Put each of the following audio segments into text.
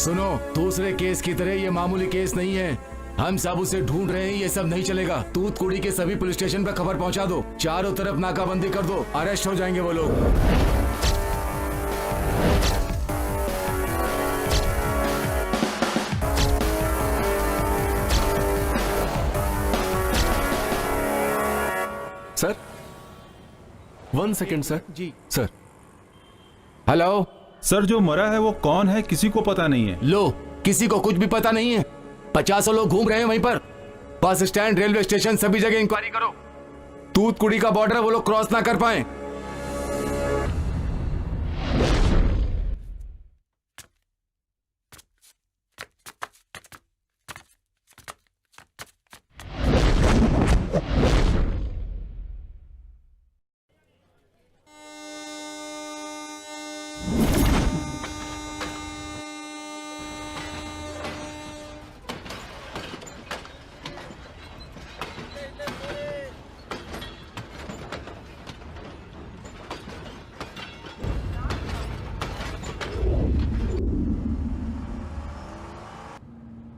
सुनो, दूसरे केस की तरह ये मामूली केस नहीं है। हम सब उसे ढूंढ रहे हैं, ये सब नहीं चलेगा। तूतकुड़ी के सभी पुलिस स्टेशन पे खबर पहुंचा दो, चारों तरफ नाकाबंदी कर दो, अरेस्ट हो जाएंगे वो लोग। Sir 1 second sir. जी सर। हेलो सर, जो मरा है वो कौन है किसी को पता नहीं है। लो, किसी को कुछ भी पता नहीं है। 50 लोग घूम रहे हैं वहीं पर। बस स्टैंड, रेलवे स्टेशन, सभी जगह इंक्वायरी करो। तूतकुड़ी का बॉर्डर वो लोग क्रॉस ना कर पाए।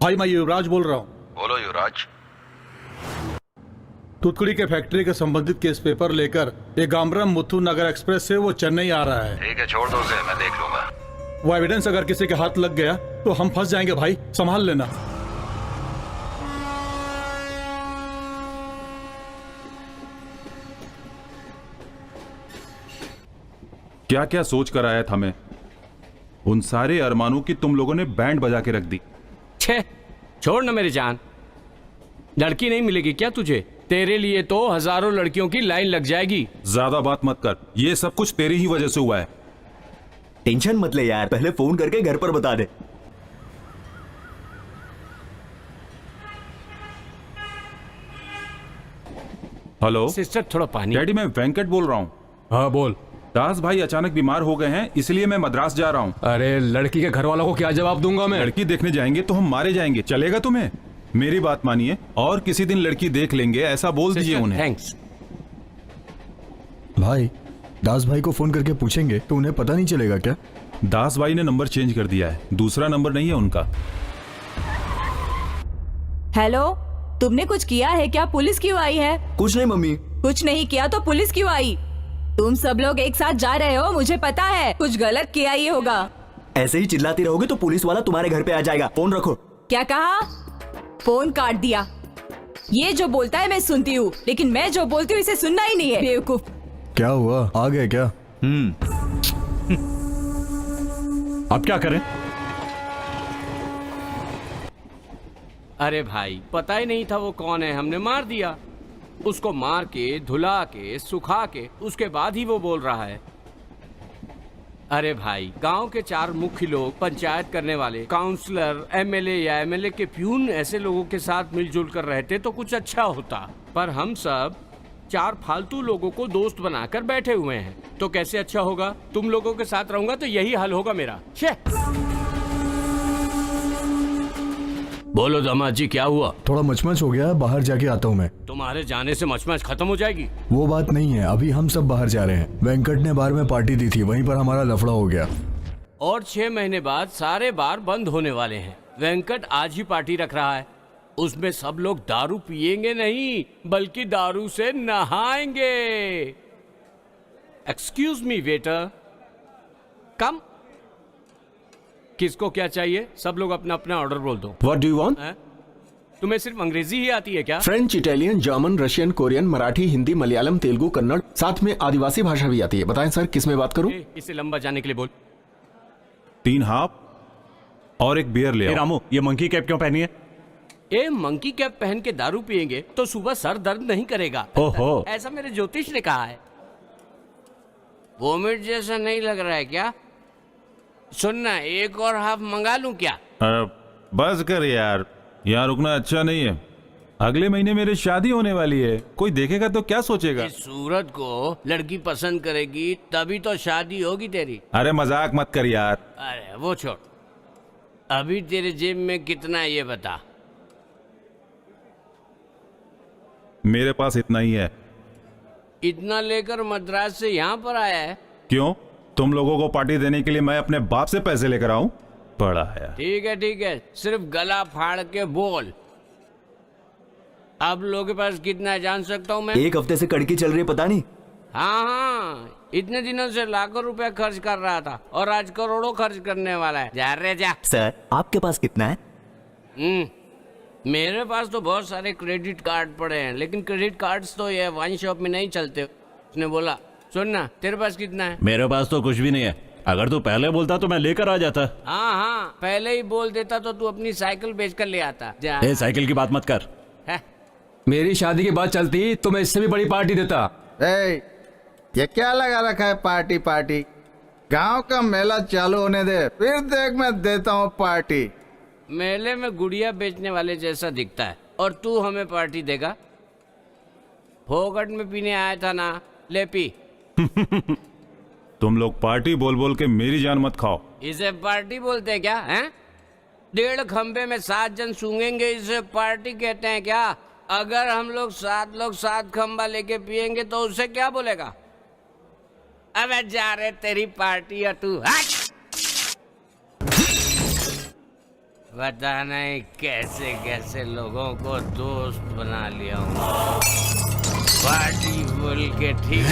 भाई, मैं युवराज बोल रहा हूँ। बोलो युवराज। तूतकुड़ी के फैक्ट्री के संबंधित केस पेपर लेकर ये गामरम मुथु नगर एक्सप्रेस से वो चेन्नई आ रहा है। ठीक है, छोड़ दो उसे, मैं देख लूंगा। वो एविडेंस अगर किसी के हाथ लग गया तो हम फंस जाएंगे भाई, संभाल लेना। क्या क्या सोच कर आया था मैं। उन सारे अरमानों की तुम लोगों ने बैंड बजा के रख दी। छे, छोड़ ना मेरी जान। लड़की नहीं मिलेगी क्या तुझे? तेरे लिए तो हजारों लड़कियों की लाइन लग जाएगी। ज्यादा बात मत कर, ये सब कुछ तेरी ही वजह से हुआ है। टेंशन मत ले यार, पहले फोन करके घर पर बता दे। हेलो सिस्टर, थोड़ा पानी। डैडी, मैं वेंकट बोल रहा हूँ। हाँ बोल। दास भाई अचानक बीमार हो गए हैं, इसलिए मैं मद्रास जा रहा हूँ। अरे लड़की के घर वालों को क्या जवाब दूंगा मैं? लड़की देखने जाएंगे तो हम मारे जाएंगे, चलेगा तुम्हें? मेरी बात मानिए, और किसी दिन लड़की देख लेंगे, ऐसा बोल दीजिए उन्हें। थैंक्स भाई, दास भाई को फोन करके पूछेंगे तो उन्हें पता नहीं चलेगा क्या? दास भाई ने नंबर चेंज कर दिया है, दूसरा नंबर नहीं है उनका। हेलो, तुमने कुछ किया है क्या? पुलिस क्यों आई है? कुछ नहीं मम्मी। कुछ नहीं किया तो पुलिस क्यों आई? तुम सब लोग एक साथ जा रहे हो, मुझे पता है। कुछ गलत किया ही होगा। ऐसे ही चिल्लाती रहोगे तो पुलिस वाला तुम्हारे घर पे आ जाएगा। फोन रखो। क्या कहा? फोन काट दिया। ये जो बोलता है मैं सुनती हूँ, लेकिन मैं जो बोलती हूँ इसे सुनना ही नहीं है। बेवकूफ। क्या हुआ, आ गए क्या? अब क्या करें? अरे भाई, पता ही नहीं था वो कौन है, हमने मार दिया उसको। मार के, धुला के, सुखा के, उसके बाद ही वो बोल रहा है। अरे भाई, गांव के 4 मुख्य लोग, पंचायत करने वाले, काउंसलर, एमएलए या एमएलए के प्यून, ऐसे लोगों के साथ मिलजुल कर रहते तो कुछ अच्छा होता। पर हम सब 4 फालतू लोगों को दोस्त बनाकर बैठे हुए हैं, तो कैसे अच्छा होगा? तुम लोगों के साथ रहूंगा तो यही हाल होगा मेरा। छे। बोलो दामाद जी, क्या हुआ? थोड़ा मचमच हो गया, बाहर जाके आता हूँ मैं। तुम्हारे जाने से मचमच खत्म हो जाएगी? वो बात नहीं है, अभी हम सब बाहर जा रहे हैं। वेंकट ने बार में पार्टी दी थी, वहीं पर हमारा लफड़ा हो गया। और 6 महीने बाद सारे बार बंद होने वाले हैं। वेंकट आज ही पार्टी रख रहा है। उसमें सब लोग दारू पिएंगे नहीं, बल्कि दारू से नहाएंगे। एक्सक्यूज मी वेटर, कम। किसको क्या चाहिए? सब लोग अपना अपना ऑर्डर बोल दो। What do you want? तुम्हें सिर्फ अंग्रेजी ही आती है क्या? French, Italian, German, Russian, Korean, Marathi, Hindi, Malayalam, Telugu, Kannada, साथ में आदिवासी भाषा भी आती है। बताएं सर, किस में बात करूं? इसे लंबा जाने के लिए बोल। 3 हाफ और एक बियर ले आओ। रामू, ये मंकी कैप क्यों पहनी है? ए, मंकी कैप पहन के दारू पिएंगे तो सुबह सर दर्द नहीं करेगा। ओहो। ऐसा मेरे ज्योतिष ने कहा है। वोमिट जैसा नहीं लग रहा है क्या? सुनना, एक और हाफ मंगा लूं क्या? बस कर यार, यहाँ रुकना अच्छा नहीं है। अगले महीने मेरी शादी होने वाली है, कोई देखेगा तो क्या सोचेगा? इस सूरत को लड़की पसंद करेगी तभी तो शादी होगी तेरी। अरे मजाक मत कर यार। अरे वो छोड़, अभी तेरे जेब में कितना है ये बता। मेरे पास इतना ही है। इतना लेकर मद्रास से यहाँ पर आया है? क्यों? तुम लोगों को पार्टी देने के लिए मैं अपने बाप से पैसे लेकर आऊं? बड़ा है। ठीक है, सिर्फ गला फाड़ के बोल। अब लोगों के पास कितना है जान सकता हूँ मैं? 1 हफ्ते से कड़की चल रही है, पता नहीं। हाँ, इतने दिनों से लाखों रुपए खर्च कर रहा था और आज करोड़ों खर्च करने वाला है। जा रे जा। सर आपके पास कितना है? मेरे पास तो बहुत सारे क्रेडिट कार्ड पड़े हैं, लेकिन क्रेडिट कार्ड्स तो ये वाइन शॉप में नहीं चलते। उसने बोला, सुन ना, तेरे पास कितना है? मेरे पास तो कुछ भी नहीं है। अगर तू पहले बोलता तो मैं लेकर आ जाता। हाँ, पहले ही बोल देता तो तू अपनी साइकिल बेचकर ले आता। जा। ए, साइकिल की बात मत कर। है? मेरी शादी की बात चलती तो मैं इससे भी बड़ी पार्टी देता। ये क्या लगा रखा है पार्टी? गांव का मेला चालू होने दे, फिर देख मैं देता हूँ पार्टी। मेले में गुड़िया बेचने वाले जैसा दिखता है और तू हमें पार्टी देगा? फोकट में पीने आया था ना, ले पी। तुम लोग पार्टी बोल बोल के मेरी जान मत खाओ। इसे पार्टी बोलते हैं क्या? हैं? 1.5 खंबे में 7 जन सूंघेंगे, इसे पार्टी कहते हैं क्या? अगर हम लोग 7 खंबा लेके पिएंगे तो उससे क्या बोलेगा? अबे जा रे, तेरी पार्टी है तू। पता नहीं कैसे कैसे लोगों को दोस्त बना लिया हूँ, पार्टी बोल के। ठीक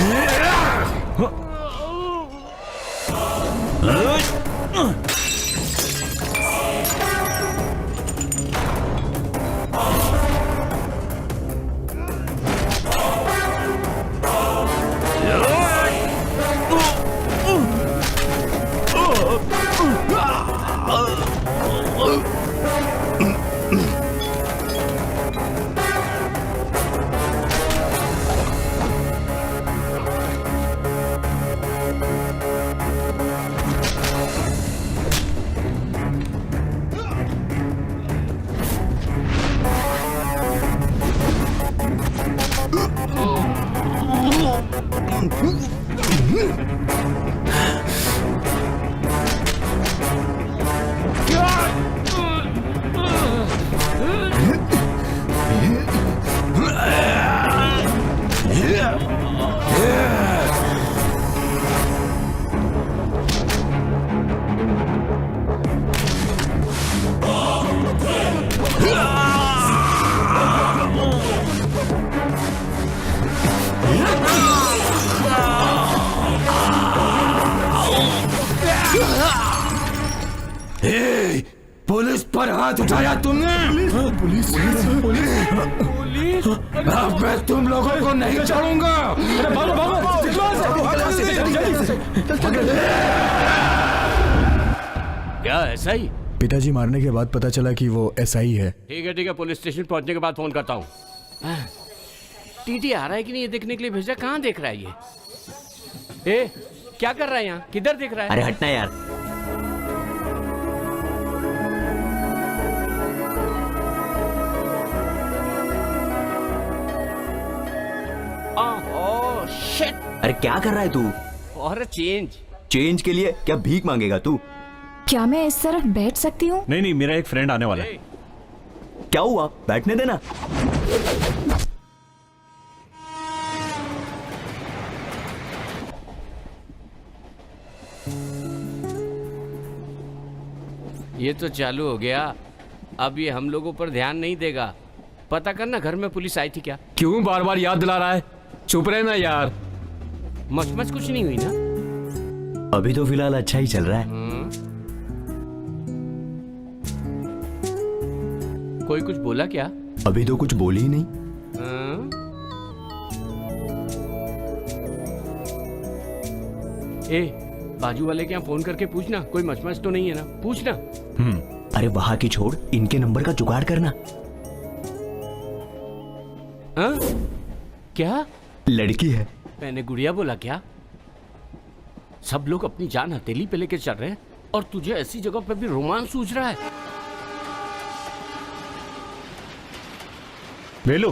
पुलिस पर हाथ उठाया तुमने? पुलिस? अब मैं तुम लोगों को नहीं छोड़ूंगा। क्या ऐसा ही? पिताजी मारने के बाद पता चला कि वो SI है। ठीक है, पुलिस स्टेशन पहुंचने के बाद फोन करता हूँ। टीटी आ रहा है कि नहीं ये देखने के लिए भेजा। कहाँ देख रहा है ये? ए, क्या कर रहा है यहाँ? किधर देख रहा है? अरे हटना यार। Oh shit. अरे क्या कर रहा है तू? और चेंज के लिए क्या भीख मांगेगा तू? क्या मैं इस तरफ बैठ सकती हूँ? नहीं, मेरा एक फ्रेंड आने वाला है। क्या हुआ? बैठने देना। ये तो चालू हो गया। अब ये हम लोगों पर ध्यान नहीं देगा। पता करना घर में पुलिस आई थी क्या? क्यों बार बार याद दिला रहा है? चुप रहे ना यार। मचमच कुछ नहीं हुई ना? अभी तो फिलहाल अच्छा ही चल रहा है। कोई कुछ बोला क्या? अभी तो कुछ बोली ही नहीं। ए, बाजू वाले के यहाँ फोन करके पूछना कोई मचमच तो नहीं है ना। पूछना। अरे वहां की छोड़, इनके नंबर का जुगाड़ करना। क्या? लड़की है। मैंने गुड़िया बोला क्या? सब लोग अपनी जान हथेली पे लेके चल रहे हैं और तुझे ऐसी जगह पे भी रोमांस सूझ रहा है। वेलू,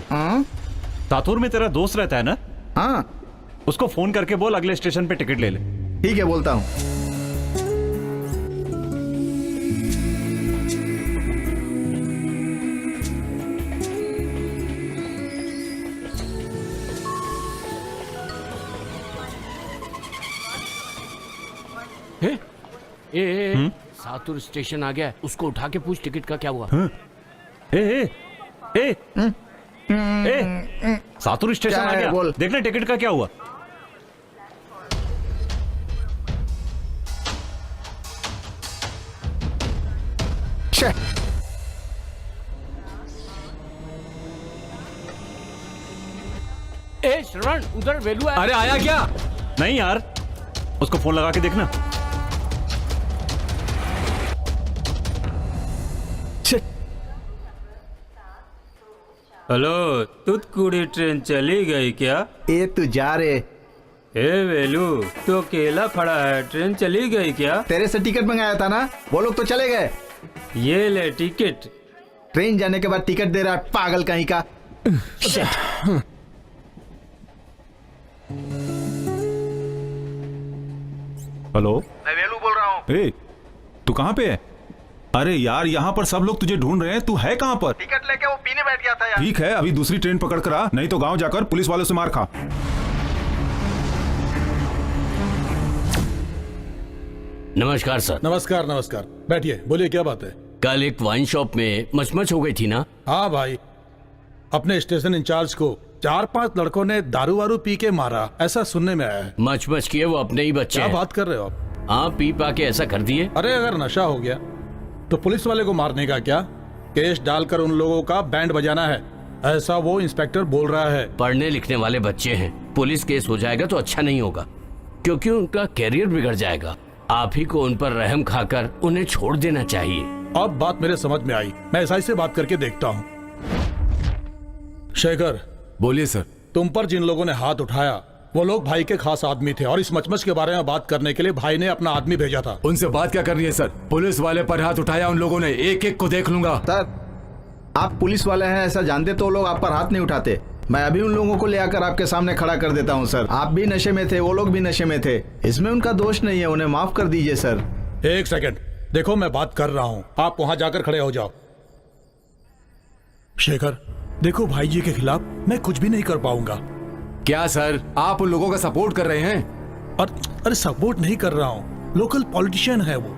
तातूर में तेरा दोस्त रहता है ना? हाँ, उसको फोन करके बोल अगले स्टेशन पे टिकट ले ले। ठीक है, बोलता हूँ। सातुर स्टेशन आ गया है, उसको उठा के पूछ टिकट का क्या हुआ। ए सातुर स्टेशन क्या आ है, गया, बोल। देखना टिकट का क्या हुआ। छे, ए श्रवण, उधर वेलू है। अरे आया क्या? नहीं यार, उसको फोन लगा के देखना। हेलो, तुतकुड़ी ट्रेन चली गई क्या? ए तू जा रे, ए वेलू, तो अकेला खड़ा है, ट्रेन चली गई क्या? तेरे से टिकट मंगाया था ना, वो लोग तो चले गए। ये ले टिकट। ट्रेन जाने के बाद टिकट दे रहा है, पागल कहीं का। हेलो, मैं वेलू बोल रहा हूँ। ए तू कहाँ पे है? अरे यार, यहाँ पर सब लोग तुझे ढूंढ रहे हैं, तू है कहाँ पर? टिकट लेके वो पीने बैठ गया था यार। ठीक है, अभी दूसरी ट्रेन पकड़ कर आ, नहीं तो गांव जाकर पुलिस वालों से मार खा। नमस्कार सर। नमस्कार नमस्कार, बैठिए, बोलिए क्या बात है। कल एक वाइन शॉप में मचमच हो गई थी ना? हाँ भाई, अपने स्टेशन इंचार्ज को 4-5 लड़कों ने दारू वारू पी के मारा, ऐसा सुनने में आया है। मचमच किए वो अपने ही बच्चे क्या हैं। बात कर रहे हो आप? हाँ, पी पा के ऐसा कर दिए। अरे अगर नशा हो गया तो पुलिस वाले को मारने का क्या, केस डालकर उन लोगों का बैंड बजाना है, ऐसा वो इंस्पेक्टर बोल रहा है। पढ़ने लिखने वाले बच्चे हैं, पुलिस केस हो जाएगा तो अच्छा नहीं होगा, क्योंकि उनका कैरियर बिगड़ जाएगा। आप ही को उन पर रहम खाकर उन्हें छोड़ देना चाहिए। अब बात मेरे समझ में आई, मैं एसआई से बात करके देखता हूँ। शेखर, बोलिए सर। तुम पर जिन लोगों ने हाथ उठाया वो लोग भाई के खास आदमी थे, और इस मचमच के बारे में बात करने के लिए भाई ने अपना आदमी भेजा था। उनसे बात क्या करनी है सर? पुलिस वाले पर हाथ उठाया उन लोगों ने, एक एक को देख लूंगा। सर, आप पुलिस वाले हैं ऐसा जानते तो लोग आप पर हाथ नहीं उठाते। मैं अभी उन लोगों को ले आकर आपके सामने खड़ा कर देता हूं सर। आप भी नशे में थे, वो लोग भी नशे में थे, इसमें उनका दोष नहीं है, उन्हें माफ कर दीजिए सर। एक सेकंड, देखो मैं बात कर रहा हूँ, आप वहां जाकर खड़े हो जाओ। शेखर, देखो भाई जी के खिलाफ मैं कुछ भी नहीं कर पाऊंगा। क्या सर, आप उन लोगों का सपोर्ट कर रहे हैं? और अरे सपोर्ट नहीं कर रहा हूँ, लोकल पॉलिटिशियन है वो।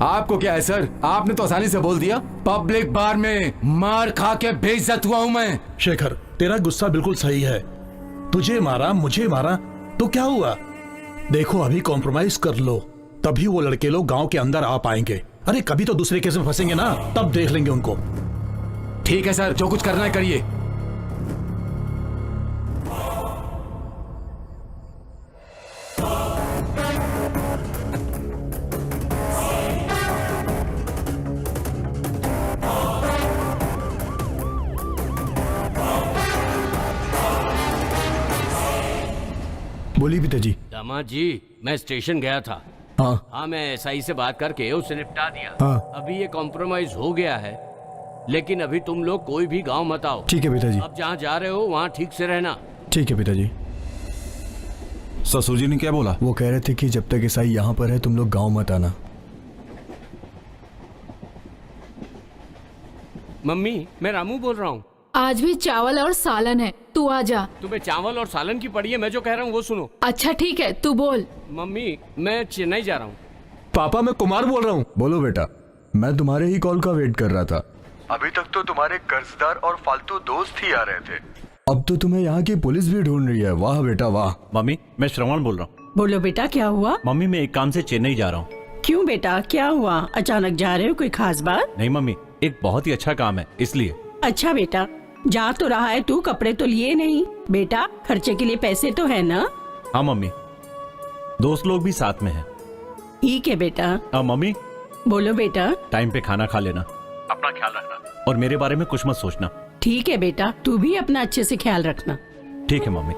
आपको क्या है सर? आपने तो आसानी से बोल दिया। पब्लिक बार में मार खा के बेइज्जत हुआ हूं मैं। शेखर, तेरा गुस्सा बिल्कुल सही है, तुझे मारा मुझे मारा तो क्या हुआ? देखो अभी कॉम्प्रोमाइज कर लो, तभी वो लड़के लोग गांव के अंदर आ पाएंगे। अरे कभी तो दूसरे केस में फंसेंगे ना, तब देख लेंगे उनको। ठीक है सर, जो कुछ करना है करिए। बोलिए पिताजी। दामाद जी, मैं स्टेशन गया था। हाँ मैं एसआई से बात करके उसे निपटा दिया। हाँ। अभी ये कॉम्प्रोमाइज हो गया है, लेकिन अभी तुम लोग कोई भी गांव मत आओ। ठीक है पिताजी। अब जहाँ जा रहे हो वहाँ ठीक से रहना। ठीक है पिताजी। ससुर जी ने क्या बोला? वो कह रहे थे कि जब तक ईसाई यहाँ पर है तुम लोग गांव मत आना। मम्मी, मैं रामू बोल रहा हूँ। आज भी चावल और सालन है, तू आ जा। तुम्हें चावल और सालन की पड़ी है, मैं जो कह रहा हूँ वो सुनो। अच्छा ठीक है, तू बोल। मम्मी, मैं चेन्नई जा रहा हूँ। पापा, मैं कुमार बोल रहा हूँ। बोलो बेटा, मैं तुम्हारे ही कॉल का वेट कर रहा था। अभी तक तो तुम्हारे कर्जदार और फालतू दोस्त ही आ रहे थे। अब तो तुम्हें यहाँ की पुलिस भी ढूंढ रही है। वाह बेटा वाह। मम्मी, मैं श्रवण बोल रहा हूँ। बोलो बेटा, क्या हुआ? मम्मी, मैं एक काम से चेन्नई जा रहा हूँ। क्यों बेटा, क्या हुआ? अचानक जा रहे हो, कोई खास बात? नहीं मम्मी, एक बहुत ही अच्छा काम है इसलिए। अच्छा बेटा, जा तो रहा है तू, कपड़े तो लिए नहीं। बेटा, खर्चे के लिए पैसे तो है ना? हाँ मम्मी, दोस्त लोग भी साथ में हैं। ठीक है बेटा। मम्मी, बोलो बेटा। टाइम पे खाना खा लेना, अपना ख्याल रखना, और मेरे बारे में कुछ मत सोचना। ठीक है बेटा, तू भी अपना अच्छे से ख्याल रखना। ठीक है मम्मी।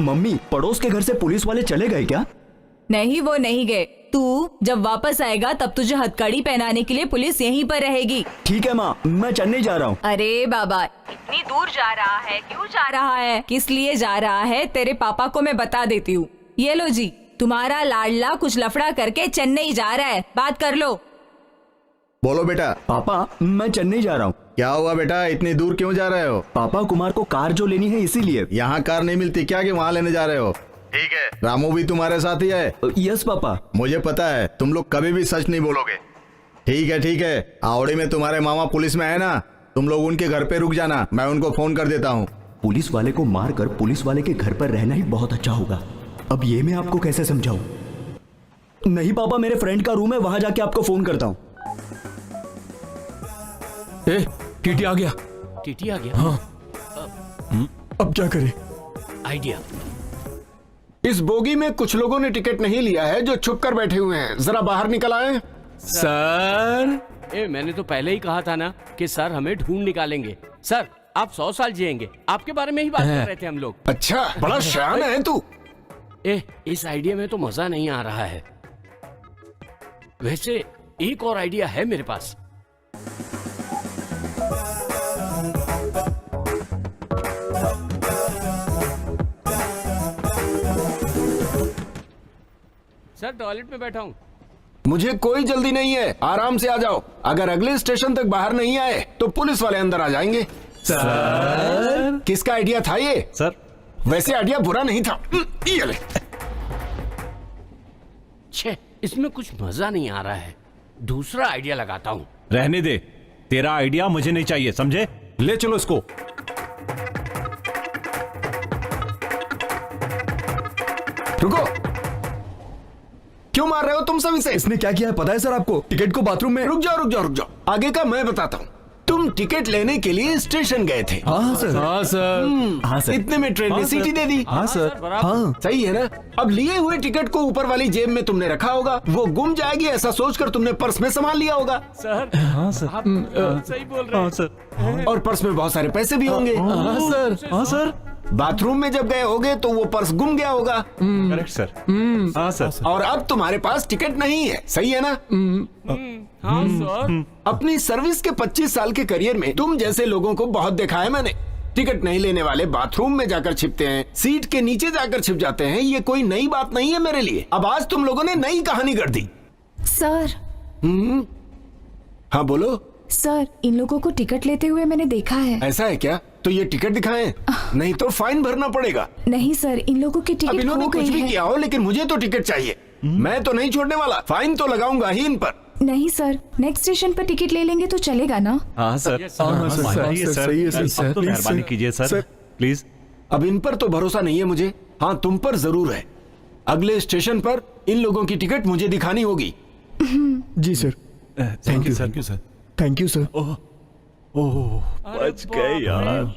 मम्मी, पड़ोस के घर से पुलिस वाले चले गए क्या? नहीं, वो नहीं गए। तू जब वापस आएगा तब तुझे हथकड़ी पहनाने के लिए पुलिस यहीं पर रहेगी। ठीक है माँ, मैं चेन्नई जा रहा हूँ। अरे बाबा, इतनी दूर जा रहा है, क्यों जा रहा है, किस लिए जा रहा है, तेरे पापा को मैं बता देती हूँ। ये लो जी, तुम्हारा लाडला कुछ लफड़ा करके चेन्नई जा रहा है, बात कर लो। बोलो बेटा। पापा, मैं चेन्नई जा रहा हूँ। क्या हुआ बेटा, इतनी दूर क्यों जा रहे हो? पापा कुमार को कार जो लेनी है इसीलिए। यहाँ कार नहीं मिलती क्या कि वहाँ लेने जा रहे हो? ठीक है, रामू भी तुम्हारे साथ ही है? Yes papa. मुझे पता है तुम लोग कभी भी सच नहीं बोलोगे। ठीक है, आवड़ी में तुम्हारे मामा पुलिस में है ना, तुम लोग उनके घर पे रुक जाना, मैं उनको फोन कर देता हूँ। पुलिस वाले को मारकर पुलिस वाले के घर पर रहना ही बहुत अच्छा होगा। अब ये मैं आपको कैसे समझाऊं? नहीं पापा, मेरे फ्रेंड का रूम है, वहां जाके आपको फोन करता हूँ। टीटी आ गया। टीटी आ गया? हाँ। अब क्या करें? आइडिया। इस बोगी में कुछ लोगों ने टिकट नहीं लिया है जो छुप कर बैठे हुए हैं, जरा बाहर निकल आए। सर मैंने तो पहले ही कहा था ना कि सर हमें ढूंढ निकालेंगे। सर आप 100 साल जिएंगे, आपके बारे में ही बात कर रहे थे हम लोग। अच्छा, बड़ा शान है तू। इस आइडिया में तो मजा नहीं आ रहा है। वैसे एक और आइडिया है मेरे पास। सर टॉयलेट में बैठा हूँ। मुझे कोई जल्दी नहीं है, आराम से आ जाओ। अगर अगले स्टेशन तक बाहर नहीं आए तो पुलिस वाले अंदर आ जाएंगे। सर किसका आइडिया था ये? सर वैसे आइडिया बुरा नहीं था। ये ले। छे, इसमें कुछ मजा नहीं आ रहा है, दूसरा आइडिया लगाता हूँ। रहने दे, तेरा आइडिया मुझे नहीं चाहिए, समझे? ले चलो इसको। रुको, क्यों मार रहे हो तुम सब इसे? इसने क्या किया है पता है सर आपको? टिकट को बाथरूम में। रुक जाओ, आगे का मैं बताता हूँ। तुम टिकट लेने के लिए स्टेशन गए थे। हाँ सर। इतने में ट्रेन ने सीटी दे दी। हाँ सर। हाँ सही है ना? अब लिए हुए टिकट को ऊपर वाली जेब में तुमने रखा होगा, वो गुम जाएगी ऐसा सोचकर तुमने पर्स में संभाल लिया होगा। सर हाँ सर। आप सही बोल रहे हैं। हाँ सर। और पर्स में बहुत सारे पैसे भी होंगे। हाँ सर। हाँ सर। बाथरूम में जब गए होगे तो वो पर्स गुम गया होगा। Correct sir. हाँ सर। और अब तुम्हारे पास टिकट नहीं है, सही है ना? हाँ सर। अपनी सर्विस के 25 साल के करियर में तुम जैसे लोगों को बहुत देखा है मैंने। टिकट नहीं लेने वाले बाथरूम में जाकर छिपते हैं, सीट के नीचे जाकर छिप जाते हैं। ये कोई नई बात नहीं है मेरे लिए। अब आज तुम लोगों ने नई कहानी कर दी। सर। हाँ बोलो। सर इन लोगों को टिकट लेते हुए मैंने देखा है। ऐसा है क्या? तो ये टिकट दिखाएं, नहीं तो फाइन भरना पड़ेगा। नहीं सर, इन लोगों की अब टिकट इन्होंने खो कुछ गई भी है। किया हो, लेकिन मुझे तो टिकट चाहिए। मैं तो नहीं छोड़ने वाला, फाइन तो लगाऊंगा ही इन पर। नहीं सर, नेक्स्ट स्टेशन पर टिकट ले लेंगे तो चलेगा ना? हाँ सर। सही है सर। अब तो मेहरबानी कीजिए सर, प्लीज। अब इन पर तो भरोसा नहीं है मुझे। हाँ तुम पर जरूर है। अगले स्टेशन पर इन लोगों की टिकट मुझे दिखानी होगी। जी sir. Thank you sir. Thank you sir. ओह बच गए यार।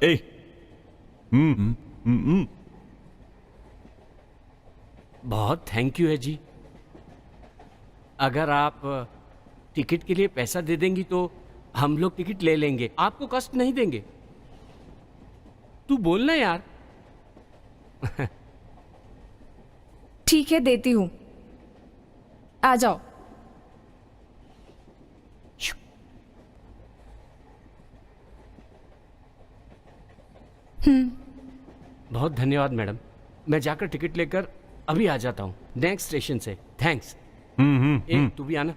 बहुत थैंक यू है जी। अगर आप टिकट के लिए पैसा दे देंगी तो हम लोग टिकट ले लेंगे, आपको कष्ट नहीं देंगे। तू बोलना यार। ठीक है, देती हूँ, आ जाओ। बहुत धन्यवाद मैडम, मैं जाकर टिकट लेकर अभी आ जाता हूँ नेक्स्ट स्टेशन से। थैंक्स। तू भी आना।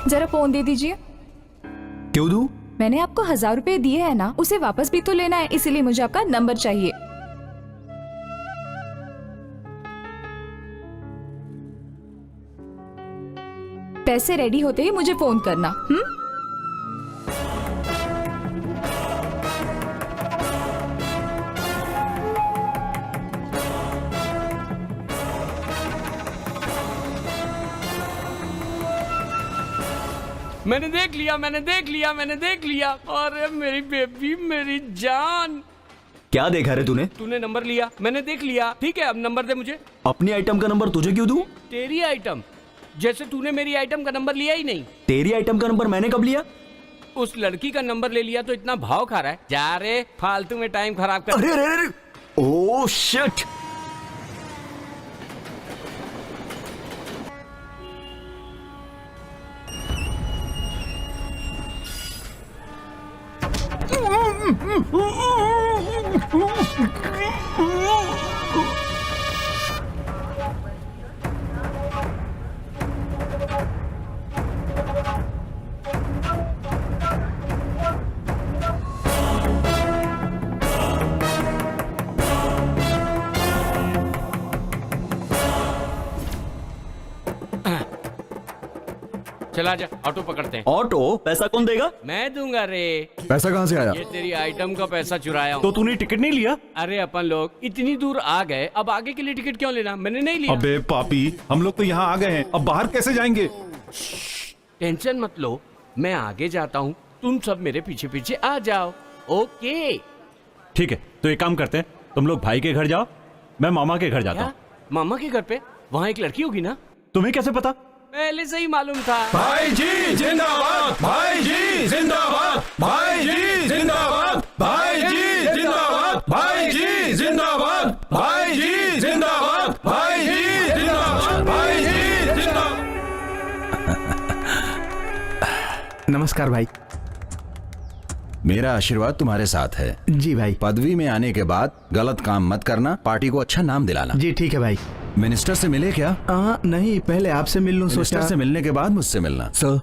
जरा फोन दे दीजिए। क्यों दूं? मैंने आपको 1000 रुपए दिए हैं ना, उसे वापस भी तो लेना है, इसीलिए मुझे आपका नंबर चाहिए। पैसे रेडी होते ही मुझे फोन करना। मैंने देख लिया, मैंने देख लिया, मैंने देख लिया। अरे मेरी बेबी, मेरी जान। क्या देखा रे तूने? तूने नंबर लिया, मैंने देख लिया। ठीक है, अब नंबर दे मुझे। अपनी आइटम का नंबर तुझे क्यों दूं? तेरी आइटम? जैसे तूने मेरी आइटम का नंबर लिया ही नहीं। तेरी आइटम का नंबर मैंने कब लिया? उस लड़की का नंबर ले लिया तो इतना भाव खा रहा है। जा रे, फालतू में टाइम खराब कर। अरे अरे अरे, ओह शिट। चला जा, ऑटो पकड़ते हैं। ऑटो? पैसा कौन देगा? मैं दूंगा रे। पैसा कहाँ से आया? ये तेरी आइटम का पैसा चुराया हूँ। तो तूने टिकट नहीं लिया? अरे अपन लोग इतनी दूर आ गए, अब आगे के लिए टिकट क्यों लेना? मैंने नहीं लिया। अबे पापी, हम लोग तो यहाँ आ गए हैं, अब बाहर कैसे जाएंगे? टेंशन मत लो, मैं आगे जाता हूँ, तुम सब मेरे पीछे पीछे आ जाओ। ओके ठीक है, तो एक काम करते हैं, तुम लोग भाई के घर जाओ, मैं मामा के घर जाता हूँ। मामा के घर पे? वहाँ एक लड़की होगी ना? तुम्हें कैसे पता? पहले से ही मालूम था। भाई जी जिंदाबाद, भाई जी जिंदाबाद, भाई जी जिंदाबाद, भाई जी जिंदाबाद, भाई जी जिंदाबाद, भाई जी जिंदाबाद, भाई जी जिंदाबाद, भाई जी जिंदाबाद। नमस्कार भाई। मेरा आशीर्वाद तुम्हारे साथ है। जी भाई। पदवी में आने के बाद गलत काम मत करना, पार्टी को अच्छा नाम दिलाना। जी ठीक है भाई। मिनिस्टर से मिले क्या? नहीं, पहले आपसे मिल लूं। मिनिस्टर से मिलने के बाद मुझसे मिलना। सर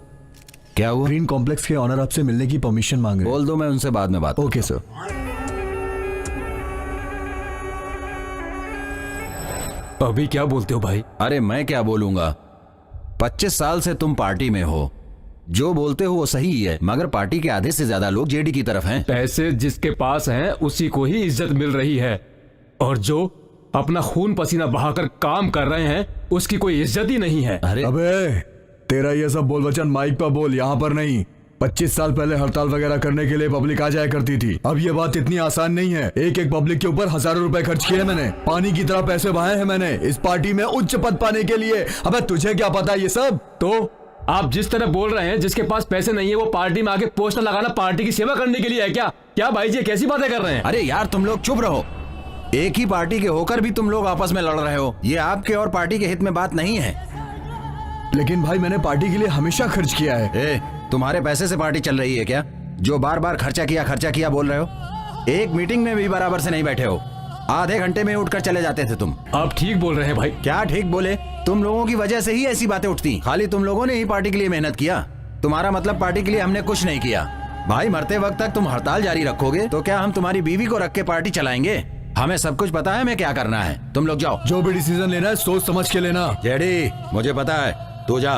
क्या हुआ? ग्रीन कॉम्प्लेक्स के ऑनर आपसे मिलने की परमिशन मांग रहे हैं। बोल दो, मैं उनसे बाद में बात। Okay sir. अभी क्या बोलते हो भाई? अरे मैं क्या बोलूंगा, 25 साल से तुम पार्टी में हो, जो बोलते हो वो सही ही है, मगर पार्टी के आधे से ज्यादा लोग जेडी की तरफ हैं। पैसे जिसके पास हैं उसी को ही इज्जत मिल रही है, और जो अपना खून पसीना बहाकर काम कर रहे हैं उसकी कोई इज्जत ही नहीं है। अरे अबे तेरा ये सब बोल वचन माइक पर बोल, यहाँ पर नहीं। 25 साल पहले हड़ताल वगैरह करने के लिए पब्लिक आ जाया करती थी, अब ये बात इतनी आसान नहीं है। एक एक पब्लिक के ऊपर हजारों रुपए खर्च किए मैंने, पानी की तरह पैसे बहाए हैं मैंने इस पार्टी में उच्च पद पाने के लिए। अबे तुझे क्या पता ये सब? तो आप जिस तरह बोल रहे हैं, जिसके पास पैसे नहीं है वो पार्टी में आके पोस्टर लगाना पार्टी की सेवा करने के लिए है क्या? क्या भाई जी कैसी बातें कर रहे हैं? अरे यार तुम लोग चुप रहो, एक ही पार्टी के होकर भी तुम लोग आपस में लड़ रहे हो, ये आपके और पार्टी के हित में बात नहीं है। लेकिन भाई मैंने पार्टी के लिए हमेशा खर्च किया है। तुम्हारे पैसे से पार्टी चल रही है क्या, जो बार बार खर्चा किया बोल रहे हो? एक मीटिंग में भी बराबर से नहीं बैठे हो, आधे घंटे में उठकर चले जाते थे तुम। आप ठीक बोल रहे हैं भाई। क्या ठीक बोले? तुम लोगों की वजह से ही ऐसी बातें उठती, खाली तुम लोगों ने ही पार्टी के लिए मेहनत किया, तुम्हारा मतलब पार्टी के लिए हमने कुछ नहीं किया। भाई मरते वक्त तक तुम हड़ताल जारी रखोगे तो क्या हम तुम्हारी बीवी को रख के पार्टी चलाएंगे? हमें सब कुछ पता है हमें क्या करना है, तुम लोग जाओ। जो भी डिसीजन लेना है सोच समझ के लेना। जेडी मुझे पता है, तू जा।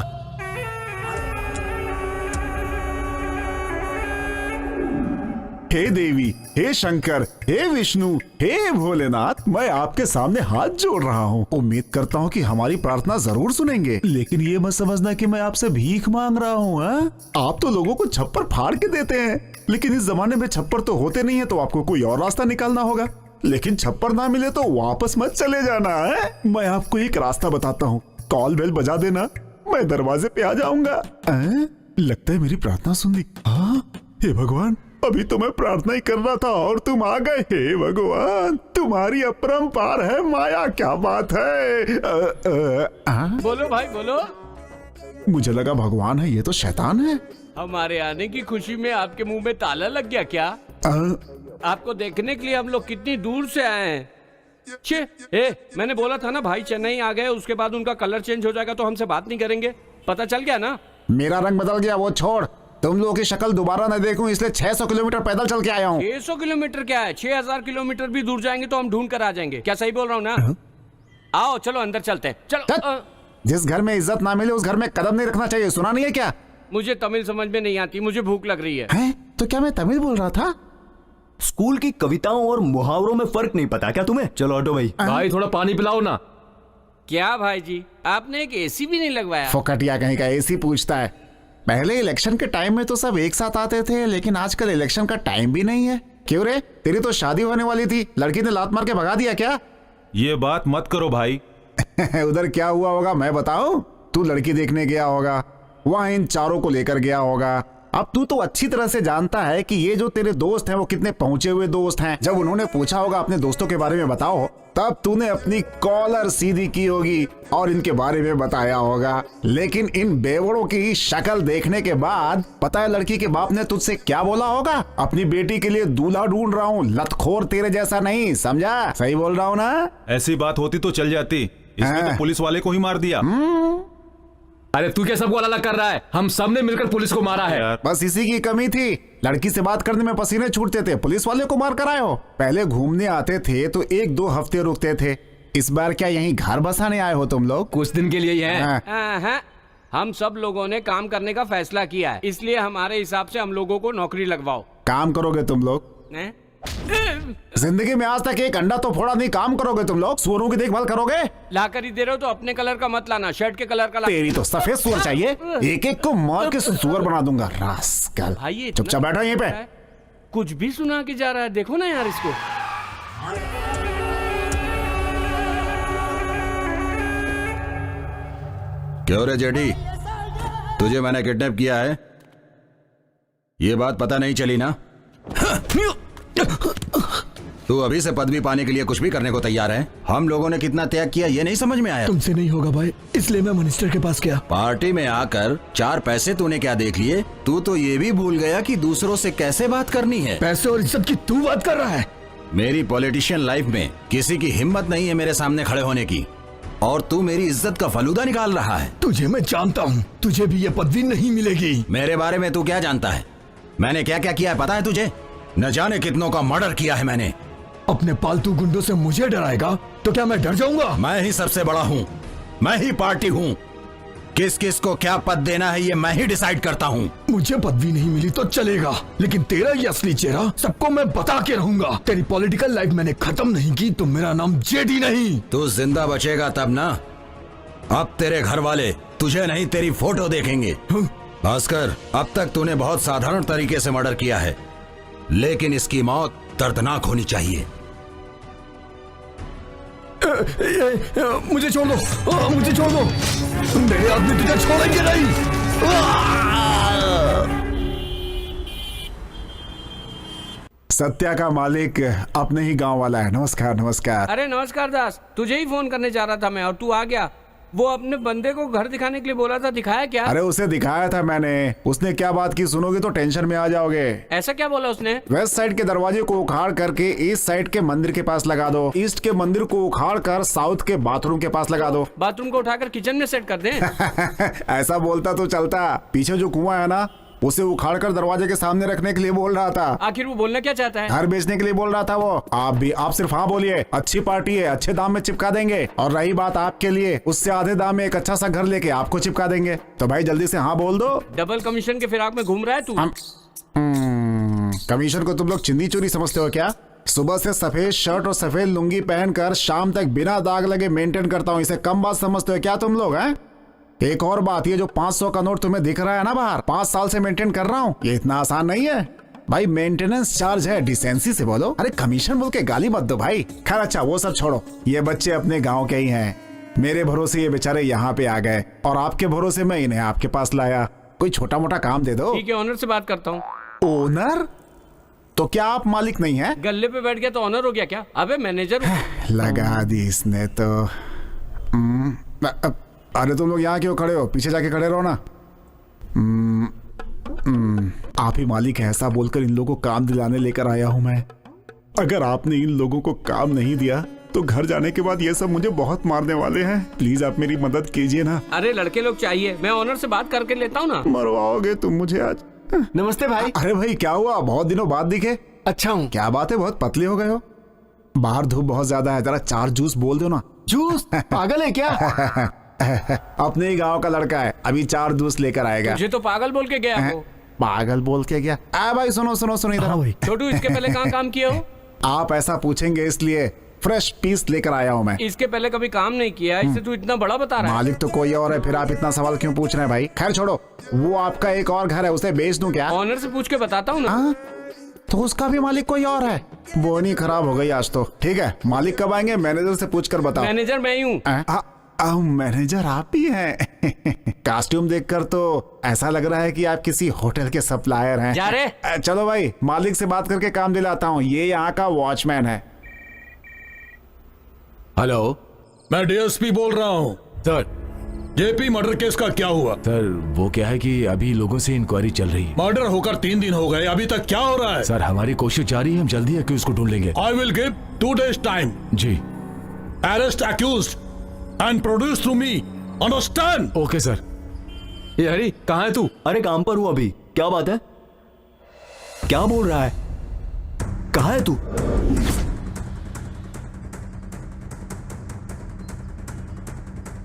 हे देवी, हे शंकर, हे विष्णु, हे भोलेनाथ, मैं आपके सामने हाथ जोड़ रहा हूँ। उम्मीद करता हूँ कि हमारी प्रार्थना जरूर सुनेंगे, लेकिन ये मत समझना कि मैं आपसे भीख मांग रहा हूँ। आप तो लोगों को छप्पर फाड़ के देते हैं, लेकिन इस जमाने में छप्पर तो होते नहीं है, तो आपको कोई और रास्ता निकालना होगा। लेकिन छप्पर ना मिले तो वापस मत चले जाना है। मैं आपको एक रास्ता बताता हूँ, कॉल बेल बजा देना, मैं दरवाजे पे आ जाऊंगा। लगता है मेरी प्रार्थना सुन ली। हे भगवान, अभी तो मैं प्रार्थना ही कर रहा था और तुम आ गए। हे भगवान, तुम्हारी अपरंपार है माया, क्या बात है। बोलो भाई बोलो। मुझे लगा भगवान है, ये तो शैतान है। हमारे आने की खुशी में आपके मुंह में ताला लग गया क्या? आपको देखने के लिए हम लोग कितनी दूर से आए हैं। मैंने बोला था ना भाई चेन्नई आ गए, उसके बाद उनका कलर चेंज हो जाएगा तो हमसे बात नहीं करेंगे, पता चल गया ना? मेरा रंग बदल गया, वो छोड़। तुम लोगों की शक्ल दोबारा न देखूं इसलिए 600 किलोमीटर पैदल चल के आया हूँ। 600 किलोमीटर क्या है, 6000 किलोमीटर भी दूर जाएंगे तो हम ढूंढ कर आ जाएंगे। क्या सही बोल रहा हूँ ना? आओ चलो अंदर चलते हैं, चलो। जिस घर में इज्जत ना मिले उस घर में कदम नहीं रखना चाहिए, सुना नहीं है क्या? मुझे तमिल समझ में नहीं आती, मुझे भूख लग रही है। तो क्या मैं तमिल बोल रहा था? स्कूल की कविताओं और मुहावरों में फर्क नहीं पता क्या तुम्हें? चलो ऑटो भाई। भाई थोड़ा पानी पिलाओ ना। क्या भाई जी, आपने एक एसी भी नहीं लगवाया? फोकटिया कहीं का एसी पूछता है। पहले इलेक्शन के टाइम में तो सब एक साथ आते थे, लेकिन आजकल इलेक्शन का टाइम भी नहीं है। क्यों रे, तेरी तो शादी होने वाली थी, लड़की ने लात मार के भगा दिया क्या? ये बात मत करो भाई। उधर क्या हुआ होगा मैं बताऊं? तू लड़की देखने गया होगा, वहां इन चारों को लेकर गया होगा। अब तू तो अच्छी तरह से जानता है कि ये जो तेरे दोस्त हैं वो कितने पहुंचे हुए दोस्त हैं। जब उन्होंने पूछा होगा अपने दोस्तों के बारे में बताओ, तब तूने अपनी कॉलर सीधी की होगी और इनके बारे में बताया होगा। लेकिन इन बेवड़ों की शक्ल देखने के बाद पता है लड़की के बाप ने तुझसे क्या बोला होगा? अपनी बेटी के लिए दूल्हा ढूंढ रहा हूँ, लतखोर तेरे जैसा नहीं, समझा? सही बोल रहा हूँ ना? ऐसी बात होती तो चल जाती, इसने तो पुलिस वाले को ही मार दिया। अरे तू क्या सबको अलग कर रहा है? हम सब ने मिलकर पुलिस को मारा है। बस इसी की कमी थी, लड़की से बात करने में पसीने छूटते थे, पुलिस वाले को मार कर आए हो। पहले घूमने आते थे तो 1-2 हफ्ते रुकते थे, इस बार क्या यहीं घर बसाने आए हो तुम लोग? कुछ दिन के लिए ही है। हाँ, हम सब लोगों ने काम करने का फैसला किया है, इसलिए हमारे हिसाब से हम लोगों को नौकरी लगवाओ। काम करोगे तुम लोग? जिंदगी में आज तक एक अंडा तो फोड़ा नहीं, काम करोगे तुम लोग? सुअरों की देखभाल करोगे? ला कर ही दे रहे हो तो अपने कलर का मत लाना, शर्ट के कलर का ला। तेरी तो सफेद सुअर चाहिए, एक एक को मार के सुअर बना दूंगा रास्कल। भाई चुपचाप बैठो यहीं पे। कुछ भी सुना के जा रहा है, देखो ना यार इसको। क्यों रे जेडी, तुझे मैंने किडनैप किया है? ये बात पता नहीं चली ना? तू अभी से पदवी पाने के लिए कुछ भी करने को तैयार है? हम लोगों ने कितना त्याग किया ये नहीं समझ में आया? तुमसे नहीं होगा भाई, इसलिए मैं मिनिस्टर के पास गया। पार्टी में आकर 4 पैसे तूने क्या देख लिए? तू तो ये भी भूल गया कि दूसरों से कैसे बात करनी है। पैसे और इज्जत की तू बात कर रहा है? मेरी पॉलिटिशियन लाइफ में किसी की हिम्मत नहीं है मेरे सामने खड़े होने की, और तू मेरी इज्जत का फलूदा निकाल रहा है। तुझे मैं जानता हूँ, तुझे भी ये पदवी नहीं मिलेगी। मेरे बारे में तू क्या जानता है? मैंने क्या क्या किया है पता है तुझे? न जाने कितनों का मर्डर किया है मैंने। अपने पालतू गुंडों से मुझे डराएगा तो क्या मैं डर जाऊंगा? मैं ही सबसे बड़ा हूँ, मैं ही पार्टी हूँ, किस किस को क्या पद देना है ये मैं ही डिसाइड करता हूँ। मुझे पदवी नहीं मिली तो चलेगा, लेकिन तेरा ये असली चेहरा सबको मैं बता के रहूंगा। तेरी पॉलिटिकल लाइफ मैंने खत्म नहीं की तो मेरा नाम जेडी नहीं। तू जिंदा बचेगा तब ना। अब तेरे घर वाले तुझे नहीं तेरी फोटो देखेंगे। भास्कर, अब तक तूने बहुत साधारण तरीके से मर्डर किया है, लेकिन इसकी मौत दर्दनाक होनी चाहिए। मुझे छोड़ दो, मुझे छोड़ दो, मेरे आदमी तुझे छोड़ेंगे नहीं। सत्या का मालिक अपने ही गांव वाला है। नमस्कार। नमस्कार। अरे नमस्कार दास, तुझे ही फोन करने जा रहा था मैं और तू आ गया। वो अपने बंदे को घर दिखाने के लिए बोला था, दिखाया क्या? अरे उसे दिखाया था मैंने, उसने क्या बात की सुनोगे तो टेंशन में आ जाओगे। ऐसा क्या बोला उसने? वेस्ट साइड के दरवाजे को उखाड़ करके ईस्ट साइड के मंदिर के पास लगा दो, ईस्ट के मंदिर को उखाड़ कर साउथ के बाथरूम के पास लगा दो। बाथरूम को उठाकर किचन में सेट कर दें? ऐसा बोलता तो चलता, पीछे जो कुआं है ना उसे उखाड़ कर दरवाजे के सामने रखने के लिए बोल रहा था। आखिर वो बोलना क्या चाहता है? घर बेचने के लिए बोल रहा था वो। आप सिर्फ हाँ बोलिए, अच्छी पार्टी है, अच्छे दाम में चिपका देंगे। और रही बात आपके लिए, उससे आधे दाम में एक अच्छा सा घर लेके आपको चिपका देंगे। तो भाई जल्दी से हाँ बोल दो। डबल कमीशन के फिराक में घूम रहा है तू? कमीशन को तुम लोग चिंदी चोरी समझते हो क्या? सुबह से सफेद शर्ट और सफेद लुंगी पहनकर शाम तक बिना दाग लगे मेंटेन करता हूँ, इसे कम बात समझते हो क्या तुम लोग? हैं? एक और बात, ये जो 500 का नोट तुम्हें दिख रहा है ना बाहर, 5 साल से मेंटेन कर रहा हूँ, ये इतना आसान नहीं है भाई। मेंटेनेंस चार्ज है, डिसेंसी से बोलो। अरे कमीशन बोल के गाली मत दो भाई। खैर अच्छा वो सब छोड़ो, ये बच्चे अपने गांव के ही हैं। मेरे भरोसे ये बेचारे यहाँ पे आ गए और आपके भरोसे मैं इन्हें आपके पास लाया। कोई छोटा मोटा काम दे दो। ठीक है, ऑनर से बात करता हूँ। ओनर? तो क्या आप मालिक नहीं है? गल्ले पे बैठ गया तो ऑनर हो गया क्या? अबे मैनेजर लगा दी इसने तो। अरे तुम लोग यहाँ क्यों खड़े हो? पीछे जाके खड़े रहो ना। आप ही मालिक है ऐसा बोलकर इन लोगों को काम दिलाने लेकर आया हूँ मैं। अगर आपने इन लोगों को काम नहीं दिया तो घर जाने के बाद ये सब मुझे बहुत मारने वाले हैं। प्लीज आप मेरी मदद कीजिए ना। अरे लड़के लोग चाहिए, मैं ऑनर से बात करके लेता हूँ ना। मरवाओगे तुम मुझे आज। नमस्ते भाई। अरे भाई क्या हुआ, बहुत दिनों बाद दिखे। अच्छा हूँ। क्या बात है, बहुत पतले हो गए हो। बाहर धूप बहुत ज्यादा है, जरा 4 जूस बोल दो ना। जूस? पागल है क्या? अपने ही गांव का लड़का है, अभी 4 जूस लेकर आएगा। मुझे तो पागल बोल के गया वो। पागल बोल के गया? भाई सुनो सुनो सुनो इधर। छोटू इसके पहले कहाँ काम किए हो? आप ऐसा पूछेंगे इसलिए फ्रेश पीस लेकर आया हूँ मैं। इसके पहले कभी काम नहीं किया, इससे तू इतना बड़ा बता रहा है। मालिक तो कोई और है, फिर आप इतना सवाल क्यों पूछ रहे हैं भाई? खैर छोड़ो, वो आपका एक और घर है, उसे बेच दूं क्या? ऑनर से पूछ के बताता हूँ ना। तो उसका भी मालिक कोई और है? वो नहीं, खराब हो गई आज तो। ठीक है, मालिक कब आएंगे? मैनेजर से पूछ कर बताओ। मैनेजर मैं ही हूँ। मैनेजर आप ही हैं? कॉस्ट्यूम देखकर तो ऐसा लग रहा है कि आप किसी होटल के सप्लायर हैं। जा रे। चलो भाई, मालिक से बात करके काम दिलाता हूँ। ये यहाँ का वॉचमैन है। हेलो, मैं डीएसपी बोल रहा हूँ। सर, जेपी मर्डर केस का क्या हुआ? सर वो क्या है कि अभी लोगों से इंक्वायरी चल रही है। मर्डर होकर 3 दिन हो गए, अभी तक क्या हो रहा है? सर हमारी कोशिश जारी है, हम जल्दी है कि उसको ढूंढ लेंगे। I will give 2 days time. जी। Arrest accused and produce to me, understand? Okay sir. ये हरी, कहाँ है तू? अरे काम पर हूँ अभी। क्या बात है? क्या बोल रहा है? कहाँ है तू?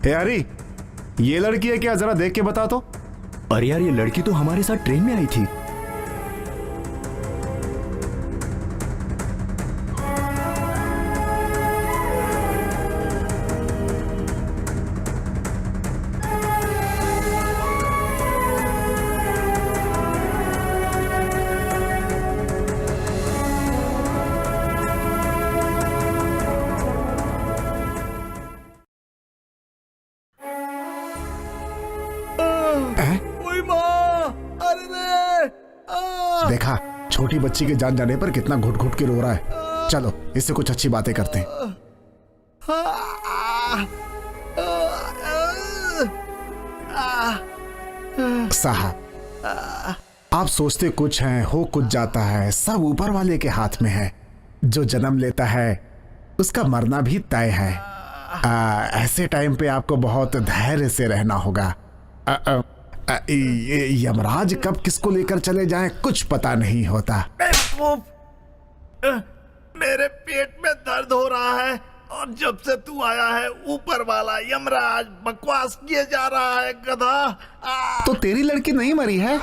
हे हरी, ये लड़की है क्या? जरा देख के बता तो। अरे यार, ये लड़की तो हमारे साथ ट्रेन में आई थी। देखा, छोटी बच्ची के जान जाने पर कितना घुट घुट के रो रहा है। चलो इससे कुछ अच्छी बातें करते हैं। साहब, आप सोचते कुछ हैं, हो कुछ जाता है। सब ऊपर वाले के हाथ में है। जो जन्म लेता है उसका मरना भी तय है। ऐसे टाइम पे आपको बहुत धैर्य से रहना होगा। यमराज कब किसको लेकर चले जाएं कुछ पता नहीं होता। मेरे पेट में दर्द हो रहा है और जब से तू आया है ऊपर वाला यमराज बकवास किए जा रहा है गधा। तो तेरी लड़की नहीं मरी है?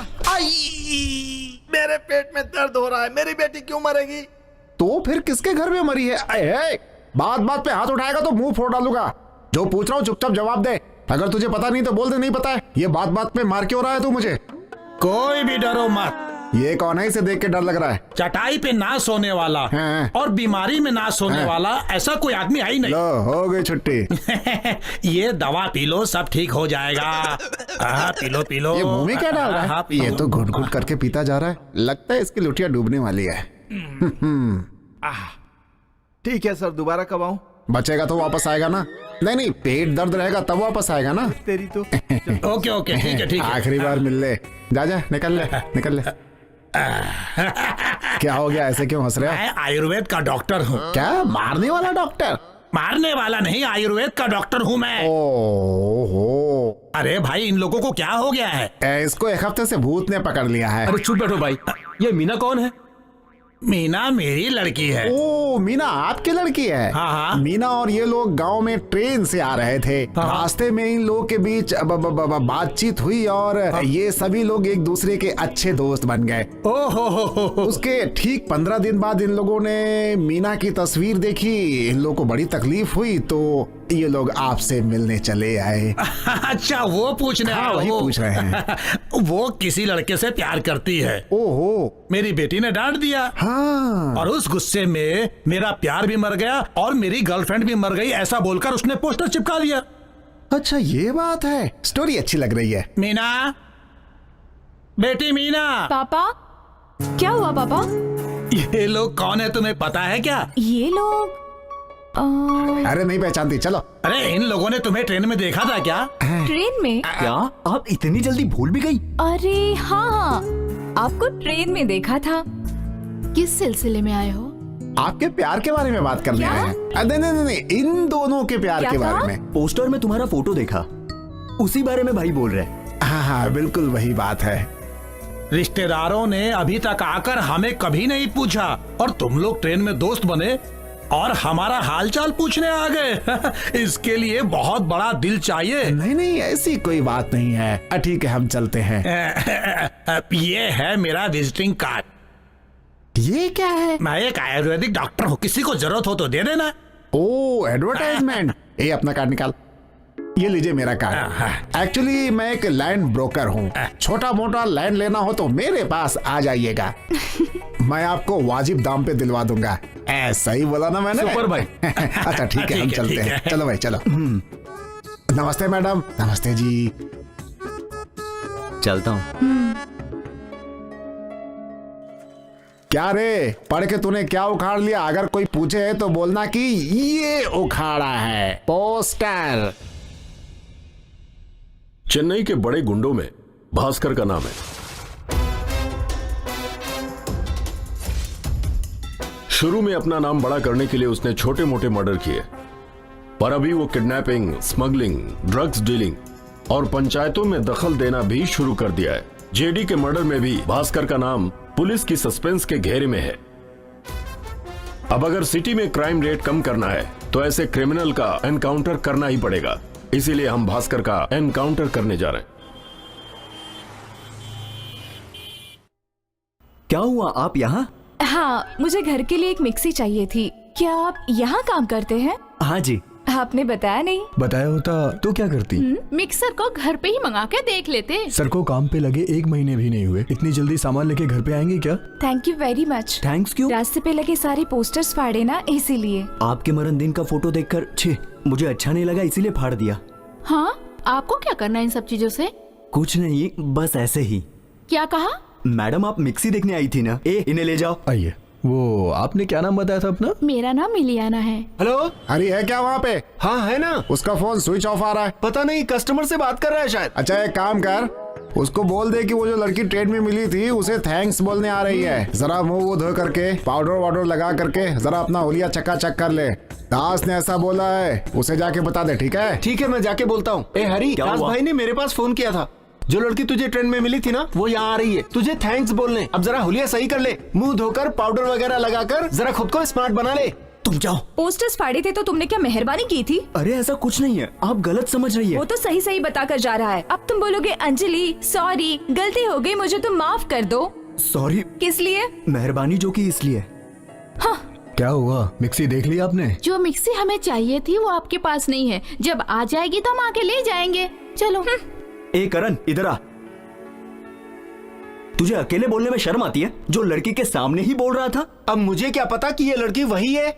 मेरे पेट में दर्द हो रहा है, मेरी बेटी क्यों मरेगी? तो फिर किसके घर में मरी है? बात बात पे हाथ उठाएगा तो मुंह फोड़ डालूंगा। जो पूछ रहा हूँ चुपचाप जवाब दे। अगर तुझे पता नहीं तो बोल दे नहीं पता है। ये बात बात पे मार क्यों रहा है तू मुझे? कोई भी डरो मत। ये कौन है? इसे देख के डर लग रहा है। चटाई पे ना सोने वाला और बीमारी में ना सोने वाला ऐसा कोई आदमी आई नहीं। लो, हो गई छुट्टी। ये दवा पी लो, सब ठीक हो जाएगा। पी लो पी लो। ये मुंह में क्या डाल रहा है? ये तो घुट घुट करके पीता जा रहा है। लगता है इसकी लुटिया डूबने वाली है। ठीक है सर, दोबारा कब आऊं? बचेगा तो वापस आएगा ना? नहीं, पेट दर्द रहेगा तब वापस आएगा ना? तेरी तो। ओके ओके, ठीक है ठीक है। आखिरी बार मिल ले। जा निकल ले निकल ले। क्या हो गया? ऐसे क्यों हंस रहे हो? मैं आयुर्वेद का डॉक्टर हूँ। क्या? मारने वाला डॉक्टर? मारने वाला नहीं, आयुर्वेद का डॉक्टर हूँ मैं। ओहो। अरे भाई, इन लोगों को क्या हो गया है? इसको 1 हफ्ते से भूत ने पकड़ लिया है। अरे चुप बैठो भाई। ये मीना कौन है? मीना मेरी लड़की है। ओ, मीना आपकी लड़की है? हाँ। मीना और ये लोग गांव में ट्रेन से आ रहे थे। रास्ते में इन लोगों के बीच बातचीत हुई और ये सभी लोग एक दूसरे के अच्छे दोस्त बन गए। उसके ठीक 15 दिन बाद इन लोगों ने मीना की तस्वीर देखी। इन लोगों को बड़ी तकलीफ हुई तो ये लोग आपसे मिलने चले आए। अच्छा, वो पूछने? हाँ, वही पूछ रहे हैं। वो किसी लड़के से प्यार करती है। ओहो। मेरी बेटी ने डांट दिया। हाँ। और उस गुस्से में मेरा प्यार भी मर गया और मेरी गर्लफ्रेंड भी मर गई, ऐसा बोलकर उसने पोस्टर चिपका दिया। अच्छा, ये बात है। स्टोरी अच्छी लग रही है। मीना, बेटी मीना। पापा, क्या हुआ पापा? ये लोग कौन है तुम्हें पता है क्या? ये लोग अरे नहीं पहचानती, चलो। अरे इन लोगों ने तुम्हें ट्रेन में देखा था क्या? ट्रेन में? क्या आप इतनी जल्दी भूल भी गई? अरे हाँ, आपको ट्रेन में देखा था। किस सिलसिले में आए हो? आपके प्यार के बारे में बात करने आए हैं। नहीं, इन दोनों के प्यार के बारे में। पोस्टर में तुम्हारा फोटो देखा, उसी बारे में भाई बोल रहे। हाँ, बिल्कुल वही बात है। रिश्तेदारों ने अभी तक आकर हमें कभी नहीं पूछा और तुम लोग ट्रेन में दोस्त बने और हमारा हालचाल पूछने आ गए। इसके लिए बहुत बड़ा दिल चाहिए। नहीं, ऐसी कोई बात नहीं है। ठीक है, हम चलते हैं। ये है मेरा विजिटिंग कार्ड। ये क्या है? मैं एक आयुर्वेदिक डॉक्टर हूँ, किसी को जरूरत हो तो दे देना। ओ एडवर्टाइजमेंट। ये अपना कार्ड निकाल, ये लीजिए मेरा कार्ड। एक्चुअली मैं एक लैंड ब्रोकर हूँ, छोटा मोटा लैंड लेना हो तो मेरे पास आ जाइएगा। मैं आपको वाजिब दाम पे दिलवा दूंगा। ऐसा ही बोला ना मैंने? सुपर भाई। अच्छा ठीक है, हम चलते हैं। चलो भाई चलो। नमस्ते मैडम। नमस्ते जी। चलता हूँ। क्या रे, पढ़ के तूने क्या उखाड़ लिया? अगर कोई पूछे तो बोलना कि ये उखाड़ा है पोस्टर। चेन्नई के बड़े गुंडों में भास्कर का नाम है। शुरू में अपना नाम बड़ा करने के लिए उसने छोटे मोटे मर्डर किए, पर अभी वो किडनैपिंग, स्मगलिंग, ड्रग्स डीलिंग और पंचायतों में दखल देना भी शुरू कर दिया है। जेडी के मर्डर में भी भास्कर का नाम पुलिस की सस्पेंस के घेरे में है। अब अगर सिटी में क्राइम रेट कम करना है तो ऐसे क्रिमिनल का एनकाउंटर करना ही पड़ेगा। इसीलिए हम भास्कर का एनकाउंटर करने जा रहे हैं। क्या हुआ, आप यहाँ? हाँ, मुझे घर के लिए एक मिक्सी चाहिए थी। क्या आप यहाँ काम करते हैं? हाँ जी। आपने बताया नहीं। बताया होता तो क्या करती? मिक्सर को घर पे ही मंगा के देख लेते। सर को काम पे लगे 1 महीने भी नहीं हुए, इतनी जल्दी सामान लेके घर पे आएंगे क्या? Thank you very much. Thanks क्यों? रास्ते पे लगे सारे पोस्टर्स फाड़े ना, इसीलिए। आपके मरण दिन का फोटो देखकर मुझे अच्छा नहीं लगा, इसीलिए फाड़ दिया। हाँ, आपको क्या करना है इन सब चीजों से? कुछ नहीं, बस ऐसे ही। क्या कहा? मैडम आप मिक्सी देखने आई थी ना? इन्हें ले जाओ। आइए। वो आपने क्या नाम बताया था अपना? मेरा नाम मिलियाना है। हेलो, अरे है क्या वहाँ पे? हाँ है ना। उसका फोन स्विच ऑफ आ रहा है। पता नहीं, कस्टमर से बात कर रहा है शायद। अच्छा एक काम कर, उसको बोल दे कि वो जो लड़की ट्रेन में मिली थी उसे थैंक्स बोलने आ रही है। जरा मुंह वो धो करके पाउडर वाउडर लगा करके जरा अपना हुलिया चकाचक कर ले। दास ने ऐसा बोला है, उसे जाके बता दे। ठीक है? ठीक है, मैं जाके बोलता हूँ। ए हरी, दास भाई ने मेरे पास फोन किया था। जो लड़की तुझे ट्रेन में मिली थी ना, वो यहाँ आ रही है तुझे थैंक्स बोलने। अब जरा हुलिया सही कर ले, मुंह धोकर पाउडर वगैरह लगाकर जरा खुद को स्मार्ट बना ले। तुम जाओ। पोस्टर्स फाड़े थे तो तुमने क्या मेहरबानी की थी? अरे ऐसा कुछ नहीं है, आप गलत समझ रही है। वो तो सही सही बता कर जा रहा है। अब तुम बोलोगे अंजलि सॉरी, गलती हो गई, मुझे तुम माफ कर दो। सॉरी किस लिए? मेहरबानी जो की इसलिए। हाँ। क्या हुआ, मिक्सी देख ली आपने? जो मिक्सी हमें चाहिए थी वो आपके पास नहीं है। जब आ जाएगी तो हम आके ले जाएंगे। चलो। ए करण, इधर आ। तुझे अकेले बोलने में शर्म आती है? जो लड़की के सामने ही बोल रहा था। अब मुझे क्या पता कि ये लड़की वही है।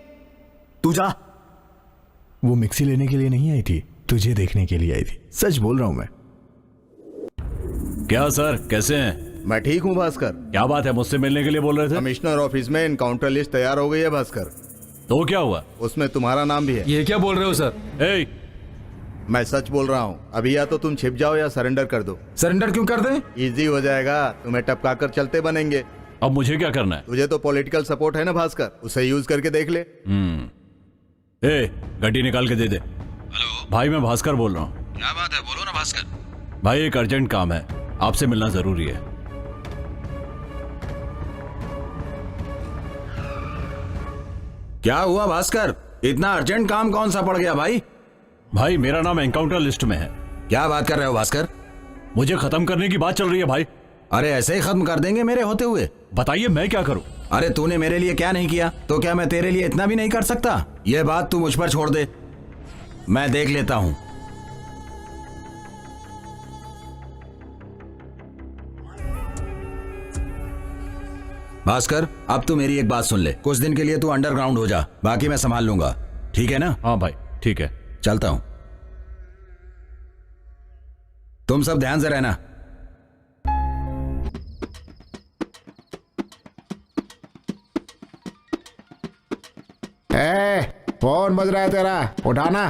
तू जा। वो मिक्सी लेने के लिए नहीं आई थी, तुझे देखने के लिए आई थी। सच बोल रहा हूँ मैं। क्या सर, कैसे हैं? मैं ठीक हूँ भास्कर। क्या बात है, मुझसे मिलने के लिए बोल रहे थे? कमिश्नर ऑफिस में एनकाउंटर लिस्ट तैयार हो गई है भास्कर। तो क्या हुआ? उसमें तुम्हारा नाम भी है। ये क्या बोल रहे हो सर? मैं सच बोल रहा हूँ। अभी या तो तुम छिप जाओ या सरेंडर कर दो। सरेंडर क्यों कर दें? इजी हो जाएगा, तुम्हें टपका कर चलते बनेंगे। अब मुझे क्या करना है? तुझे तो पॉलिटिकल सपोर्ट है ना भास्कर, उसे यूज करके देख ले। गड्डी निकाल के दे दे। हेलो भाई, मैं भास्कर बोल रहा हूँ। क्या बात है, बोलो ना भास्कर। भाई एक अर्जेंट काम है, आपसे मिलना जरूरी है। क्या हुआ भास्कर, इतना अर्जेंट काम कौन सा पड़ गया भाई? भाई मेरा नाम एनकाउंटर लिस्ट में है। क्या बात कर रहे हो भास्कर? मुझे खत्म करने की बात चल रही है भाई। अरे ऐसे ही खत्म कर देंगे मेरे होते हुए? बताइए मैं क्या करूं? अरे तूने मेरे लिए क्या नहीं किया, तो क्या मैं तेरे लिए इतना भी नहीं कर सकता? ये बात तू मुझ पर छोड़ दे, मैं देख लेता हूं। भास्कर, अब तू मेरी एक बात सुन ले। कुछ दिन के लिए तू अंडरग्राउंड हो जा, बाकी मैं संभाल लूंगा। ठीक है ना? हाँ भाई ठीक है, चलता हूं। तुम सब ध्यान से रहना। फोन बज रहा है तेरा, उठाना।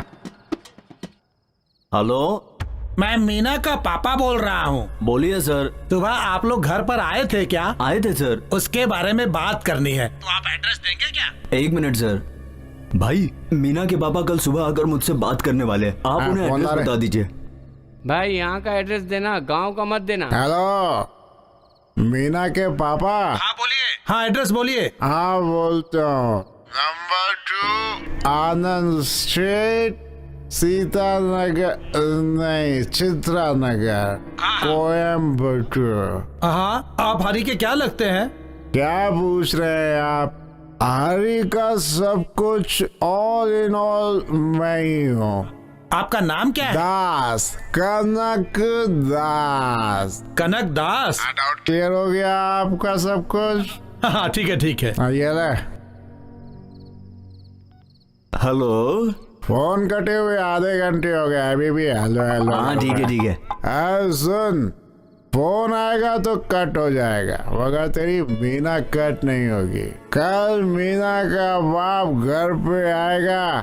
हेलो, मैं मीना का पापा बोल रहा हूँ। बोलिए सर। सुबह आप लोग घर पर आए थे क्या? आए थे सर। उसके बारे में बात करनी है। तो आप एड्रेस देंगे क्या? 1 मिनट सर। भाई मीना के पापा कल सुबह आकर मुझसे बात करने वाले हैं, आप उन्हें एड्रेस बता दीजिए। भाई यहाँ का एड्रेस देना, गांव का मत देना। हेलो, मीना के पापा। हाँ बोलिए। हाँ एड्रेस बोलिए। हाँ बोलता हूँ। नंबर 2 आनंद स्ट्रीट, सीता नगर, नहीं चित्रा नगर, कोयम्बटूर। हाँ, आप हरी के क्या लगते हैं? क्या पूछ रहे हैं आप? आरी का सब कुछ ऑल इन ऑल मैं ही हूँ। आपका नाम क्या है? दास, कनक दास। कनक दास? क्लियर हो गया आपका सब कुछ? हाँ ठीक है ठीक है। ये ले। हेलो। फोन कटे हुए आधे घंटे हो गए, अभी भी हेलो हेलो। हाँ ठीक है ठीक है। सुन, फोन आएगा तो कट हो जाएगा, मगर तेरी मीना कट नहीं होगी। कल मीना का बाप घर पे आएगा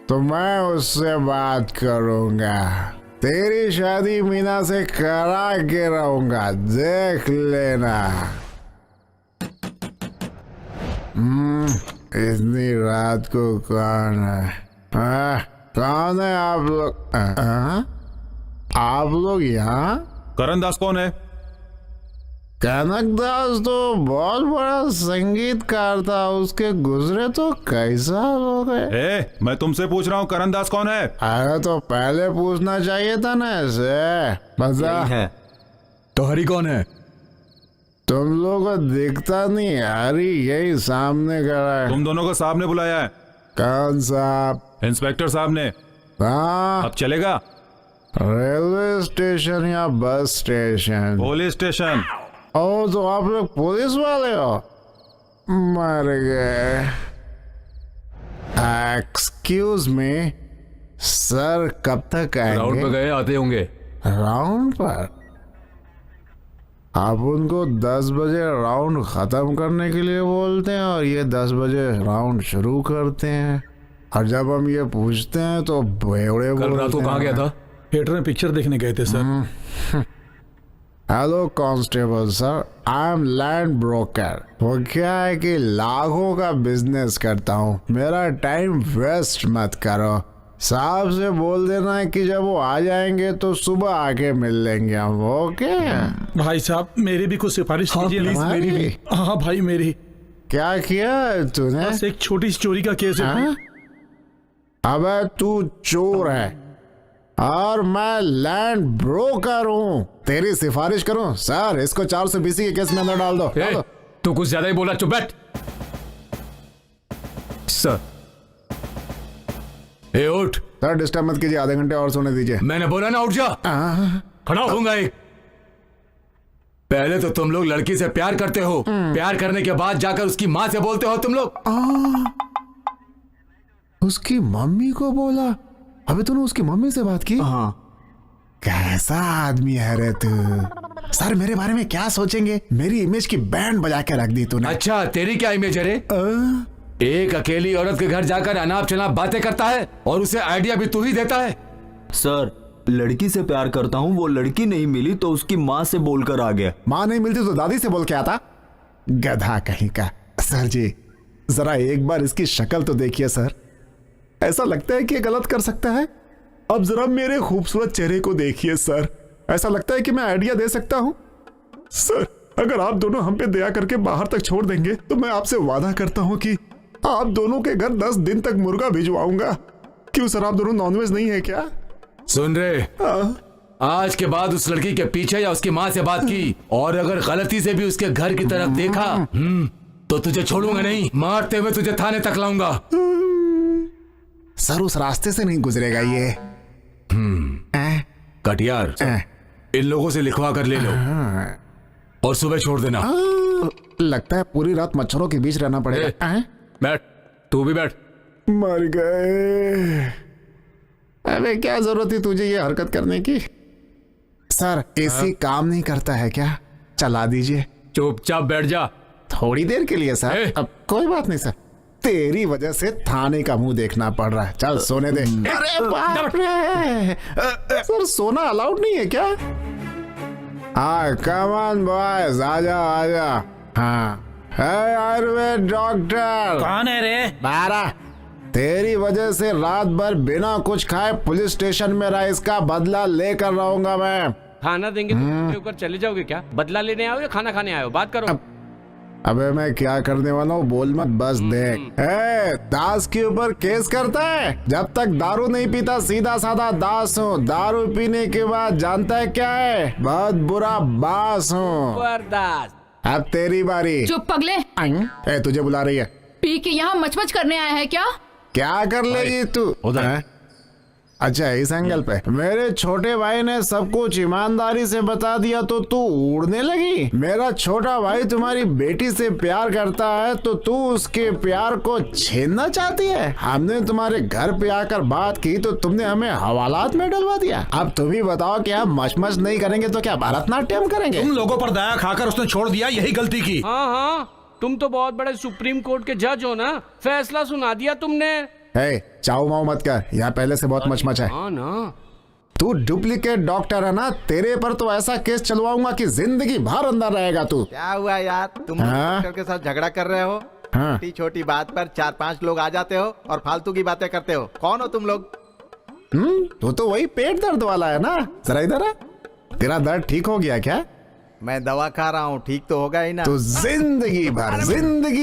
तो मैं उससे बात करूंगा। तेरी शादी मीना से करा के रहूंगा, देख लेना। इतनी रात को कौन है? कौन है आप लोग? आप लोग यहाँ? करण दास कौन है? कनक दास तो बहुत बड़ा संगीतकार था, उसके गुजरे तो कई साल हो गए। मैं तुमसे पूछ रहा हूँ, करण दास कौन है? अरे तो पहले पूछना चाहिए था ना ऐसे। बता है। तो हरी कौन है? तुम लोगों को दिखता नहीं? हरी यही सामने खड़ा है। तुम दोनों को साहब ने बुलाया है। कौन साहब? इंस्पेक्टर साहब ने। हाँ। अब चलेगा? रेलवे स्टेशन या बस स्टेशन? Police station. ओ तो आप लोग पुलिस वाले हो? मर गए। एक्सक्यूज मी सर, कब तक आएंगे? राउंड पे गए, आते होंगे। राउंड पर? आप उनको 10 बजे राउंड खत्म करने के लिए बोलते हैं और ये 10 बजे राउंड शुरू करते हैं, और जब हम ये पूछते हैं तो बेवड़े बोलते हैं। कल रात को कहाँ गया था? थिएटर में पिक्चर देखने गए थे sir. Hello constable sir, I am land broker. वो क्या है कि लाखों का बिजनेस करता हूँ, मेरा टाइम वेस्ट मत करो। साहब से बोल देना है कि जब वो आ जाएंगे तो सुबह आके मिल लेंगे हम, ओके? भाई साहब मेरी भी कुछ सिफारिश कीजिए। प्लीज मेरी भी। हाँ भाई मेरी। क्या किया तूने? बस एक छोटी सी चोरी का केस है। अबे तू चोर है और मैं लैंड ब्रोकर हूँ, तेरी सिफारिश करूँ? सर इसको 420 के केस में अंदर डाल दो। तू कुछ ज्यादा ही बोला, चुप बैठ। सर। ए उठ। सर डिस्टर्ब मत कीजिए, आधे घंटे और सोने दीजिए। मैंने बोला ना उठ जा। खड़ा होऊंगा एक। पहले तो तुम लोग लड़की से प्यार करते हो, प्यार करने के बाद जाकर उसकी माँ से बोलते हो तुम लोग। उसकी मम्मी को बोला? अबे तूने उसकी मम्मी से बात की? हाँ। कैसा आदमी है रे तू? सर मेरे बारे में क्या सोचेंगे? मेरी इमेज की बैंड बजा के रख दी तूने। अच्छा तेरी क्या इमेज है रे? एक अकेली औरत के घर जाकर अनाप शनाप बातें करता है और उसे आइडिया भी तू ही देता है। सर लड़की से प्यार करता हूँ, वो लड़की नहीं मिली तो उसकी माँ से बोलकर आ गया। माँ नहीं मिलती तो दादी से बोल के आता? गधा कहीं का। सर जी जरा एक बार इसकी शक्ल तो देखिए सर, ऐसा लगता है कि गलत कर सकता है। अब जरा मेरे खूबसूरत चेहरे को देखिए सर, ऐसा लगता है कि मैं आइडिया दे सकता हूं। सर अगर आप दोनों हम पे दया करके बाहर तक छोड़ देंगे तो मैं आपसे वादा करता हूं कि आप दोनों के घर 10 दिन तक मुर्गा भिजवाऊंगा। क्यों सर, आप दोनों नॉनवेज नहीं है क्या? सुन रहे, आज के बाद उस लड़की के पीछे या उसकी माँ से बात की और अगर गलती से भी उसके घर की तरफ देखा तो तुझे छोड़ूंगा नहीं, मारते हुए तुझे थाने तक लाऊंगा। सर उस रास्ते से नहीं गुजरेगा ये। कटियार इन लोगों से लिखवा कर ले लो और सुबह छोड़ देना। लगता है पूरी रात मच्छरों के बीच रहना पड़ेगा। बैठ, तू भी बैठ। मर गए। अबे क्या जरूरत थी तुझे ये हरकत करने की? सर एसी काम नहीं करता है क्या? चला दीजिए। चुपचाप बैठ जा। थोड़ी देर के लिए सर। अब कोई बात नहीं सर, तेरी वजह से थाने का मुंह देखना पड़ रहा है। चल सोने दे। अरे बाप रे, सर सोना अलाउड नहीं है क्या? हाँ कम ऑन बॉयज, आजा आजा। हाँ है आयुर्वेद डॉक्टर। कौन है रे? 12। तेरी वजह से रात भर बिना कुछ खाए पुलिस स्टेशन में रहा, इसका बदला लेकर रहूंगा मैं। खाना देंगे तो ऊपर चले जाओगे क्या? बदला लेने आओ या खाना खाने आए हो? बात करो। अबे मैं क्या करने वाला हूँ बोल मत, बस देख। दास के ऊपर केस करता है? जब तक दारू नहीं पीता सीधा साधा दास हूँ, दारू पीने के बाद जानता है क्या है? बहुत बुरा बास हूँ। बर्दाश्त। अब तेरी बारी। चुप पगले। तुझे बुला रही है। पी के यहाँ मचमच करने आया है क्या? क्या कर लेगी तू उधर? अच्छा इस एंगल पे मेरे छोटे भाई ने सब कुछ ईमानदारी से बता दिया तो तू उड़ने लगी। मेरा छोटा भाई तुम्हारी बेटी से प्यार करता है तो तू उसके प्यार को छीनना चाहती है। हमने तुम्हारे घर पे आकर बात की तो तुमने हमें हवालात में डलवा दिया। अब तुम ही बताओ कि हम मचमच नहीं करेंगे तो क्या भरतनाट्यम करेंगे? तुम लोगों पर दया खाकर उसने छोड़ दिया, यही गलती की। हाँ हाँ, तुम तो बहुत बड़े सुप्रीम कोर्ट के जज हो ना, फैसला सुना दिया तुमने। चाऊ माऊ मत कर, यहाँ पहले से बहुत मचमच है। हाँ ना, तू डुप्लीकेट डॉक्टर है ना, तेरे पर तो ऐसा केस चलवाऊंगा कि जिंदगी भर अंदर रहेगा तू। क्या हुआ यार, तुम डॉक्टर के साथ झगड़ा कर रहे हो? छोटी छोटी बात पर 4-5 लोग आ जाते हो और फालतू की बातें करते हो। कौन हो तुम लोग? तू तो वही पेट दर्द वाला है ना। जरा इधर आ, तेरा दर्द ठीक हो गया क्या? मैं दवा खा रहा हूँ, ठीक तो होगा ही ना। तो जिंदगी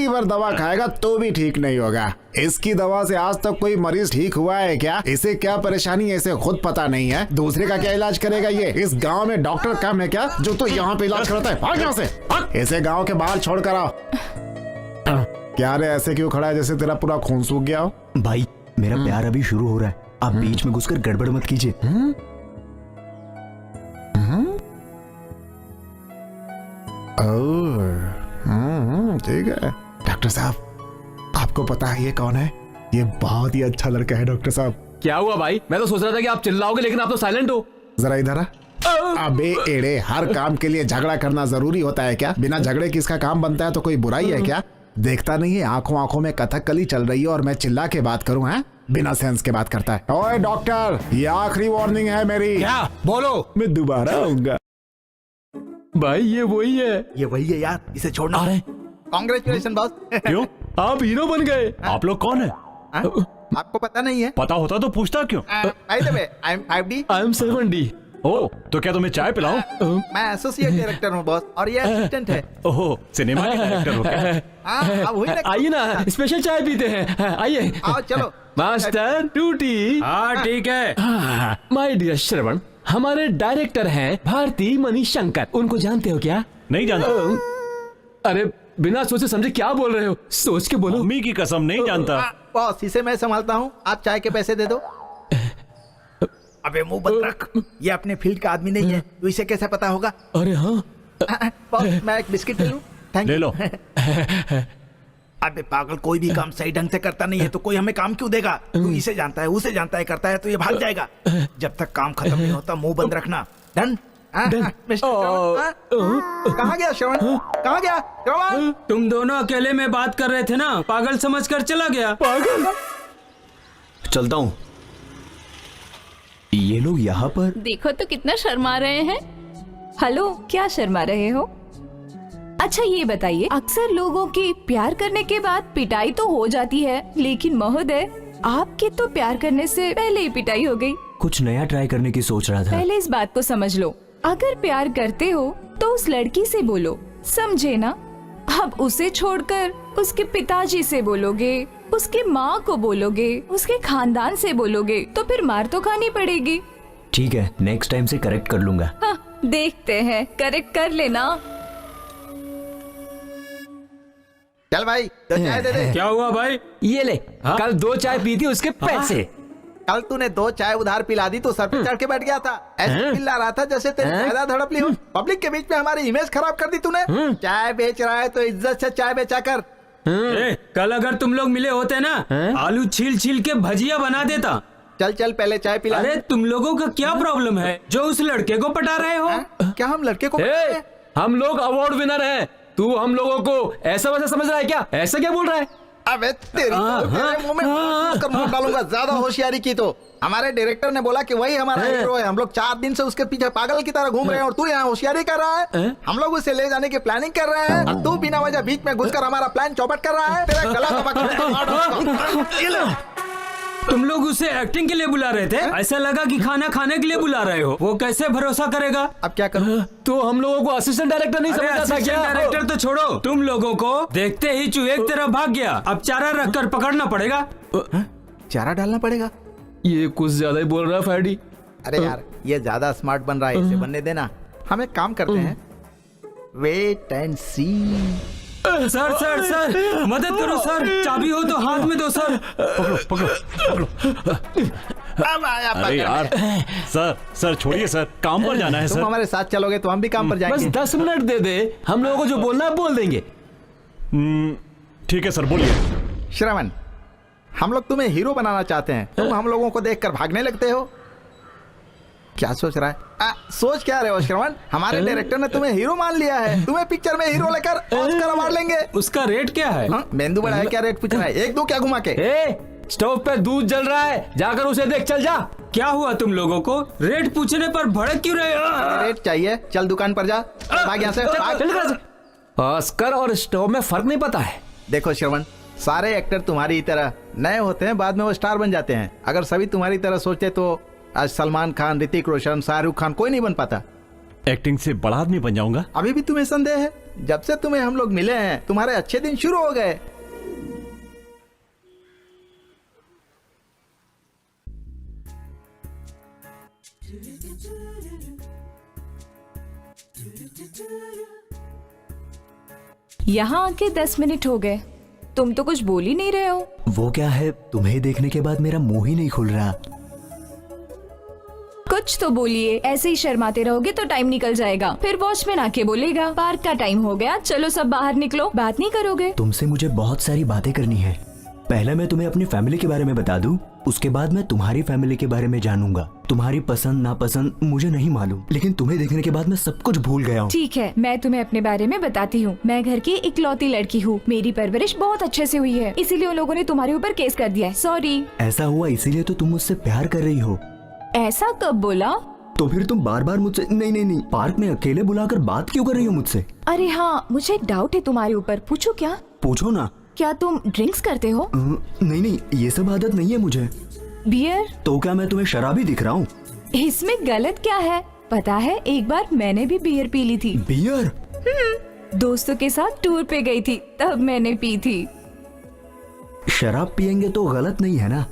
भर दवा खाएगा तो भी ठीक नहीं होगा। इसकी दवा से आज तक कोई मरीज ठीक हुआ है क्या? इसे क्या परेशानी है इसे खुद पता नहीं है, दूसरे का क्या इलाज करेगा ये? इस गांव में डॉक्टर कम है क्या जो तो यहाँ पे इलाज करता है? भाग यहाँ से, इसे गांव के बाहर छोड़ कर आओ। क्या रे ऐसे क्यों खड़ा है जैसे तेरा पूरा खून सूख गया हो? भाई मेरा प्यार अभी शुरू हो रहा है, आप बीच में घुसकर गड़बड़ मत कीजिए। ठीक है डॉक्टर साहब, आपको पता है ये कौन है? ये बहुत ही अच्छा लड़का है डॉक्टर साहब। क्या हुआ भाई? मैं तो सोच रहा था कि आप चिल्लाओगे लेकिन आप तो साइलेंट हो। जरा इधर आ। अबे एड़े, हर काम के लिए झगड़ा करना जरूरी होता है क्या? बिना झगड़े किसका काम बनता है? तो कोई बुराई है क्या? देखता नहीं है आंखों आंखों में कथकली चल रही है और मैं चिल्ला के बात करूं? हैं बिना सेंस के बात करता है। ओए डॉक्टर, ये आखिरी वार्निंग है मेरी। क्या बोलो? मैं दोबारा आऊंगा। भाई ये वही है, ये वही है यार, इसे छोड़ना। अरे कांग्रेचुलेशन बॉस। क्यों? आप हीरो बन गए। आप लोग कौन है? आपको पता नहीं है? पता होता तो पूछता क्यों? By the way, I am 5D। I am 7D। ओ, तो क्या तुम्हें चाय पिलाऊं? मैं एसोसिएट डायरेक्टर हूँ बॉस, और ये असिस्टेंट है। ओहो, सिनेमा के डायरेक्टर हो क्या? हाँ, वही ना। आइए ना, स्पेशल चाय पीते हैं। आइए। आओ चलो। Master duty. हाँ ठीक है। माय डियर श्रवण, हमारे डायरेक्टर हैं भारती मणिशंकर। उनको जानते हो क्या? नहीं जानता। अरे बिना सोचे समझे क्या बोल रहे हो? सोच के बोलो। मम्मी की कसम नहीं जानता। बॉस इसे मैं संभालता हूँ, आप चाय के पैसे दे दो। अबे मुंह बंद रख, ये अपने फील्ड का आदमी नहीं है, तो इसे कैसे पता होगा? अरे हाँ बॉस मैं एक बिस्किट ले लूं? थैंक ले यू। लो। अबे पागल, कोई भी काम सही ढंग से करता नहीं है तो कोई हमें काम क्यों देगा? तू इसे जानता है, उसे जानता है, करता है तो ये भाग जाएगा। जब तक काम खत्म नहीं होता मुंह बंद रखना। डन? कहाँ गया श्रवण? कहाँ गया श्रवण? तुम दोनों अकेले में बात कर रहे थे ना, पागल समझकर चला गया। पागल? चलता हूँ। ये लोग यहाँ पर देखो तो कितना शर्मा रहे हैं। हेलो, क्या शर्मा रहे हो? अच्छा ये बताइए, अक्सर लोगों की प्यार करने के बाद पिटाई तो हो जाती है, लेकिन महोदय आपके तो प्यार करने से पहले ही पिटाई हो गई। कुछ नया ट्राई करने की सोच रहा था। पहले इस बात को समझ लो, अगर प्यार करते हो तो उस लड़की से बोलो, समझे ना? अब उसे छोड़कर उसके पिताजी से बोलोगे, उसकी माँ को बोलोगे, उसके खानदान से बोलोगे तो फिर मार तो खानी पड़ेगी। ठीक है, नेक्स्ट टाइम से करेक्ट कर लूंगा। हाँ, देखते हैं, करेक्ट कर लेना। चल भाई, दो चाय दे दे। क्या हुआ भाई? ये ले, कल 2 चाय पी थी उसके पैसे। कल तूने 2 चाय उधार पिला दी तो सर पे चढ़ के बैठ गया था, ऐसे चिल्ला रहा था जैसे तेरी ज्यादा धड़प ली हो। पब्लिक के बीच में हमारी इमेज खराब कर दी तूने। चाय बेच रहा है तो इज्जत से चाय बेचा कर। कल अगर तुम लोग मिले होते ना, आलू छील छील के भजिया बना देता। चल चल पहले चाय पिला। अरे तुम लोगों का क्या प्रॉब्लम है जो उस लड़के को पटा रहे हो? क्या हम लड़के को? हम लोग अवार्ड विनर हैं, तू हम लोगों को ऐसा वैसा समझ रहा है क्या? ऐसा क्या बोल रहा है? अबे तेरे मुंह में मार डालूंगा, ज्यादा होशियारी की तो। हमारे डायरेक्टर ने बोला कि वही हमारा हीरो है, हम लोग 4 दिन से उसके पीछे पागल की तरह घूम रहे हैं और तू यहाँ होशियारी कर रहा है। हम लोग उसे ले जाने की प्लानिंग कर रहे हैं और तू बिना वजह बीच में घुसकर हमारा प्लान चौपट कर रहा है। तेरा गला दबा तुम लोग उसे एक्टिंग के लिए बुला रहे थे, ऐसा लगा कि खाना खाने के लिए बुला रहे हो। वो कैसे भरोसा करेगा? अब क्या करूं? तो हम लोगों को असिस्टेंट डायरेक्टर नहीं समझता था क्या? डायरेक्टर तो छोड़ो, तुम लोगों को देखते ही चूहे एक तरफ भाग गया। अब चारा रखकर पकड़ना पड़ेगा। चारा डालना पड़ेगा? ये कुछ ज्यादा ही बोल रहा है फैडी। अरे यार ये ज्यादा स्मार्ट बन रहा है, इसे बनने देना। हम एक काम करते हैं, wait and see. Sir sir sir मदद करो सर, चाबी हो तो हाथ में दो सर। पकड़ो पकड़ो पकड़ो। अब आया अरे यार सर, सर छोड़िए सर, काम पर जाना है तुम सर। हमारे साथ चलोगे तो हम भी काम पर जाएंगे। बस 10 मिनट दे दे, हम लोगों को जो बोलना है बोल देंगे। ठीक है सर, बोलिए। श्रवण, हम लोग तुम्हें हीरो बनाना चाहते हैं, तुम हम लोगों को देखकर भागने लगते हो। क्या सोच रहा है? सोच क्या रहे हो श्रवण? हमारे डायरेक्टर ने तुम्हें हीरो मान लिया है, तुम्हें पिक्चर में हीरो लेकर ऑस्कर अवार्ड लेंगे। उसका रेट क्या है? मेंदू बड़ा है, क्या रेट पूछ रहा है? एक दो क्या घुमा के? स्टोव पे दूध जल रहा है, जाकर उसे देख, चल जा। क्या हुआ तुम लोगों को? रेट पूछने पर भड़क क्यों रहे हो? रेट चाहिए, चल दुकान पर जा, भाग यहाँ से, भाग। ऑस्कर और स्टोव में फर्क नहीं पता है। देखो श्रवण, सारे एक्टर तुम्हारी तरह नए होते हैं, बाद में वो स्टार बन जाते हैं। अगर सभी तुम्हारी तरह सोचते तो आज सलमान खान, ऋतिक रोशन, शाहरुख खान कोई नहीं बन पाता। एक्टिंग से बड़ा आदमी बन जाऊंगा। अभी भी तुम्हें संदेह है? जब से तुम्हें हम लोग मिले हैं तुम्हारे अच्छे दिन शुरू हो गए। यहाँ आके 10 मिनट हो गए, तुम तो कुछ बोल ही नहीं रहे हो। वो क्या है, तुम्हें देखने के बाद मेरा मुंह ही नहीं खुल रहा। कुछ तो बोलिए, ऐसे ही शर्माते रहोगे तो टाइम निकल जाएगा। फिर वॉचमैन आके बोलेगा पार्क का टाइम हो गया, चलो सब बाहर निकलो। बात नहीं करोगे? तुमसे मुझे बहुत सारी बातें करनी है। पहले मैं तुम्हें अपनी फैमिली के बारे में बता दूं, उसके बाद मैं तुम्हारी फैमिली के बारे में जानूंगा। तुम्हारी पसंद नापसंद मुझे नहीं मालूम, लेकिन तुम्हें देखने के बाद मैं सब कुछ भूल गया हूँ। ठीक है, मैं तुम्हें अपने बारे में बताती हूँ। मैं घर की इकलौती लड़की हूँ, मेरी परवरिश बहुत अच्छे से हुई है, इसीलिए उन लोगों ने तुम्हारे ऊपर केस कर दिया है। सॉरी। ऐसा हुआ इसीलिए तो तुम मुझसे प्यार कर रही हो? ऐसा कब बोला? तो फिर तुम बार बार मुझसे नहीं नहीं नहीं पार्क में अकेले बुलाकर बात क्यों कर रही हो मुझसे? अरे हाँ, मुझे एक डाउट है तुम्हारे ऊपर। पूछो क्या? पूछो ना। क्या तुम ड्रिंक्स करते हो? नहीं नहीं, ये सब आदत नहीं है मुझे। बियर? तो क्या मैं तुम्हें शराबी दिख रहा हूँ? इसमें गलत क्या है? पता है, एक बार मैंने भी बियर पी ली थी। बियर? दोस्तों के साथ टूर पे गई थी, तब मैंने पी थी। शराब पियेंगे तो गलत नहीं है ना?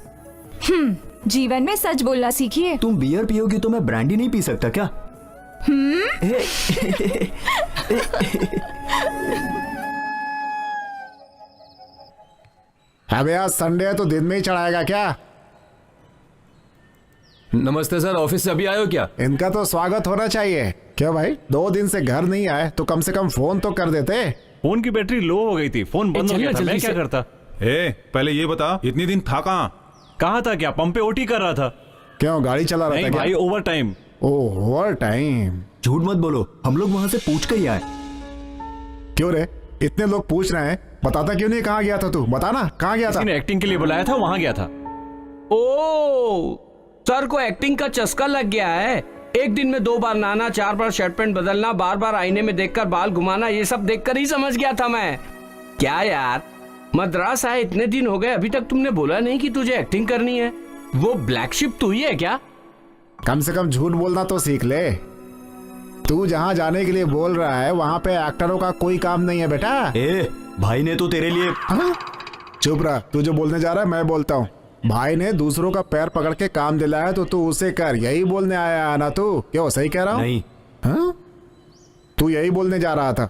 जीवन में सच बोलना सीखिए। तुम बियर पियोगी तो मैं ब्रांडी नहीं पी सकता क्या? अबे आज संडे है तो दिन में ही चढ़ाएगा क्या? नमस्ते सर, ऑफिस से अभी आए हो क्या? इनका तो स्वागत होना चाहिए। क्या भाई, 2 दिन से घर नहीं आए तो कम से कम फोन तो कर देते। फोन की बैटरी लो हो गई थी, फोन बंद हो गया था, मैं क्या करता? पहले ये बता, इतनी दिन था कहाँ था? क्या पंप पे ओटी कर रहा था? क्यों, गाड़ी चला रहा था क्या? भाई ओवर टाइम। Over time? झूठ मत बोलो, हम लोग वहाँ से पूछ कर ही आए। क्यों रे, इतने लोग पूछ रहे हैं, बताता क्यों नहीं? कहाँ गया था तू? बता ना, कहाँ गया था? एक्टिंग के लिए बुलाया था, वहाँ गया था। ओ, सर को एक्टिंग का चस्का लग गया है। एक दिन में 2 बार नहाना, 4 बार शर्ट पैंट बदलना, बार बार आईने में देखकर बाल घुमाना, ये सब देखकर ही समझ गया था मैं। क्या यार, मद्रास आए इतने दिन हो गए, अभी तक तुमने बोला नहीं कि तुझे एक्टिंग करनी है। वो ब्लैक शिप तू ही है क्या? कम से कम झूठ बोलना तो सीख ले। तू जहाँ जाने के लिए बोल रहा है वहाँ पे एक्टरों का कोई काम नहीं है बेटा। भाई ने तो तेरे लिए। चुप रहा, तू जो बोलने जा रहा है मैं बोलता हूँ। भाई ने दूसरों का पैर पकड़ के काम दिलाया तो तू उसे कर, यही बोलने आया ना तू? क्यों, सही कह रहा हूँ? नहीं। तू यही बोलने जा रहा था।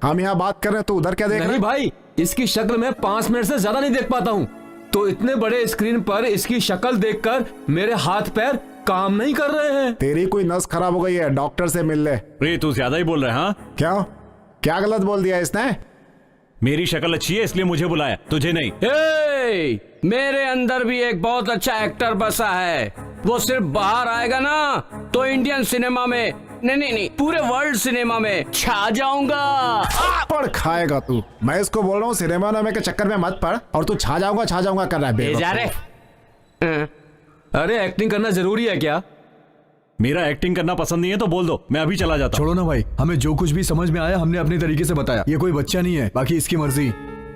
हम यहाँ बात कर रहे हैं, तू उधर क्या देख रहा है? नहीं भाई, इसकी शक्ल मैं 5 मिनट से ज्यादा नहीं देख पाता हूँ, तो इतने बड़े स्क्रीन पर इसकी शक्ल देखकर मेरे हाथ पैर काम नहीं कर रहे हैं। तेरी कोई नस खराब हो गई है, डॉक्टर से मिल ले। तू ज्यादा ही बोल रहा है। हाँ, क्यों, क्या गलत बोल दिया इसने? मेरी शक्ल अच्छी है इसलिए मुझे बुलाया, तुझे नहीं। मेरे अंदर भी एक बहुत अच्छा एक्टर बसा है। वो सिर्फ बाहर आएगा ना तो इंडियन सिनेमा में नहीं पूरे वर्ल्ड सिनेमा में छा जाऊंगा। पढ़ खाएगा तू। मैं इसको बोल रहा हूँ सिनेमा नामे के चक्कर में मत पड़, और तू छा जाऊंगा कर रहा है। अरे एक्टिंग करना जरूरी है क्या? मेरा एक्टिंग करना पसंद नहीं है तो बोल दो, मैं अभी चला जाता हूँ। छोड़ो ना भाई, हमें जो कुछ भी समझ में आया हमने अपने तरीके से बताया। ये कोई बच्चा नहीं है, बाकी इसकी मर्जी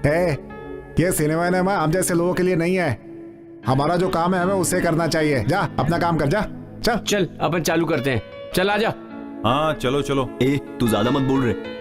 है। ये सिनेमा हम जैसे लोगों के लिए नहीं है। हमारा जो काम है हमें उसे करना चाहिए। जा अपना काम कर, जा चल अपन चालू करते हैं, चल आजा। हाँ चलो चलो। तू ज्यादा मत बोल रहे।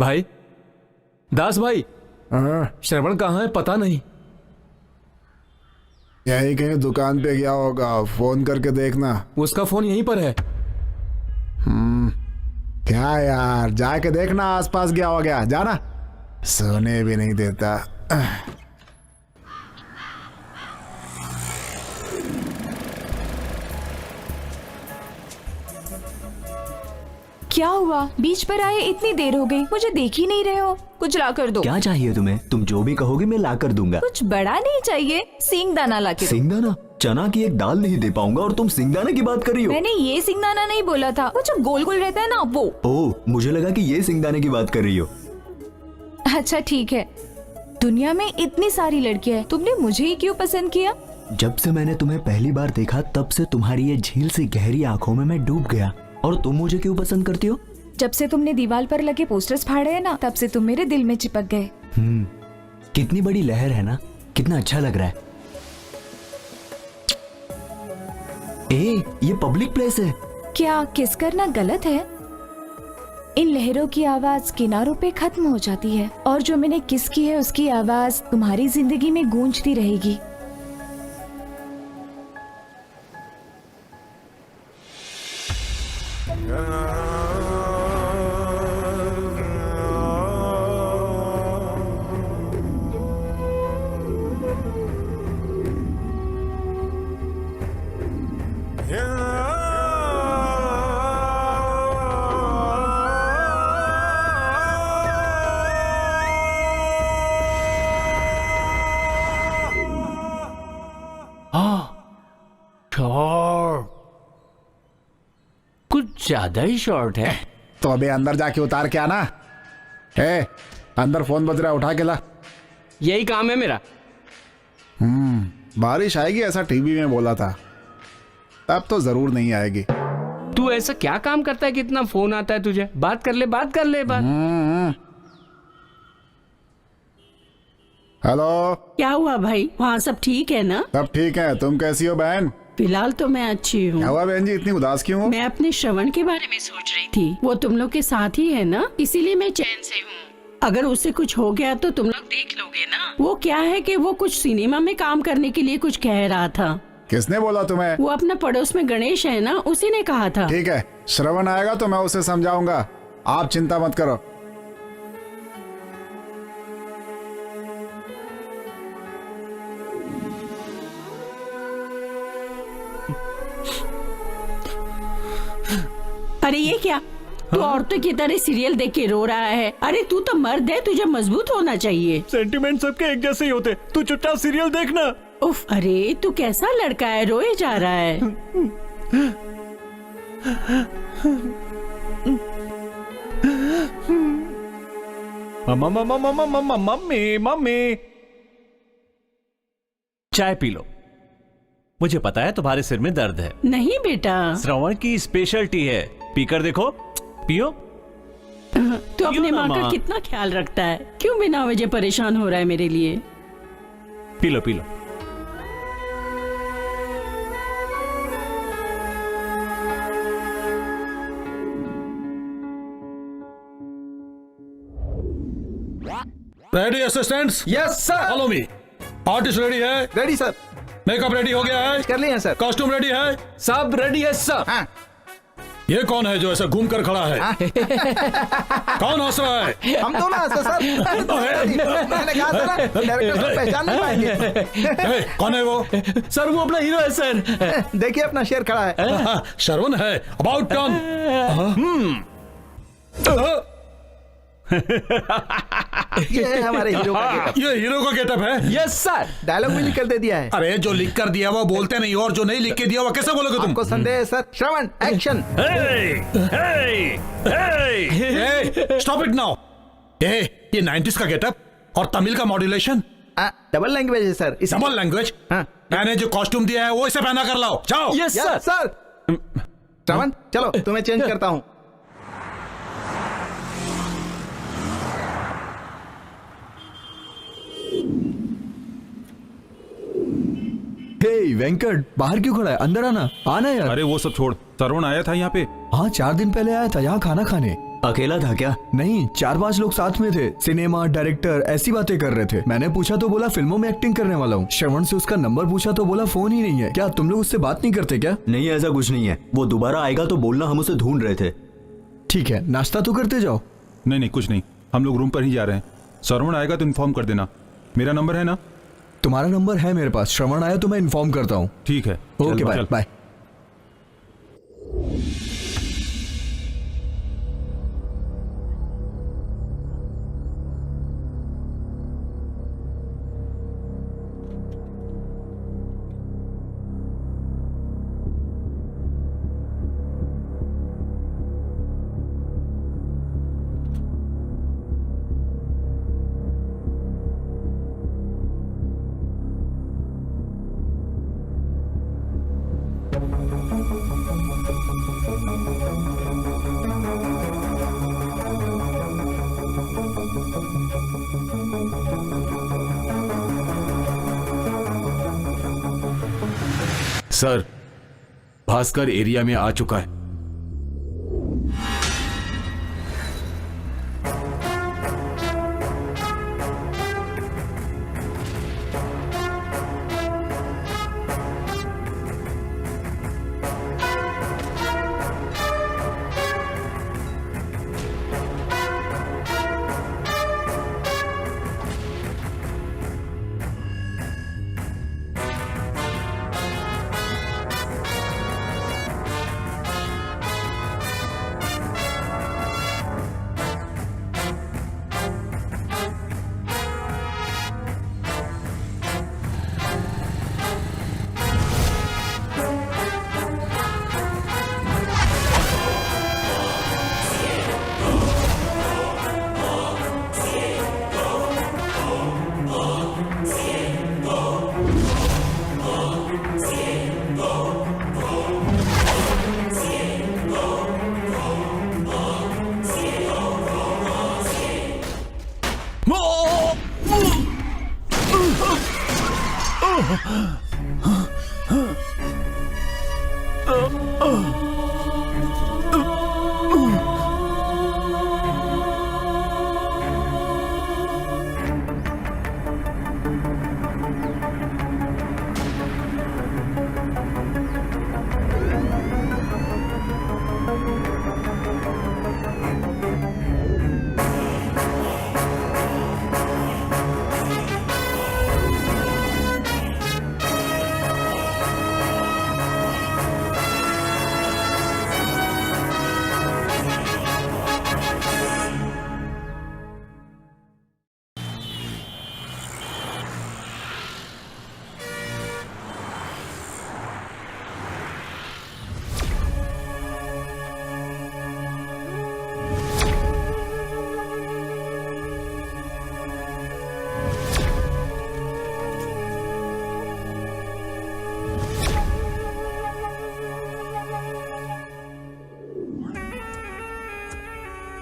भाई, दास भाई, श्रवण कहाँ है पता नहीं। यही कहीं दुकान पे गया होगा, फोन करके देखना। उसका फोन यहीं पर है। क्या यार, जाके देखना आसपास गया हो गया, जाना। सोने भी नहीं देता। क्या हुआ? बीच पर आए इतनी देर हो गई, मुझे देख ही नहीं रहे हो। कुछ ला कर दो। क्या चाहिए तुम्हें? तुम जो भी कहोगे मैं ला कर दूंगा। कुछ बड़ा नहीं चाहिए, सिंगदाना ला के दो। सिंगदाना? चना की एक दाल नहीं दे पाऊंगा और तुम सिंगदाना की बात कर रही हो। मैंने ये सिंगदाना नहीं बोला था, वो जो गोल गोल रहता है ना वो। ओह, मुझे लगा कि ये सिंगदाने की बात कर रही हो। अच्छा ठीक है। दुनिया में इतनी सारी लड़कियां हैं, तुमने मुझे ही क्यों पसंद किया? जब से मैंने तुम्हें पहली बार देखा तब से तुम्हारी ये झील सी गहरी आंखों में मैं डूब गया। और तुम मुझे क्यों पसंद करती हो? जब से तुमने दीवार पर लगे पोस्टर्स फाड़े हैं ना, तब से तुम मेरे दिल में चिपक गए। कितनी बड़ी लहर है ना, कितना अच्छा लग रहा है। ए, ये पब्लिक प्लेस है। क्या किस करना गलत है? इन लहरों की आवाज किनारों पे खत्म हो जाती है और जो मैंने किस की है उसकी आवाज तुम्हारी जिंदगी में गूंजती रहेगी। कुछ ज्यादा ही शॉर्ट है। तो अबे अंदर जाके उतार के आना। अंदर फोन बज रहा है, उठा के ला। यही काम है मेरा। बारिश आएगी ऐसा टीवी में बोला था, तब तो जरूर नहीं आएगी। तू ऐसा क्या काम करता है कि इतना फोन आता है तुझे? बात कर ले बात। हेलो। क्या हुआ भाई, वहाँ सब ठीक है ना? सब ठीक है, तुम कैसी हो बहन? फिलहाल तो मैं अच्छी हूँ। क्या हुआ बहन जी, इतनी उदास क्यों हो? मैं अपने श्रवण के बारे में सोच रही थी। वो तुम लोग के साथ ही है ना, इसीलिए मैं चैन से हूँ। अगर उससे कुछ हो गया तो तुम लोग देख लोगे ना। वो क्या है कि वो कुछ सिनेमा में काम करने के लिए कुछ कह रहा था। किसने बोला तुम्हें? वो अपना पड़ोस में गणेश है ना, उसी ने कहा था। ठीक है, श्रवण आएगा तो मैं उसे समझाऊंगा, आप चिंता मत करो। अरे ये क्या, तू औरतों की तरह सीरियल देख के रो रहा है? अरे तू तो मर्द है, तुझे मजबूत होना चाहिए। सेंटिमेंट सबके एक जैसे ही होते, तू चुपचाप सीरियल देखना। उफ, अरे तू कैसा लड़का है, रोए जा रहा है। मम्मी चाय पी लो। मुझे पता है तुम्हारे सिर में दर्द है। नहीं बेटा, श्रवण की स्पेशलिटी है, पीकर देखो। पियो। तू अपने माँ का कितना ख्याल रखता है, क्यों बिना वजह परेशान हो रहा है मेरे लिए? पी लो पी लो। Ready assistants? Yes sir. Follow me. Artist ready है? Ready sir. मेकअप रेडी हो गया है? कर लिया सर। कॉस्ट्यूम रेडी है? सब रेडी है सर। हाँ। ये कौन है जो ऐसा घूम कर खड़ा है? कौन हंस रहा है? हम दोनों हंसे सर। मैंने कहा था ना, डायरेक्टर को पहचान नहीं पाएंगे। कौन है वो? सर वो अपना हीरो है सर। देखिए अपना शेर खड़ा है। श्रवण है। About turn. ये है हमारे हीरो का गेटअप। ये हीरो का गेटअप है? Yes sir. डायलॉग भी लिख कर दे दिया है। अरे जो लिख कर दिया वो बोलते नहीं, और जो नहीं लिख के दिया वो कैसे बोलोगे तुम? आपको संदेह है sir? Shravan action. Stop it now. ये 90s का गेटअप और तमिल का मॉड्यूलेशन। डबल लैंग्वेज है सर। Double language? मैंने जो कॉस्ट्यूम दिया है वो इसे पहना कर लाओ। जाओ। Yes sir. श्रवण चलो, तुम्हें चेंज करता हूँ। हे वेंकट, बाहर क्यों खड़ा है? अंदर आना। आना यार। अरे वो सब छोड़, तरुण आया था यहाँ पे। हाँ 4 दिन पहले आया था यहाँ खाना खाने। अकेला था क्या? नहीं, 4-5 लोग साथ में थे। सिनेमा, डायरेक्टर, ऐसी बातें कर रहे थे। मैंने पूछा तो बोला फिल्मों में एक्टिंग करने वाला हूँ। श्रवण से उसका नंबर पूछा तो बोला फोन ही नहीं है। क्या तुम लोग उससे बात नहीं करते क्या? नहीं, ऐसा कुछ नहीं है। वो दोबारा आएगा तो बोलना, हम उसे ढूंढ रहे थे। ठीक है, नाश्ता तो करते जाओ। नहीं नहीं, कुछ नहीं, हम लोग रूम पर ही जा रहे हैं। श्रवण आएगा तो इन्फॉर्म कर देना। मेरा नंबर है ना? तुम्हारा नंबर है मेरे पास। श्रवण आया तो मैं इन्फॉर्म करता हूँ। ठीक है, okay, bye bye. Sir, Bhaskar area में आ चुका है।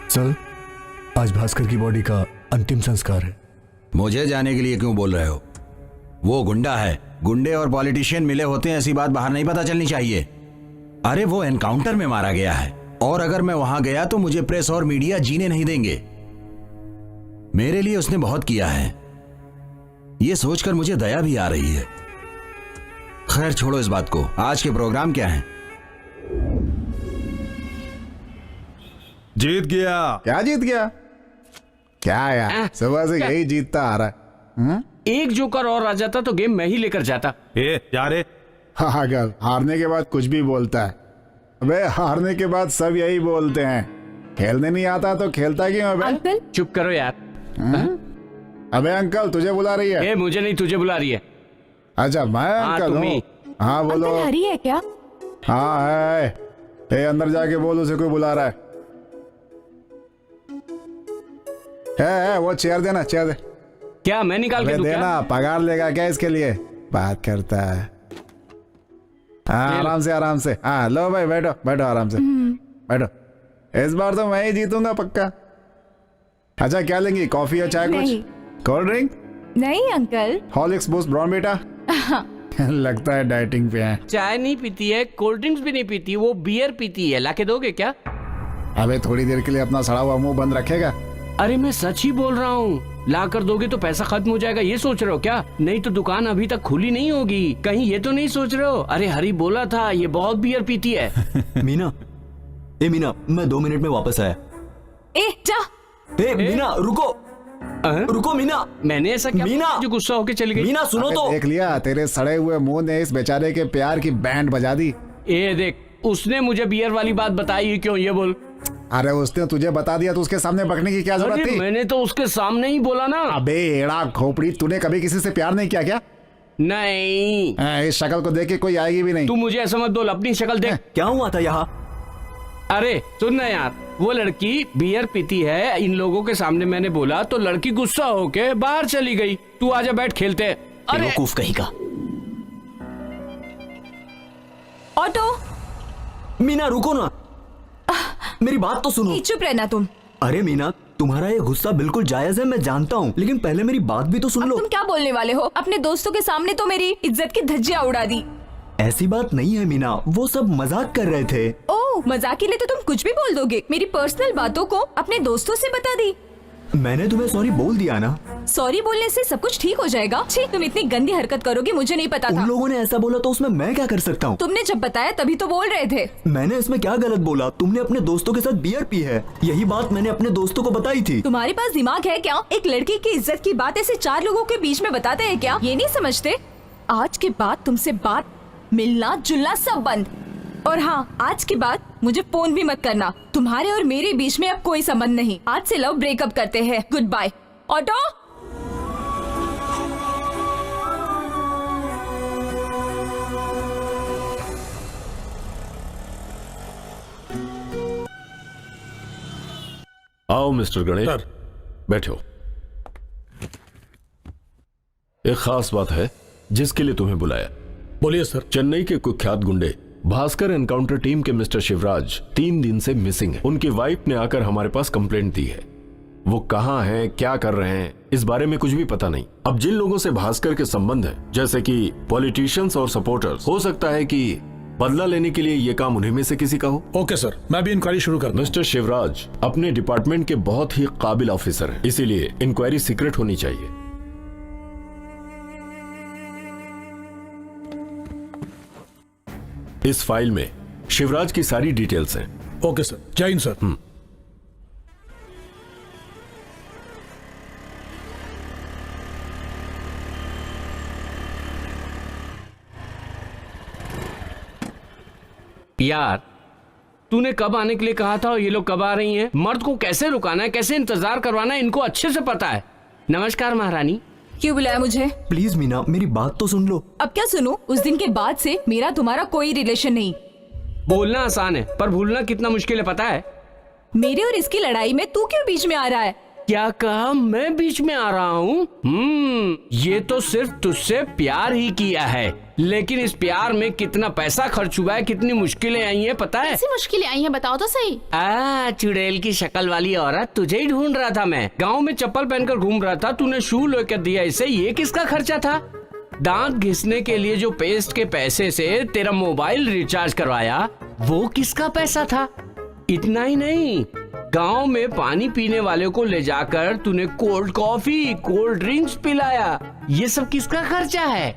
सर, आज भास्कर की बॉडी का अंतिम संस्कार है। मुझे जाने के लिए क्यों बोल रहे हो? वो गुंडा है। गुंडे और पॉलिटिशियन मिले होते हैं, ऐसी बात बाहर नहीं पता चलनी चाहिए। अरे वो एनकाउंटर में मारा गया है, और अगर मैं वहां गया तो मुझे प्रेस और मीडिया जीने नहीं देंगे। मेरे लिए उसने बहुत किया है, ये सोचकर मुझे दया भी आ रही है। खैर छोड़ो इस बात को। आज के प्रोग्राम क्या है? जीत गया। क्या जीत गया? क्या यार, सुबह से यही जीतता आ रहा है। एक जोकर और आ जाता तो गेम मैं ही लेकर जाता। जा रे। हाँ, हारने के बाद कुछ भी बोलता है। अबे हारने के बाद सब यही बोलते हैं। खेलने नहीं आता तो खेलता क्यों? अबे अंकल चुप करो यार। अबे अंकल तुझे बुला रही है। मुझे नहीं, तुझे बुला रही है। अच्छा मैं अंकल हूँ। हाँ बोलो। अंकल हरी है क्या? हाँ है। अंदर जाके बोल, उसे कोई बुला रहा है। वो चेयर देना, चेयर दे। क्या मैं निकाल के दूं क्या? देना, पगार लेगा क्या इसके लिए? बात करता है। हाँ आराम से आराम से। हाँ लो भाई, बैठो बैठो आराम से बैठो। इस बार तो मैं ही जीतूंगा पक्का। अच्छा क्या लेंगी, कॉफी या चाय? कुछ कोल्ड ड्रिंक? नहीं अंकल। Horlicks, Boost, Bournvita? लगता है डाइटिंग पे है। चाय नहीं पीती है, कोल्ड ड्रिंक्स भी नहीं पीती, वो बियर पीती है। लाके दोगे क्या? अबे थोड़ी देर के लिए अपना सड़ा हुआ मुंह बंद रखेगा? अरे मैं सच ही बोल रहा हूँ, ला कर दोगे तो पैसा खत्म हो जाएगा, ये सोच रहे हो क्या? नहीं तो दुकान अभी तक खुली नहीं होगी, कहीं ये तो नहीं सोच रहे हो? अरे हरी बोला था ये बहुत बियर पीती है। मीना, ए मीना, मैं 2 मिनट में वापस आया। ए जा। ए मीना रुको, रुको मीना। मैंने ऐसा क्या मीना जो गुस्सा होके चली गई? मीना सुनो तो। देख लिया, तेरे सड़े हुए मुंह ने इस बेचारे के प्यार की बैंड बजा दी। ए देख, उसने मुझे बियर वाली बात बताई क्यों, ये बोल। अरे उसने तुझे बता दिया तो उसके सामने बकने की क्या जरूरत थी? मैंने तो उसके सामने ही बोला ना। अबे एड़ा खोपड़ी, तूने कभी किसी से प्यार नहीं किया क्या? नहीं। इस शक्ल को देख के कोई आएगी भी नहीं। तू मुझे ऐसा मत बोल, अपनी शक्ल देख। क्या हुआ था यहाँ? अरे सुन ना यार, वो लड़की बियर पीती है, इन लोगों के सामने मैंने बोला तो लड़की गुस्सा होके बाहर चली गई। तू आजा बैठ खेलते हैं। अरे बेवकूफ कहीं का। ऑटो। मीना रुको ना, मेरी बात तो सुनो। चुप रहना तुम। अरे मीना, तुम्हारा ये गुस्सा बिल्कुल जायज है, मैं जानता हूँ, लेकिन पहले मेरी बात भी तो सुन लो। तुम क्या बोलने वाले हो? अपने दोस्तों के सामने तो मेरी इज्जत की धज्जियां उड़ा दी। ऐसी बात नहीं है मीना, वो सब मजाक कर रहे थे। ओह, मजाक के लिए तो तुम कुछ भी बोल दोगे। मेरी पर्सनल बातों को अपने दोस्तों से बता दी। मैंने तुम्हें सॉरी बोल दिया ना। सॉरी बोलने से सब कुछ ठीक हो जाएगा? छी, तुम इतनी गंदी हरकत करोगे मुझे नहीं पता था। उन लोगों ने ऐसा बोला तो उसमें मैं क्या कर सकता हूँ? तुमने जब बताया तभी तो बोल रहे थे। मैंने इसमें क्या गलत बोला? तुमने अपने दोस्तों के साथ बियर पी है, यही बात मैंने अपने दोस्तों को बताई थी। तुम्हारे पास दिमाग है क्या? एक लड़की की इज्जत की बात ऐसे 4 लोगों के बीच में बताते हैं क्या? ये नहीं समझते? आज के बाद तुमसे बात, मिलना जुलना सब बंद। और हाँ, आज के बाद मुझे फोन भी मत करना। तुम्हारे और मेरे बीच में अब कोई संबंध नहीं। आज से लव ब्रेकअप करते हैं। Good bye. ऑटो। आओ मिस्टर गणेश, बैठो। एक खास बात है जिसके लिए तुम्हें बुलाया। बोलिए सर। चेन्नई के कुख्यात गुंडे भास्कर एनकाउंटर टीम के मिस्टर शिवराज 3 दिन से मिसिंग है। उनकी वाइफ ने आकर हमारे पास कंप्लेंट दी है। वो कहाँ हैं, क्या कर रहे हैं, इस बारे में कुछ भी पता नहीं। अब जिन लोगों से भास्कर के संबंध है, जैसे कि पॉलिटिशियंस और सपोर्टर्स, हो सकता है कि बदला लेने के लिए ये काम उन्हीं में से किसी का हो। ओके सर, मैं भी इंक्वायरी शुरू कर। मिस्टर शिवराज अपने डिपार्टमेंट के बहुत ही काबिल ऑफिसर हैं, इसीलिए इंक्वायरी सीक्रेट होनी चाहिए। इस फाइल में शिवराज की सारी डिटेल्स हैं। ओके सर, जय हिंद सर। यार, तूने कब आने के लिए कहा था और ये लोग कब आ रही हैं? मर्द को कैसे रुकाना है, कैसे इंतजार करवाना है, इनको अच्छे से पता है। नमस्कार महारानी। क्यों बुलाया मुझे? प्लीज मीना, मेरी बात तो सुन लो। अब क्या सुनूं? उस दिन के बाद से मेरा तुम्हारा कोई रिलेशन नहीं। बोलना आसान है पर भूलना कितना मुश्किल है पता है? मेरे और इसकी लड़ाई में तू क्यों बीच में आ रहा है? क्या कहा? मैं बीच में आ रहा हूँ? ये तो सिर्फ तुझसे प्यार ही किया है, लेकिन इस प्यार में कितना पैसा खर्च हुआ है, कितनी मुश्किलें आई हैं पता है? ऐसी मुश्किलें आई हैं, बताओ तो सही। चुड़ैल की शक्ल वाली औरत, तुझे ही ढूंढ रहा था मैं। गांव में चप्पल पहनकर घूम रहा था, तूने शू लेकर दिया इसे। ये किसका खर्चा था? दांत घिसने के लिए जो पेस्ट के पैसे से तेरा मोबाइल रिचार्ज करवाया, वो किसका पैसा था? इतना ही नहीं, गांव में पानी पीने वाले को ले जाकर तूने कोल्ड कॉफी, कोल्ड ड्रिंक्स पिलाया। ये सब किसका खर्चा है?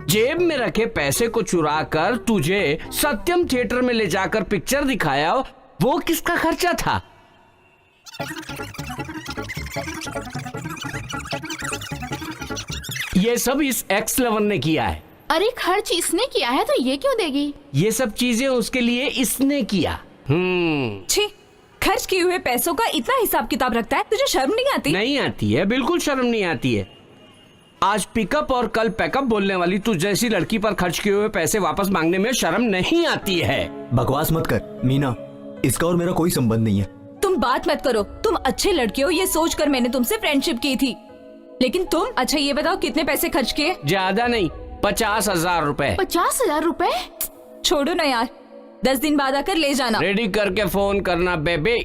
जेब में रखे पैसे को चुराकर तुझे सत्यम थिएटर में ले जाकर पिक्चर दिखाया, वो किसका खर्चा था? ये सब इस एक्स लवर ने किया है। अरे खर्च इसने किया है तो ये क्यों देगी? ये सब चीजें उसके लिए इसने किया। छी, खर्च किए हुए पैसों का इतना हिसाब किताब रखता है, तुझे शर्म नहीं आती? नहीं आती है, बिल्कुल शर्म नहीं आती है। आज पिकअप और कल पैकअप बोलने वाली तू जैसी लड़की पर खर्च किए हुए पैसे वापस मांगने में शर्म नहीं आती है? बकवास मत कर मीना, इसका और मेरा कोई संबंध नहीं है। तुम बात मत करो, तुम अच्छे लड़के हो ये सोचकर मैंने तुमसे फ्रेंडशिप की थी, लेकिन तुम अच्छा ये बताओ कितने पैसे खर्च किए? ज्यादा नहीं, 50,000 रुपए। 50,000 रुपए? छोड़ो ना यार, 10 दिन बाद आकर ले जाना। रेडी करके फोन करना बेबी।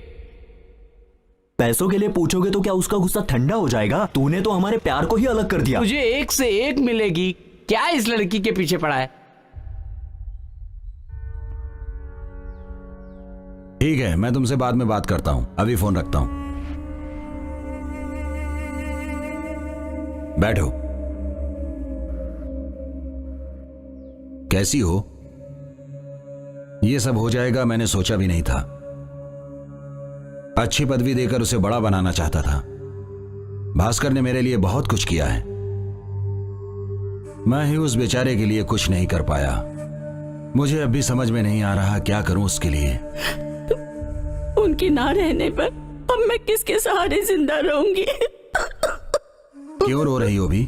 पैसों के लिए पूछोगे तो क्या उसका गुस्सा ठंडा हो जाएगा? तूने तो हमारे प्यार को ही अलग कर दिया। तुझे एक से एक मिलेगी, क्या इस लड़की के पीछे पड़ा है? ठीक है, मैं तुमसे बाद में बात करता हूं, अभी फोन रखता हूं। बैठो। कैसी हो? ये सब हो जाएगा मैंने सोचा भी नहीं था। अच्छी पदवी देकर उसे बड़ा बनाना चाहता था। भास्कर ने मेरे लिए बहुत कुछ किया है, मैं ही उस बेचारे के लिए कुछ नहीं कर पाया। मुझे अभी समझ में नहीं आ रहा क्या करूं उसके लिए। उनकी ना रहने पर अब मैं किसके सहारे जिंदा रहूंगी? क्यों रो रही हो भी?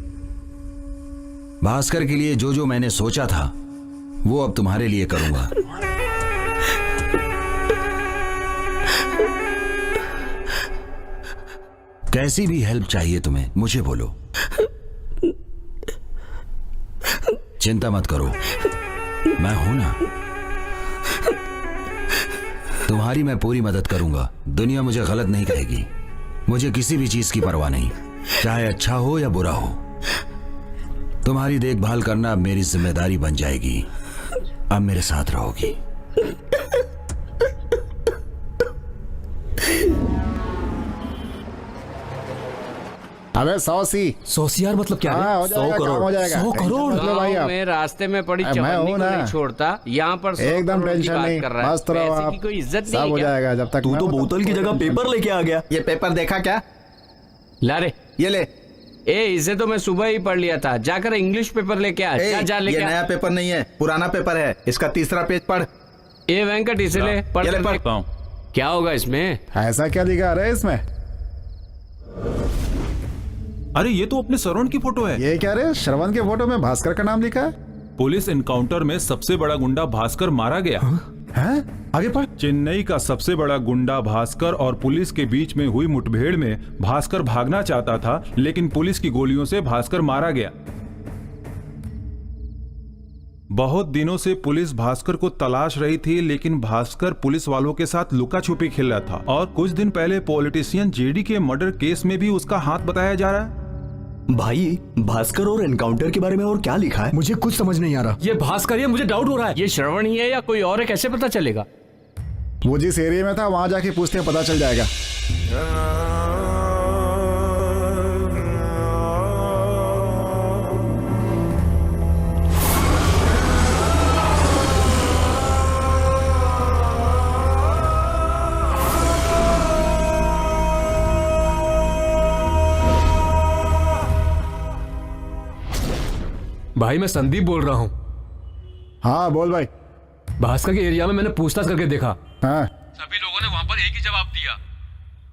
भास्कर के लिए जो जो मैंने सोचा था वो अब तुम्हारे लिए करूंगा। कैसी भी हेल्प चाहिए तुम्हें मुझे बोलो, चिंता मत करो, मैं हूं ना। तुम्हारी मैं पूरी मदद करूंगा। दुनिया मुझे गलत नहीं कहेगी। मुझे किसी भी चीज की परवाह नहीं, चाहे अच्छा हो या बुरा हो। तुम्हारी देखभाल करना अब मेरी जिम्मेदारी बन जाएगी। अब मेरे साथ रहोगी। अबे 100 यार मतलब क्या है? हो जाएगा, 100 करोड़, काम हो जाएगा। 100 करोड़। टेंशन मत लो भाई आप। मैं रास्ते में पड़ी मैं चवन्नी हूं को ना। नहीं छोड़ता। यहाँ पर 100 एकदम करोड़ की टेंशन बात नहीं, कर रहा है। मस्त रहो पैसे आप, की कोई इज्जत नहीं सब है हो क्या? जाएगा जब तक तू तो बोतल की जगह पेपर लेके आ गया। ये पेपर देखा क्या? ला रे, ये ले। ए इसे तो मैं सुबह ही पढ़ लिया था। जाकर इंग्लिश पेपर लेके आ। ए, जा ये लेके नया पेपर नहीं है, पुराना पेपर है। इसका तीसरा पेज पढ़। ए वेंकट इसे ले, पढ़ ये ले, कर पढ़। देख। क्या होगा इसमें? ऐसा क्या लिखा रहा है इसमें? अरे ये तो अपने श्रवण की फोटो है। ये क्या रे? श्रवण के फोटो में भास्कर का नाम लिखा है। पुलिस एनकाउंटर में सबसे बड़ा गुंडा भास्कर मारा गया। हैं? आगे पढ़। चेन्नई का सबसे बड़ा गुंडा भास्कर और पुलिस के बीच में हुई मुठभेड़ में भास्कर भागना चाहता था, लेकिन पुलिस की गोलियों से भास्कर मारा गया। बहुत दिनों से पुलिस भास्कर को तलाश रही थी, लेकिन भास्कर पुलिस वालों के साथ लुका छुपी खेल रहा था। और कुछ दिन पहले पॉलिटिशियन जेडी के मर्डर केस में भी उसका हाथ बताया जा रहा है। भाई भास्कर और एनकाउंटर के बारे में और क्या लिखा है? मुझे कुछ समझ नहीं आ रहा। ये भास्कर है, मुझे डाउट हो रहा है। ये श्रवण ही है या कोई और है, कैसे पता चलेगा? वो जिस एरिया में था वहां जाके पूछते हैं, पता चल जाएगा। भाई मैं संदीप बोल रहा हूँ। हाँ बोल भाई। भास्कर के एरिया में मैंने पूछताछ करके देखा। हाँ। सभी लोगों ने वहां पर एक ही जवाब दिया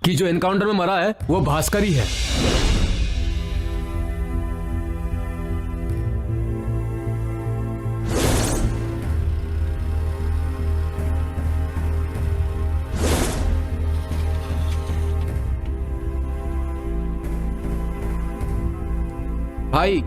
कि जो एनकाउंटर में मरा है वो भास्कर ही है। भाई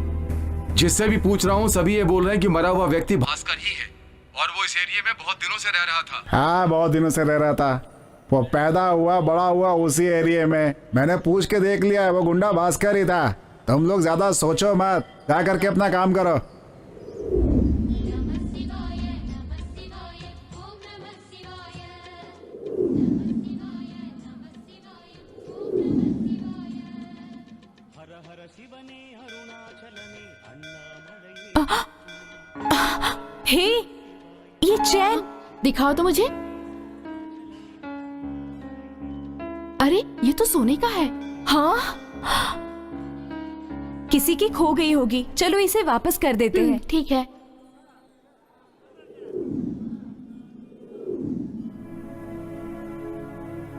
जिससे भी पूछ रहा हूँ सभी ये बोल रहे हैं कि मरा हुआ व्यक्ति भास्कर ही है और वो इस एरिया में बहुत दिनों से रह रहा था। हाँ बहुत दिनों से रह रहा था। वो पैदा हुआ बड़ा हुआ उसी एरिया में। मैंने पूछ के देख लिया है, वो गुंडा भास्कर ही था। तुम लोग ज्यादा सोचो मत, जा करके अपना काम करो। हे, ये चैन दिखाओ तो मुझे। अरे ये तो सोने का है। हाँ, किसी की खो गई होगी। चलो इसे वापस कर देते हैं। ठीक है।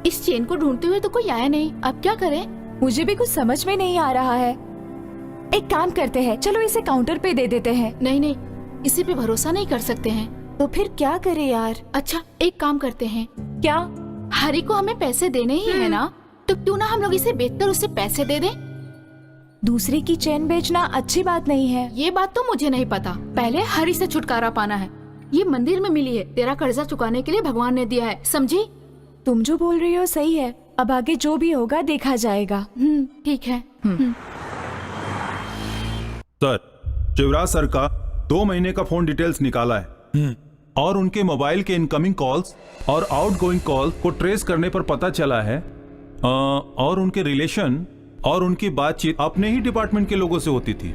इस चेन को ढूंढते हुए तो कोई आया नहीं, अब क्या करें? मुझे भी कुछ समझ में नहीं आ रहा है। एक काम करते हैं, चलो इसे काउंटर पे दे देते हैं। नहीं नहीं, इसी पे भरोसा नहीं कर सकते हैं। तो फिर क्या करें यार? अच्छा एक काम करते हैं। क्या? हरी को हमें पैसे देने ही है ना, तो क्यों ना हम लोग इसे बेचकर उसे पैसे दे दें? दूसरे की चैन बेचना अच्छी बात नहीं है। ये बात तो मुझे नहीं पता। पहले हरी से छुटकारा पाना है। ये मंदिर में मिली है, तेरा कर्जा चुकाने के लिए भगवान ने दिया है, समझी? तुम जो बोल रही हो सही है। अब आगे जो भी होगा देखा जाएगा। ठीक है। सर, शिवराज सर का 2 महीने का फोन डिटेल्स निकाला है। और उनके मोबाइल के इनकमिंग कॉल्स और आउटगोइंग कॉल को ट्रेस करने पर पता चला है और उनके रिलेशन और उनकी बातचीत अपने ही डिपार्टमेंट के लोगों से होती थी।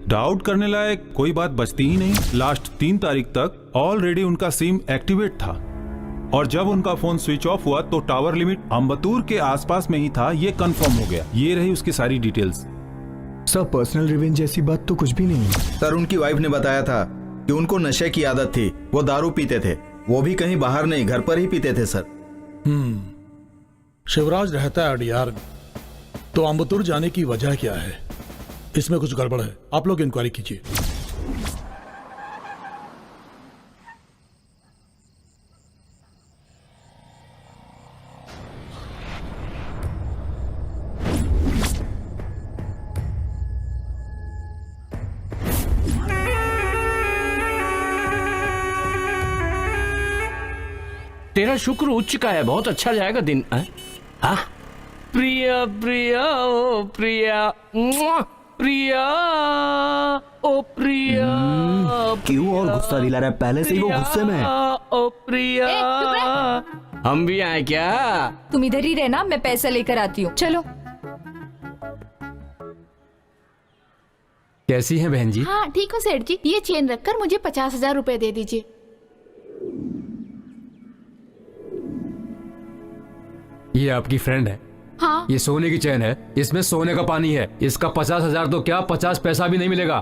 डाउट करने लायक कोई बात बचती ही नहीं। लास्ट 3 तारीख तक ऑलरेडी उनका सिम एक्टिवेट था और जब उनका फोन स्विच ऑफ हुआ तो टावर लिमिट अम्बतूर के आसपास में ही था, ये कंफर्म हो गया। ये रही उसकी सारी डिटेल्स। सर पर्सनल रिवेंज जैसी बात तो कुछ भी नहीं है। सर उनकी वाइफ ने बताया था कि उनको नशे की आदत थी, वो दारू पीते थे, वो भी कहीं बाहर नहीं घर पर ही पीते थे सर। शिवराज रहता है अडियार में, तो अम्बतूर जाने की वजह क्या है? इसमें कुछ गड़बड़ है, आप लोग इंक्वायरी कीजिए। तेरा शुक्र उच्च का है, बहुत अच्छा जाएगा दिन। प्रिया प्रिया ओ प्रिया, मुआ, प्रिया ओ प्रिया। क्यों और गुस्सा दिला रहा है? पहले से ही वो गुस्से में है। ओ प्रिया, हम भी आए क्या? तुम इधर ही रहना, मैं पैसा लेकर आती हूँ। चलो। कैसी हैं बहन जी? हाँ ठीक हो सेठ जी, ये चेन रखकर मुझे 50,000 रुपए दे दीजिए। ये आपकी फ्रेंड है? हाँ। ये सोने की चैन है, इसमें सोने का पानी है। इसका 50,000 तो क्या 50 पैसा भी नहीं मिलेगा।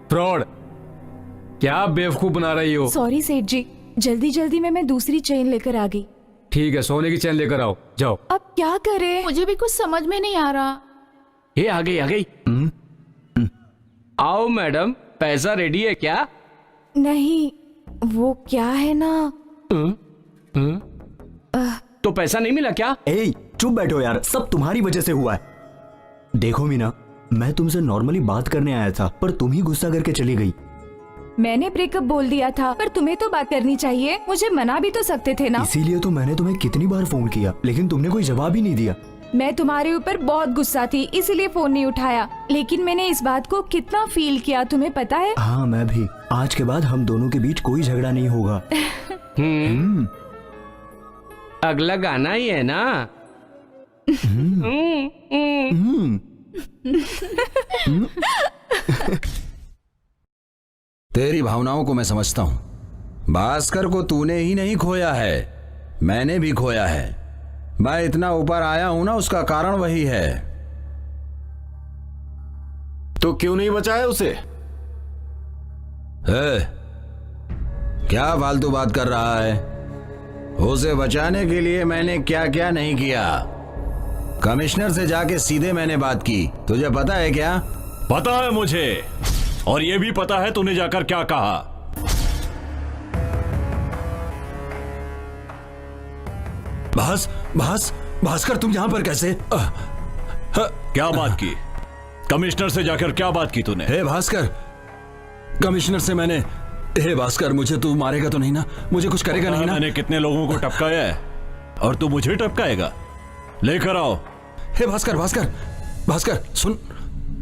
फ्रॉड। क्या बेवकूफ बना रही हो? सॉरी सेठ जी, जल्दी जल्दी में मैं दूसरी चेन लेकर आ गई। ठीक है, सोने की चैन लेकर आओ, जाओ। अब क्या करें? मुझे भी कुछ समझ में नहीं आ रहा। ये आ गई आ गई। आओ मैडम, पैसा रेडी है क्या? नहीं, वो क्या है ना। तो पैसा नहीं मिला क्या? ए, चुप बैठो यार, सब तुम्हारी वजह से हुआ है। देखो मीना, मैं तुमसे नॉर्मली बात करने आया था, पर तुम ही गुस्सा करके चली गई। मैंने ब्रेकअप बोल दिया था, पर तुम्हें तो बात करनी चाहिए, मुझे मना भी तो सकते थे ना। इसीलिए तो मैंने तुम्हें कितनी बार फोन किया, लेकिन तुमने कोई जवाब ही नहीं दिया। मैं तुम्हारे ऊपर बहुत गुस्सा थी, इसीलिए फोन नहीं उठाया। लेकिन मैंने इस बात को कितना फील किया, तुम्हें पता है? हाँ मैं भी। आज के बाद हम दोनों के बीच कोई झगड़ा नहीं होगा। अगला गाना ही है ना? तेरी भावनाओं को मैं समझता हूं। भास्कर को तूने ही नहीं खोया है, मैंने भी खोया है। मैं इतना ऊपर आया हूं ना, उसका कारण वही है। तो क्यों नहीं बचाया उसे? क्या फालतू बात कर रहा है? उसे बचाने के लिए मैंने क्या क्या नहीं किया। कमिश्नर से जाके सीधे मैंने बात की। तुझे पता है क्या? पता है मुझे, और ये भी पता है तूने जाकर क्या कहा। भास्कर तुम यहां पर कैसे? क्या बात की? कमिश्नर से जाकर क्या बात की तूने? हे भास्कर, कमिश्नर से मैंने, हे भास्कर मुझे तू मारेगा तो नहीं ना? मुझे कुछ करेगा नहीं ना? मैंने कितने लोगों को टपकाया है और तू मुझे टपकाएगा? लेकर आओ। हे भास्कर, भास्कर सुन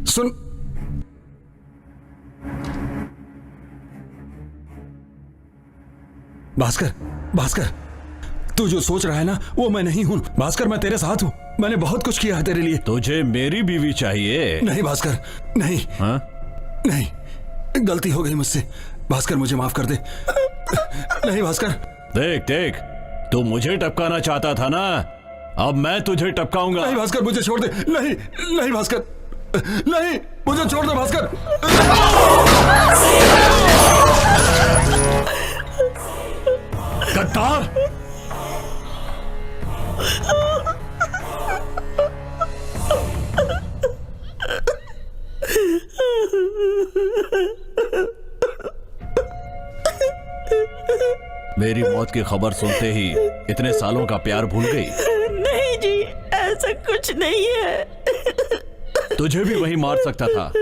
सुन। भास्कर तू जो सोच रहा है ना, वो मैं नहीं हूं। भास्कर मैं तेरे साथ हूं, मैंने बहुत कुछ किया है तेरे लिए। तुझे मेरी बीवी चाहिए? नहीं भास्कर, नहीं। हाँ? नहीं, गलती हो गई मुझसे। भास्कर मुझे माफ कर दे। नहीं भास्कर। देख, तू मुझे टपकाना चाहता था ना, अब मैं तुझे टपकाऊंगा। नहीं भास्कर, मुझे छोड़ दे। नहीं भास्कर, नहीं, मुझे छोड़ दे भास्कर। गद्दार! मेरी मौत की खबर सुनते ही इतने सालों का प्यार भूल गई? नहीं जी, ऐसा कुछ नहीं है। तुझे भी वही मार सकता था,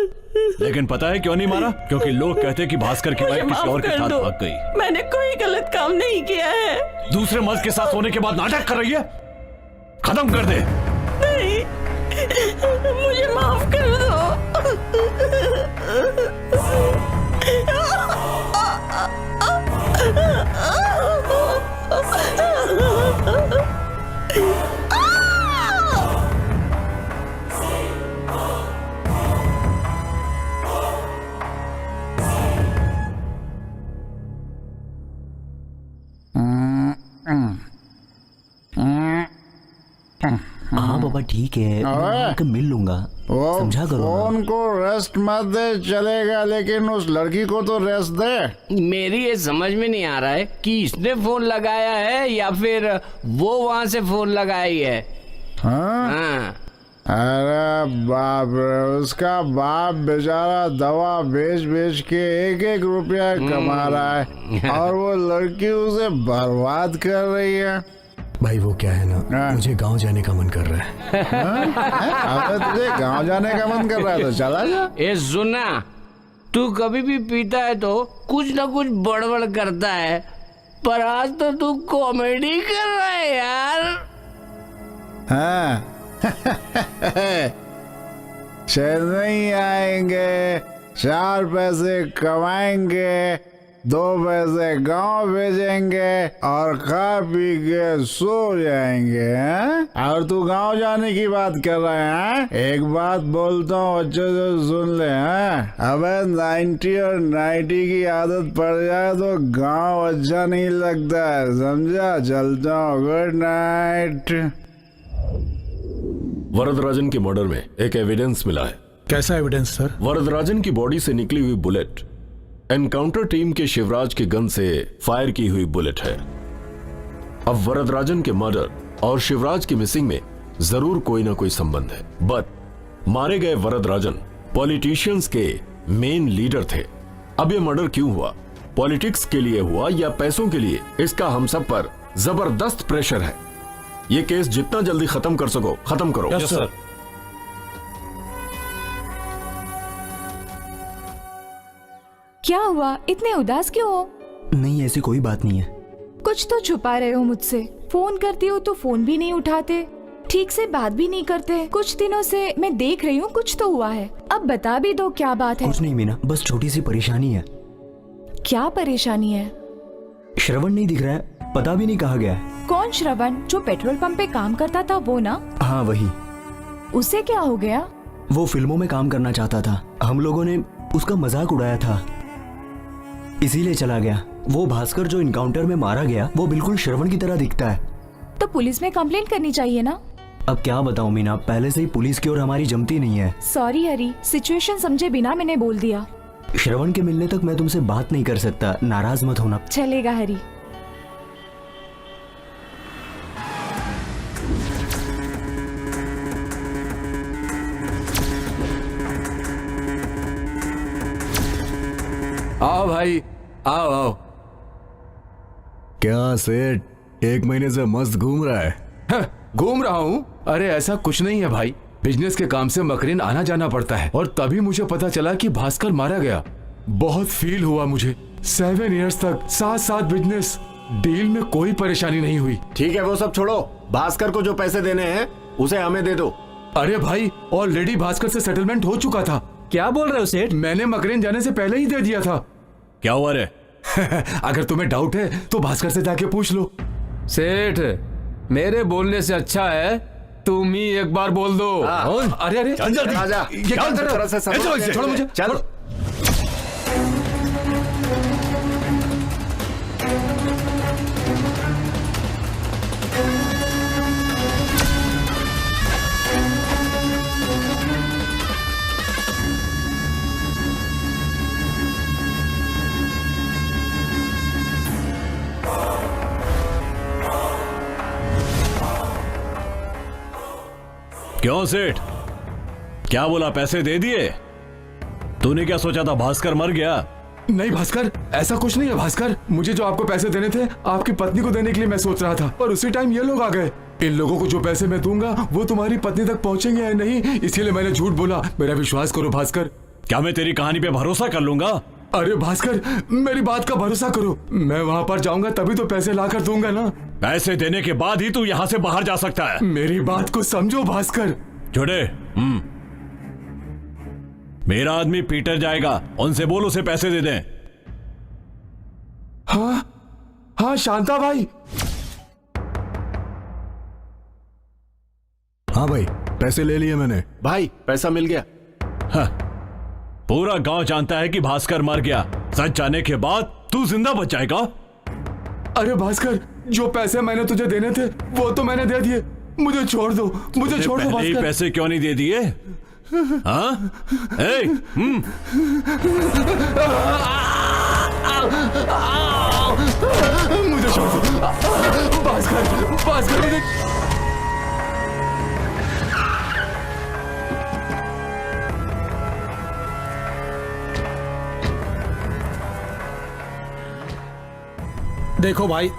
लेकिन पता है क्यों नहीं मारा? क्योंकि लोग कहते कि भास्कर की वाइफ किसी और के साथ भाग गई। मैंने कोई गलत काम नहीं किया है। दूसरे मर्द के साथ होने के बाद नाटक कर रही है? खत्म कर दे। नहीं, मुझे माफ कर दो। हाँ बाबा ठीक है, मैं आकर मिल लूंगा। वो समझा करो ना। फोन को रेस्ट मत दे चलेगा, लेकिन उस लड़की को तो रेस्ट दे। मेरी ये समझ में नहीं आ रहा है कि इसने फोन लगाया है या फिर वो वहाँ से फोन लगाई है। हाँ? अरे बाप रे, उसका बाप बेचारा दवा बेच बेच के 1-1 रुपया कमा रहा है और वो लड़की उसे बर्बाद कर रही है। भाई वो क्या है ना, मुझे गांव जाने का मन कर रहा है। अबे तुझे गांव जाने का मन कर रहा है तो चला जा। ए सुना, तू कभी भी पीता है तो कुछ ना कुछ बड़बड़ करता है, पर आज तो तू कॉमेडी कर रहा है यार। हाँ चेन्नई आएंगे, 4 पैसे कमाएंगे, 2 पैसे गांव भेजेंगे और खा पी के सो जाएंगे। हैं? और तू गांव जाने की बात कर रहा है? एक बात बोलता हूँ अच्छे से सुन ले। हैं? अबे 90 और 90 की आदत पड़ जाए तो गांव अच्छा नहीं लगता है, समझा? चलता हूँ, गुड नाइट। वरदराजन के मर्डर में एक एविडेंस मिला है। कैसा एविडेंस सर? वरदराजन की बॉडी से निकली हुई बुलेट एनकाउंटर टीम के शिवराज के गन से फायर की हुई बुलेट है। अब वरदराजन के मर्डर और शिवराज की मिसिंग में जरूर कोई ना कोई संबंध है, बट मारे गए वरदराजन पॉलिटिशियंस के मेन लीडर थे। अब ये मर्डर क्यों हुआ, पॉलिटिक्स के लिए हुआ या पैसों के लिए, इसका हम सब पर जबरदस्त प्रेशर है। ये केस जितना जल्दी खत्म कर सको खत्म करो। Yes sir. क्या हुआ, इतने उदास क्यों हो? नहीं ऐसी कोई बात नहीं है। कुछ तो छुपा रहे हो मुझसे। फोन करती हो तो फोन भी नहीं उठाते, ठीक से बात भी नहीं करते। कुछ दिनों से मैं देख रही हूँ कुछ तो हुआ है। अब बता भी दो क्या बात है। कुछ नहीं मीना, बस छोटी सी परेशानी है। क्या परेशानी है? श्रवण नहीं दिख रहा है, पता भी नहीं कहाँ गया है। कौन श्रवण? जो पेट्रोल पंप पे काम करता था वो ना? हाँ वही। उसे क्या हो गया? वो फिल्मों में काम करना चाहता था, हम लोगों ने उसका मजाक उड़ाया था, इसीलिए चला गया। वो भास्कर जो इनकाउंटर में मारा गया वो बिल्कुल श्रवण की तरह दिखता है। तो पुलिस में कंप्लेंट करनी चाहिए ना? अब क्या बताऊं मीना, पहले से ही पुलिस की ओर हमारी जमती नहीं है। सॉरी हरी, सिचुएशन समझे बिना मैंने बोल दिया। श्रवण के मिलने तक मैं तुमसे बात नहीं कर सकता, नाराज मत होना। चलेगा हरी। आओ भाई, आओ आओ। क्या सेठ, 1 महीने से मस्त घूम रहा है? घूम रहा हूँ? अरे ऐसा कुछ नहीं है भाई, बिजनेस के काम से मकरीन आना जाना पड़ता है और तभी मुझे पता चला कि भास्कर मारा गया। बहुत फील हुआ मुझे। 7 इयर्स तक साथ बिजनेस डील में कोई परेशानी नहीं हुई। ठीक है वो सब छोड़ो, भास्कर को जो पैसे देने हैं उसे हमें दे दो। अरे भाई ऑलरेडी भास्कर से सेटलमेंट हो चुका था। क्या बोल रहे हो सेठ? मैंने मकरीन जाने से पहले ही दे दिया था। क्या हुआ रे? अगर तुम्हें डाउट है तो भास्कर से जाके पूछ लो। सेठ, मेरे बोलने से अच्छा है तुम ही एक बार बोल दो। अरे अरे चल जल्दी, आजा। ये क्या कर रहे हो? छोड़ो मुझे। चलो। क्यों सेठ, क्या बोला, पैसे दे दिए? तूने क्या सोचा था भास्कर मर गया? नहीं भास्कर, ऐसा कुछ नहीं है भास्कर। मुझे जो आपको पैसे देने थे आपकी पत्नी को देने के लिए मैं सोच रहा था, और उसी टाइम ये लोग आ गए। इन लोगों को जो पैसे मैं दूंगा वो तुम्हारी पत्नी तक पहुंचेंगे या नहीं, इसीलिए मैंने झूठ बोला। मेरा विश्वास करो भास्कर। क्या मैं तेरी कहानी पे भरोसा कर लूंगा? अरे भास्कर, मेरी बात का भरोसा करो। मैं वहाँ पर जाऊंगा तभी तो पैसे ला कर दूंगा ना। पैसे देने के बाद ही तू यहाँ से बाहर जा सकता है। मेरी बात को समझो भास्कर। छोड़े। मेरा आदमी पीटर जाएगा, उनसे बोल उसे पैसे दे दें। हाँ शांता भाई। हाँ भाई, पैसे ले लिए मैंने। भाई पैसा मिल गया। पूरा गांव जानता है कि भास्कर मर गया। सच जाने के बाद तू जिंदा बच जाएगा। अरे भास्कर, जो पैसे मैंने तुझे देने थे वो तो मैंने दे दिए। मुझे छोड़ दो, मुझे छोड़ दो पहले ही भास्कर। पैसे क्यों नहीं दे दिए? हाँ? मुझे छोड़ दो भास्कर, भास्कर मुझे। देखो भाई,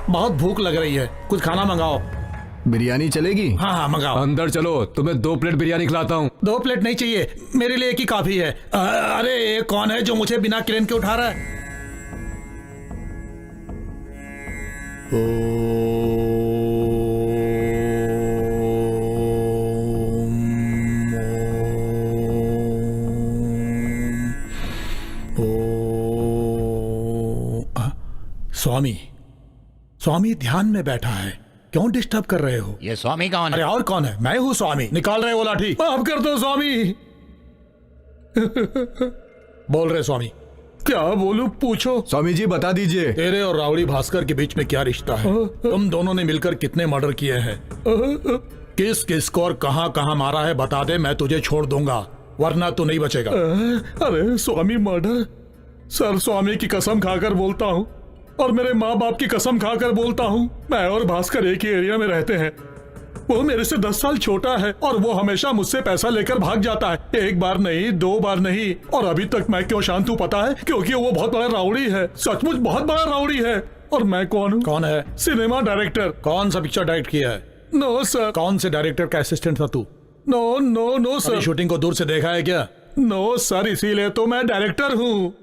बहुत भूख लग रही है, कुछ खाना मंगाओ। बिरयानी चलेगी? हाँ हाँ मंगाओ। अंदर चलो, तुम्हें 2 प्लेट बिरयानी खिलाता हूँ। 2 प्लेट नहीं चाहिए, मेरे लिए एक ही काफी है। अरे ये कौन है जो मुझे बिना क्रेन के उठा रहा है? स्वामी, स्वामी ध्यान में बैठा है, क्यों डिस्टर्ब कर रहे हो? ये स्वामी कौन है? अरे और कौन है? मैं हूँ स्वामी। निकाल रहे वो लाठी? माफ कर दो स्वामी। बोल रहे स्वामी। क्या बोलूं? पूछो। स्वामी जी बता दीजिए। तेरे और रावड़ी भास्कर के बीच में क्या रिश्ता है? तुम दोनों ने मिलकर कितने मर्डर किए हैं? किस किस को और कहां कहां मारा है बता दे, मैं तुझे छोड़ दूंगा, वरना तू नहीं बचेगा। अरे स्वामी मर्डर? सर स्वामी की कसम खाकर बोलता हूँ और मेरे माँ बाप की कसम खाकर बोलता हूँ, मैं और भास्कर एक ही एरिया में रहते हैं। वो मेरे से 10 साल छोटा है और वो हमेशा मुझसे पैसा लेकर भाग जाता है। 1 बार नहीं, 2 बार नहीं, और अभी तक मैं क्यों शांत हूँ पता है? क्योंकि वो बहुत बड़ा राउडी है, सचमुच बहुत बड़ा राउडी है। और मैं कौन हूँ? कौन है? Cinema director. कौन सा पिक्चर डायरेक्ट किया है? No sir. कौन से डायरेक्टर का असिस्टेंट था तू? No no no sir. Shooting को दूर से देखा है क्या? नो सर, इसीलिए तो मैं डायरेक्टर हूँ।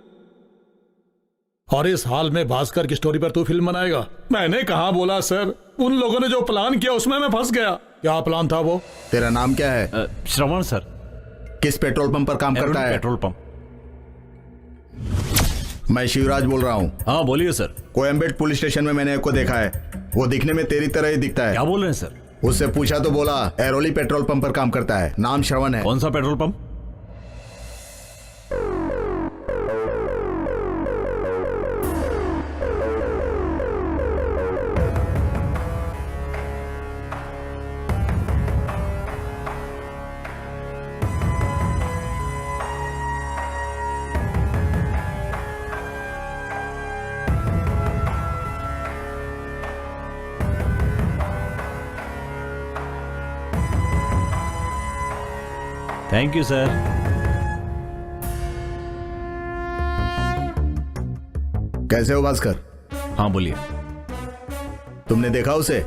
और इस हाल में भास्कर की स्टोरी पर तू फिल्म बनाएगा? मैंने कहा बोला सर, उन लोगों ने जो प्लान किया उसमें मैं फंस गया। क्या प्लान था वो? तेरा नाम क्या है? श्रवण सर। किस पेट्रोल पंप पर काम करता है? Petrol pump. मैं शिवराज बोल रहा हूँ। हाँ बोलिए सर। कोयम्बेट पुलिस स्टेशन में मैंने आपको देखा है, वो दिखने में तेरी तरह ही दिखता है। क्या बोल रहे हैं सर? उससे पूछा तो बोला एरोली पेट्रोल पंप पर काम करता है, नाम श्रवण है। कौन सा petrol pump? Thank you sir. कैसे हो भास्कर? हाँ बोलिए। तुमने देखा उसे?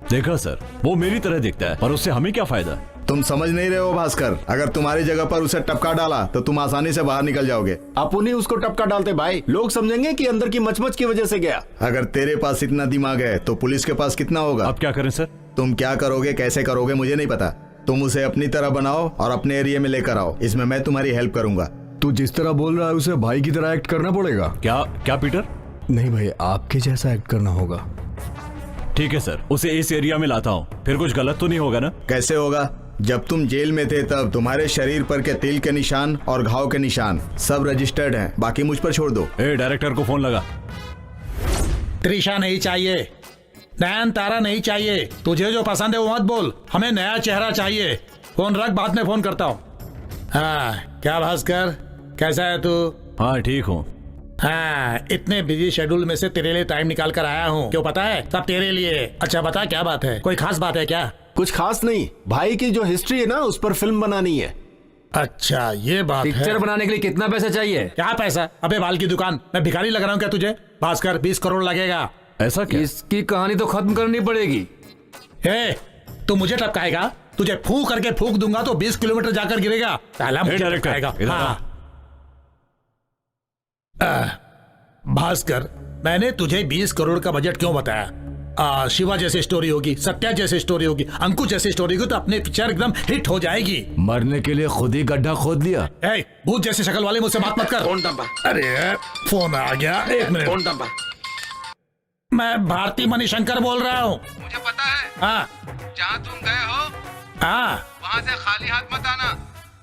देखा सर, वो मेरी तरह दिखता है, पर उससे हमें क्या फायदा? तुम समझ नहीं रहे हो भास्कर, अगर तुम्हारी जगह पर उसे टपका डाला तो तुम आसानी से बाहर निकल जाओगे। अपन ही उसको टपका डालते भाई, लोग समझेंगे कि अंदर की मचमच की वजह से गया। अगर तेरे पास इतना दिमाग है तो पुलिस के पास कितना होगा? अब क्या करें सर? तुम क्या करोगे, कैसे करोगे मुझे नहीं पता। तुम उसे अपनी तरह बनाओ और अपने एरिया में लेकर आओ, इसमें मैं तुम्हारी हेल्प करूंगा। तू जिस तरह बोल रहा है उसे भाई की तरह एक्ट करना पड़ेगा। क्या क्या पीटर? नहीं भाई, आपके जैसा एक्ट करना होगा। ठीक है सर, उसे इस एरिया में लाता हूँ, फिर कुछ गलत तो नहीं होगा ना? कैसे होगा? जब तुम जेल में थे तब तुम्हारे शरीर पर के तिल के निशान और घाव के निशान सब रजिस्टर्ड हैं, बाकी मुझ पर छोड़ दो। डायरेक्टर को फोन लगा। त्रिशा नहीं चाहिए, नयन तारा नहीं चाहिए, तुझे जो पसंद है वो मत बोल, हमें नया चेहरा चाहिए। फोन रख, बाद में फोन करता हूँ। हाँ क्या भास्कर, कैसा है तू? हाँ ठीक हूँ। हाँ, इतने बिजी शेड्यूल में से तेरे लिए टाइम निकाल कर आया हूँ। क्यों पता है? सब तेरे लिए। अच्छा बता क्या बात है, कोई खास बात है क्या? कुछ खास नहीं, भाई की जो हिस्ट्री है ना उस पर फिल्म बनानी है। अच्छा ये बात है। पिक्चर बनाने के लिए कितना पैसा चाहिए? क्या पैसा? अबे बाल की दुकान, मैं भिखारी लग रहा हूँ क्या तुझे? भास्कर 20 करोड़ लगेगा। ऐसा क्या? इसकी कहानी तो खत्म करनी पड़ेगी। तू मुझे टपकाएगा? तुझे फूंक करके फूंक दूंगा तो 20 किलोमीटर जाकर गिरेगा। पहला मुझे टपकाएगा। भास्कर, मैंने तुझे 20 करोड़ का बजट क्यों बताया? शिवा जैसी स्टोरी होगी, सत्या जैसी स्टोरी होगी, अंकुश जैसी स्टोरी होगी तो अपनी पिक्चर एकदम हिट हो जाएगी। मरने के लिए खुद ही गड्ढा खोद लिया। भूत जैसी शक्ल वाले मुझसे बात मत कर। फोन डब्बा। अरे फोन आ गया, एक मिनट। फोन डब्बा। मैं भारती मणिशंकर बोल रहा हूँ। मुझे पता है। हाँ जहाँ तुम गए हो हाँ, वहाँ से खाली हाथ मत आना,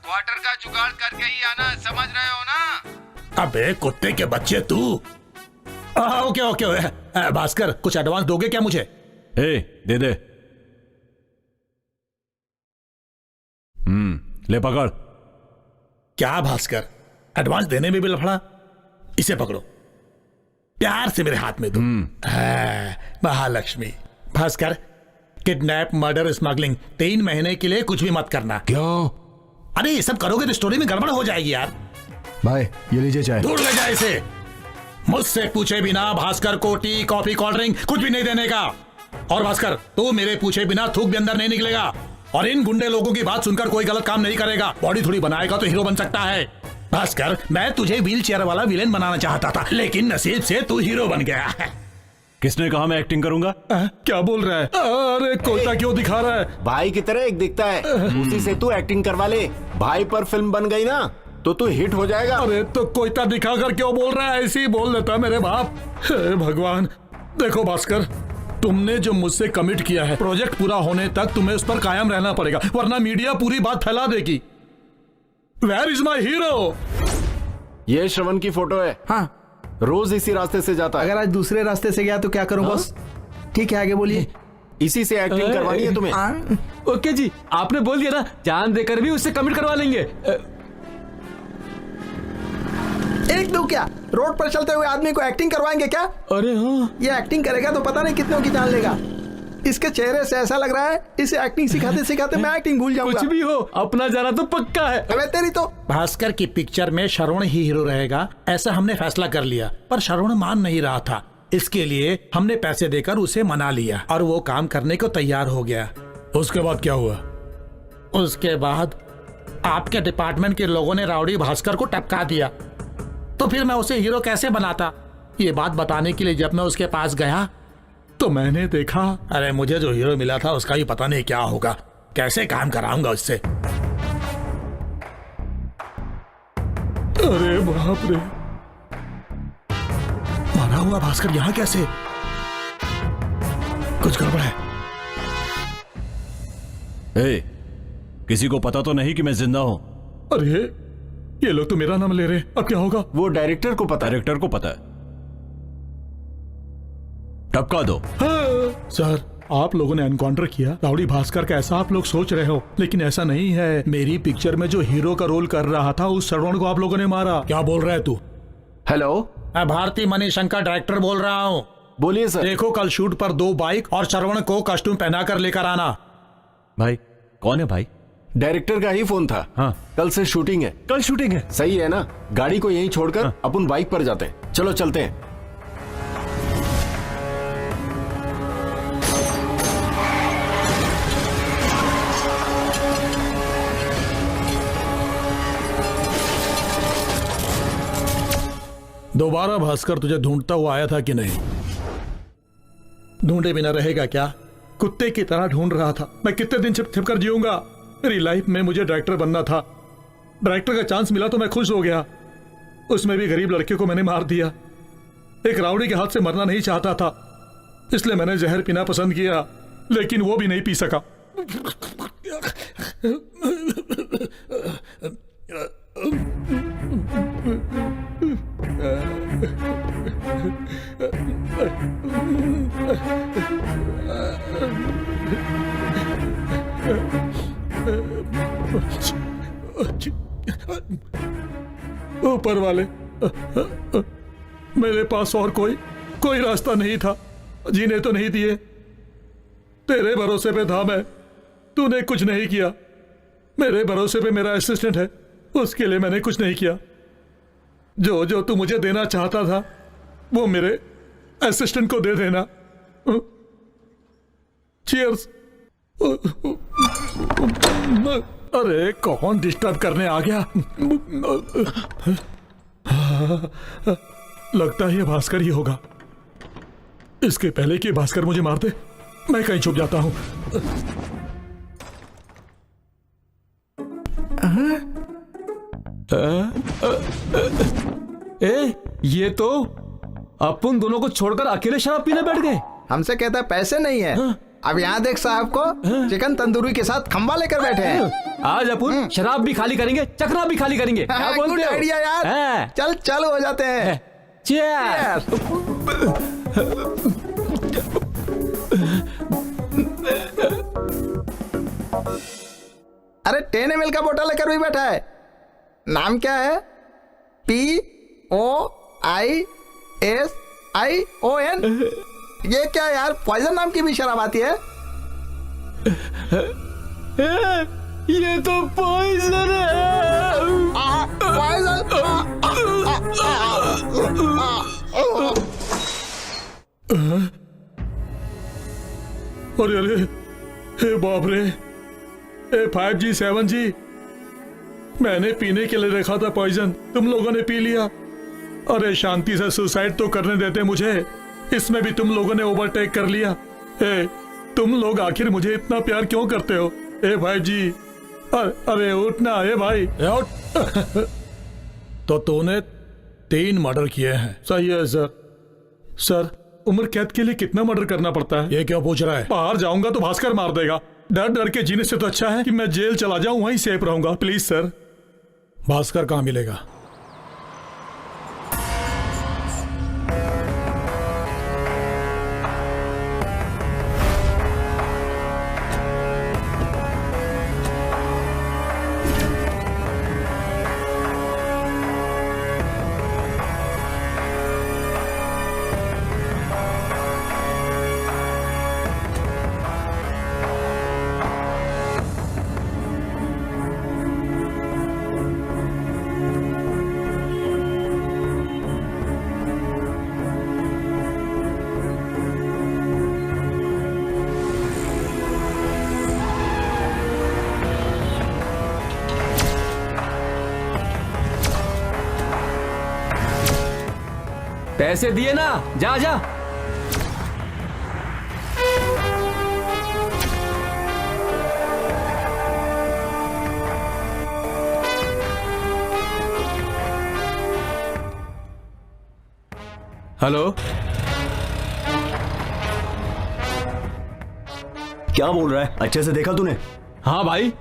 क्वार्टर का जुगाड़ करके ही आना, समझ रहे हो ना? अबे कुत्ते के बच्चे तू। ओके ओके, भास्कर कुछ एडवांस दोगे क्या मुझे? दे दे। ले पकड़। क्या भास्कर, एडवांस देने में भी लफड़ा? इसे पकड़ो, प्यार से मेरे हाथ में दो। Mahalakshmi. Bhaskar, kidnap, murder, smuggling 3 महीने के लिए कुछ भी मत करना। क्यों? अरे ये सब करोगे तो स्टोरी में गड़बड़ हो जाएगी यार। भाई ये लीजिए चाय। दूर ले जाए इसे। मुझसे पूछे बिना भास्कर को टी, कॉफी, कोल्ड ड्रिंक कुछ भी नहीं देने का। और भास्कर, तू मेरे पूछे बिना थूक भी अंदर नहीं निकलेगा। और इन गुंडे लोगों की बात सुनकर कोई गलत काम नहीं करेगा। बॉडी थोड़ी बनाएगा तो हीरो बन सकता है। भास्कर, मैं तुझे व्हील चेयर वाला विलेन बनाना चाहता था, लेकिन नसीब से तू हीरो बन गया है। किसने कहा मैं एक्टिंग करूंगा? क्या बोल रहा है? अरे कोयता क्यों दिखा रहा है? भाई की तरह एक दिखता है, उसी से तू एक्टिंग करवा ले। भाई पर फिल्म बन गई ना तो तू हिट हो जाएगा। अरे तो कोयता दिखाकर क्यों बोल रहा है? ऐसे ही बोल देता मेरे बाप। हे भगवान। देखो भास्कर, तुमने जो मुझसे कमिट किया है, प्रोजेक्ट पूरा होने तक तुम्हें उस पर कायम रहना पड़ेगा, वरना मीडिया पूरी बात फैला देगी। Where is my hero? ये श्रवण की फोटो है। हाँ, रोज इसी रास्ते से जाता है। अगर आज दूसरे रास्ते से गया तो क्या करूं बॉस? ठीक है, आगे बोलिए। इसी से एक्टिंग करवानी है तुम्हें। ओके जी, आपने बोल दिया ना, जान देकर भी उससे कमिट करवा लेंगे। एक दो क्या, रोड पर चलते हुए आदमी को एक्टिंग करवाएंगे क्या? अरे हाँ, ये एक्टिंग करेगा तो पता नहीं कितनों की जान लेगा। इसके चेहरे से ऐसा लग रहा है इसे एक्टिंग सिखाते सिखाते मैं एक्टिंग भूल जाऊंगा। कुछ भी हो, अपना जाना तो पक्का है। अबे तेरी तो। भास्कर की पिक्चर में श्रवण ही हीरो रहेगा, ऐसा हमने फैसला कर लिया। पर श्रवण मान नहीं रहा था, इसके लिए हमने पैसे देकर उसे मना लिया और वो काम करने को तैयार हो गया। उसके बाद क्या हुआ? उसके बाद आपके डिपार्टमेंट के लोगों ने राउडी भास्कर को टपका दिया। तो फिर मैं उसे हीरो कैसे बनाता? ये बात बताने के लिए जब मैं उसके पास गया तो मैंने देखा, अरे मुझे जो हीरो मिला था उसका भी पता नहीं क्या होगा। कैसे काम कराऊंगा उससे? अरे बाप रे, मारा हुआ भास्कर यहाँ कैसे? कुछ गड़बड़ है। किसी को पता तो नहीं कि मैं जिंदा हूं? अरे ये लोग तो मेरा नाम ले रहे हैं, अब क्या होगा? वो डायरेक्टर को पता। डायरेक्टर को पता है, टपका दो। हाँ। सर, आप लोगों ने एनकाउंटर किया राउडी भास्कर का, ऐसा आप लोग सोच रहे हो, लेकिन ऐसा नहीं है। मेरी पिक्चर में जो हीरो का रोल कर रहा था उस श्रवण को आप लोगों ने मारा। क्या बोल रहा है तू? हेलो, मैं भारती मणिशंकर डायरेक्टर बोल रहा हूँ। बोलिए सर। देखो, कल शूट पर 2 बाइक और श्रवण को कॉस्ट्यूम पहना कर लेकर आना। भाई कौन है भाई? डायरेक्टर का ही फोन था। हाँ, कल से शूटिंग है। कल शूटिंग है? सही है ना? गाड़ी को यहीं छोड़कर अपन बाइक पर जाते हैं। चलो चलते हैं। दोबारा भास्कर तुझे ढूंढता हुआ आया था कि नहीं? ढूंढे बिना रहेगा क्या? कुत्ते की तरह ढूंढ रहा था। मैं कितने दिन छिप छिप कर जीऊंगा? मेरी लाइफ में मुझे डायरेक्टर बनना था। डायरेक्टर का चांस मिला तो मैं खुश हो गया। उसमें भी गरीब लड़के को मैंने मार दिया। एक राउडी के हाथ से मरना नहीं चाहता था, इसलिए मैंने जहर पीना पसंद किया, लेकिन वो भी नहीं पी सका। ऊपर वाले, मेरे पास और कोई रास्ता नहीं था। जीने तो नहीं दिए, तेरे भरोसे पे था मैं। तूने कुछ नहीं किया। मेरे भरोसे पे मेरा असिस्टेंट है, उसके लिए मैंने कुछ नहीं किया। जो जो तू मुझे देना चाहता था वो मेरे असिस्टेंट को दे देना। चीयर्स। अरे कौन डिस्टर्ब करने आ गया? लगता है ये भास्कर ही होगा। इसके पहले कि भास्कर मुझे मार दे, मैं कहीं छुप जाता हूँ। ये तो अपन दोनों को छोड़कर अकेले शराब पीने बैठ गए। हमसे कहता पैसे नहीं है। अब यहाँ देख साहब को चिकन तंदूरी के साथ खंबा लेकर बैठे हैं। आज अपन शराब भी खाली करेंगे, चखना भी खाली करेंगे। क्या बोलते गुड हो? आइडिया यार। चल चल हो जाते हैं। Cheers! अरे 10 ml का बोतल लेकर भी बैठा है। नाम क्या है? POISION। ये क्या यार, पॉइजन नाम की भी शराब आती है? ये तो पॉइजन है। अरे अरे, हे बाप रे, 5G 7G, मैंने पीने के लिए रखा था पॉइजन, तुम लोगों ने पी लिया। अरे शांति से सुसाइड तो करने देते मुझे, इसमें भी तुम लोगों ने ओवरटेक कर लिया। तुम लोग आखिर मुझे इतना प्यार क्यों करते हो? 5G, अरे उठना है भाई, उठ। तो तूने 3 मर्डर किए हैं। सही है सर। सर, उम्र कैद के लिए कितना मर्डर करना पड़ता है? ये क्या पूछ रहा है? बाहर जाऊंगा तो भास्कर मार देगा। डर डर के जीने से तो अच्छा है कि मैं जेल चला जाऊं, वहीं सेफ रहूंगा। Please sir. भास्कर कहाँ मिलेगा? पैसे दिए ना, जा जा। हेलो, क्या बोल रहा है? अच्छे से देखा तूने? हाँ भाई।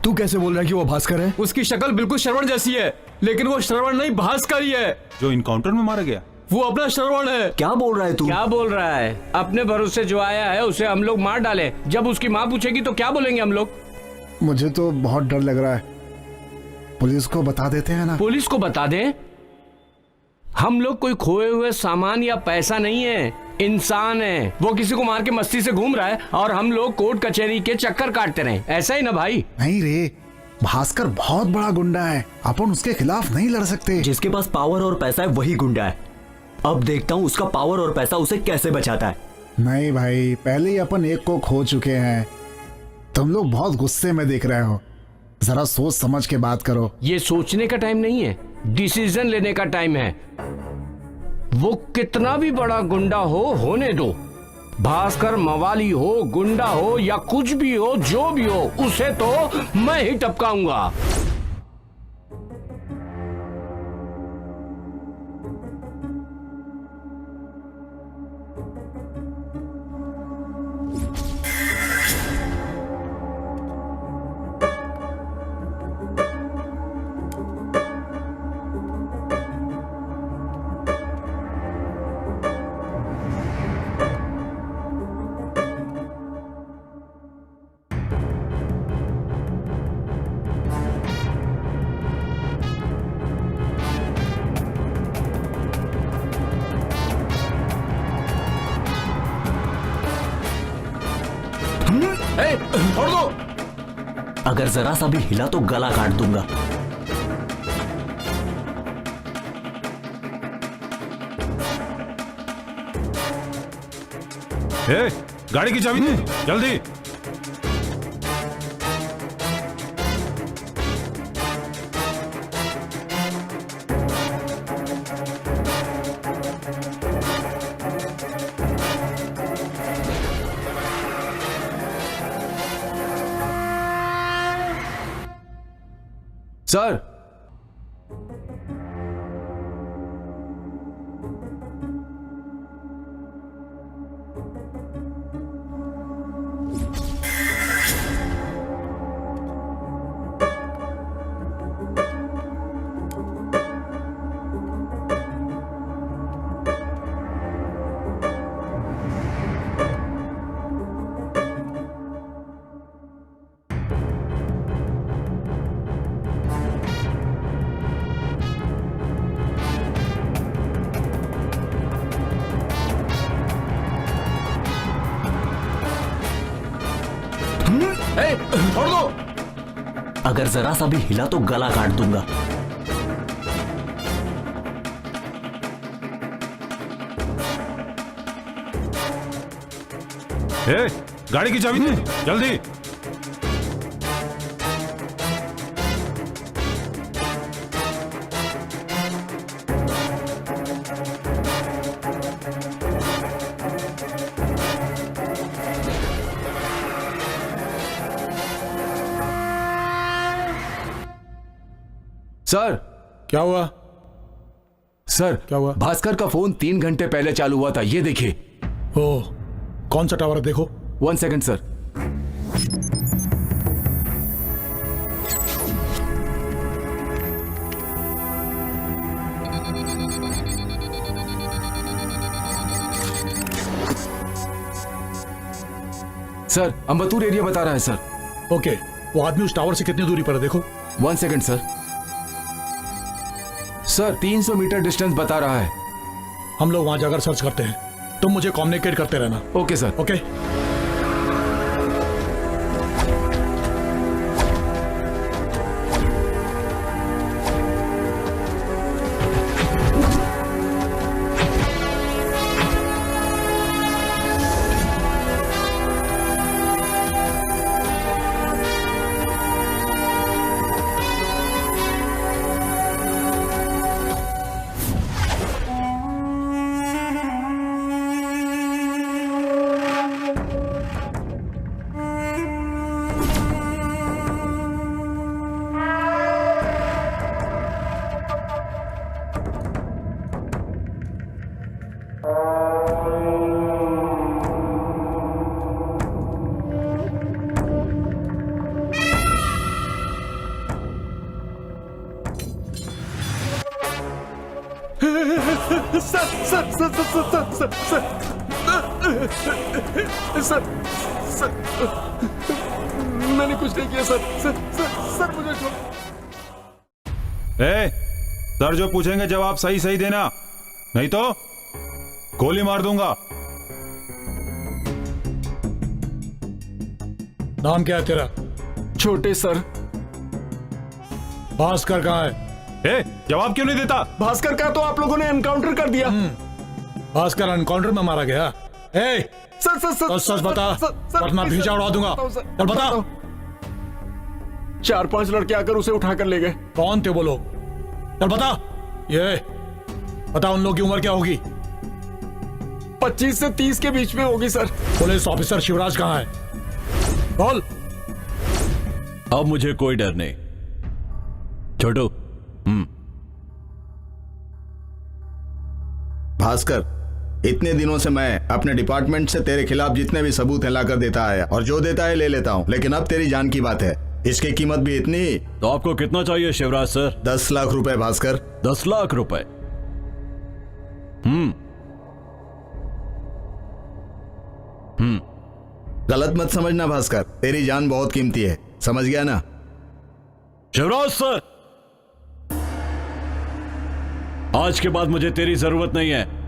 तू कैसे बोल रहा है कि वो भास्कर है? उसकी शक्ल बिल्कुल श्रवण जैसी है, लेकिन वो श्रवण नहीं, भास्कर ही है। जो इनकाउंटर में मारा गया वो अपना श्रवण है। क्या बोल रहा है तू? क्या बोल रहा है? अपने भरोसे जो आया है उसे हम लोग मार डाले। जब उसकी माँ पूछेगी तो क्या बोलेंगे हम लोग? मुझे तो बहुत डर लग रहा है। पुलिस को बता देते हैं ना? पुलिस को बता दें? हम लोग कोई खोए हुए सामान या पैसा नहीं है, इंसान है। वो किसी को मार के मस्ती से घूम रहा है और हम लोग कोर्ट कचहरी के चक्कर काटते रहे। ऐसा ही ना भाई? नहीं रे, भास्कर बहुत बड़ा गुंडा है, अपन उसके खिलाफ नहीं लड़ सकते। जिसके पास पावर और पैसा है वही गुंडा है। अब देखता हूँ उसका पावर और पैसा उसे कैसे बचाता है। नहीं भाई, पहले ही अपन एक को खो चुके हैं। तुम लोग बहुत गुस्से में दिख रहे हो, जरा सोच समझ के बात करो। ये सोचने का टाइम नहीं है, डिसीजन लेने का टाइम है। वो कितना भी बड़ा गुंडा हो, होने दो। भास्कर मवाली हो, गुंडा हो या कुछ भी हो, जो भी हो, उसे तो मैं ही टपकाऊंगा। छोड़ दो। अगर जरा सा भी हिला तो गला काट दूंगा। गाड़ी की चाबी दे जल्दी। सर छोड़ दो। अगर जरा सा भी हिला तो गला काट दूंगा। गाड़ी की चाबी दे जल्दी। सर क्या हुआ? सर क्या हुआ? भास्कर का फोन 3 घंटे पहले चालू हुआ था, ये देखिए। ओह, कौन सा टावर है देखो। 1 सेकंड सर। सर अंबतूर एरिया बता रहा है सर। ओके, वो आदमी उस टावर से कितनी दूरी पर है देखो। 1 second sir. Sir 300 metre distance बता रहा है। हम लोग वहां जाकर सर्च करते हैं, तुम मुझे कम्युनिकेट करते रहना। Okay sir. ओके। सर मैंने कुछ नहीं किया सर मुझे छोड़। सर जो पूछेंगे जवाब सही सही देना, नहीं तो गोली मार दूंगा। नाम क्या है तेरा? छोटे सर। भास्कर कहाँ है? जवाब क्यों नहीं देता? भास्कर का तो आप लोगों ने एनकाउंटर कर दिया। भास्कर एनकाउंटर में मारा गया? सर सच बता, वरना भेजा उड़ा दूंगा। चल बता। 4-5 लड़के आकर उसे उठाकर ले गए। कौन थे वो लोग? चल बता। ये बता, उन लोगों की उम्र क्या होगी? 25 से 30 के बीच में होगी सर। पुलिस ऑफिसर शिवराज कहाँ है? बोल। अब मुझे कोई डर नहीं। छोटू। भास्कर, इतने दिनों से मैं अपने डिपार्टमेंट से तेरे खिलाफ जितने भी सबूत है लाकर देता है, और जो देता है ले लेता हूँ, लेकिन अब तेरी जान की बात है, इसकी कीमत भी इतनी। तो आपको कितना चाहिए शिवराज सर? 10 लाख रुपए भास्कर। 10 लाख रुपए? गलत मत समझना भास्कर, तेरी जान बहुत कीमती है, समझ गया ना? शिवराज सर, आज के बाद मुझे तेरी जरूरत नहीं है।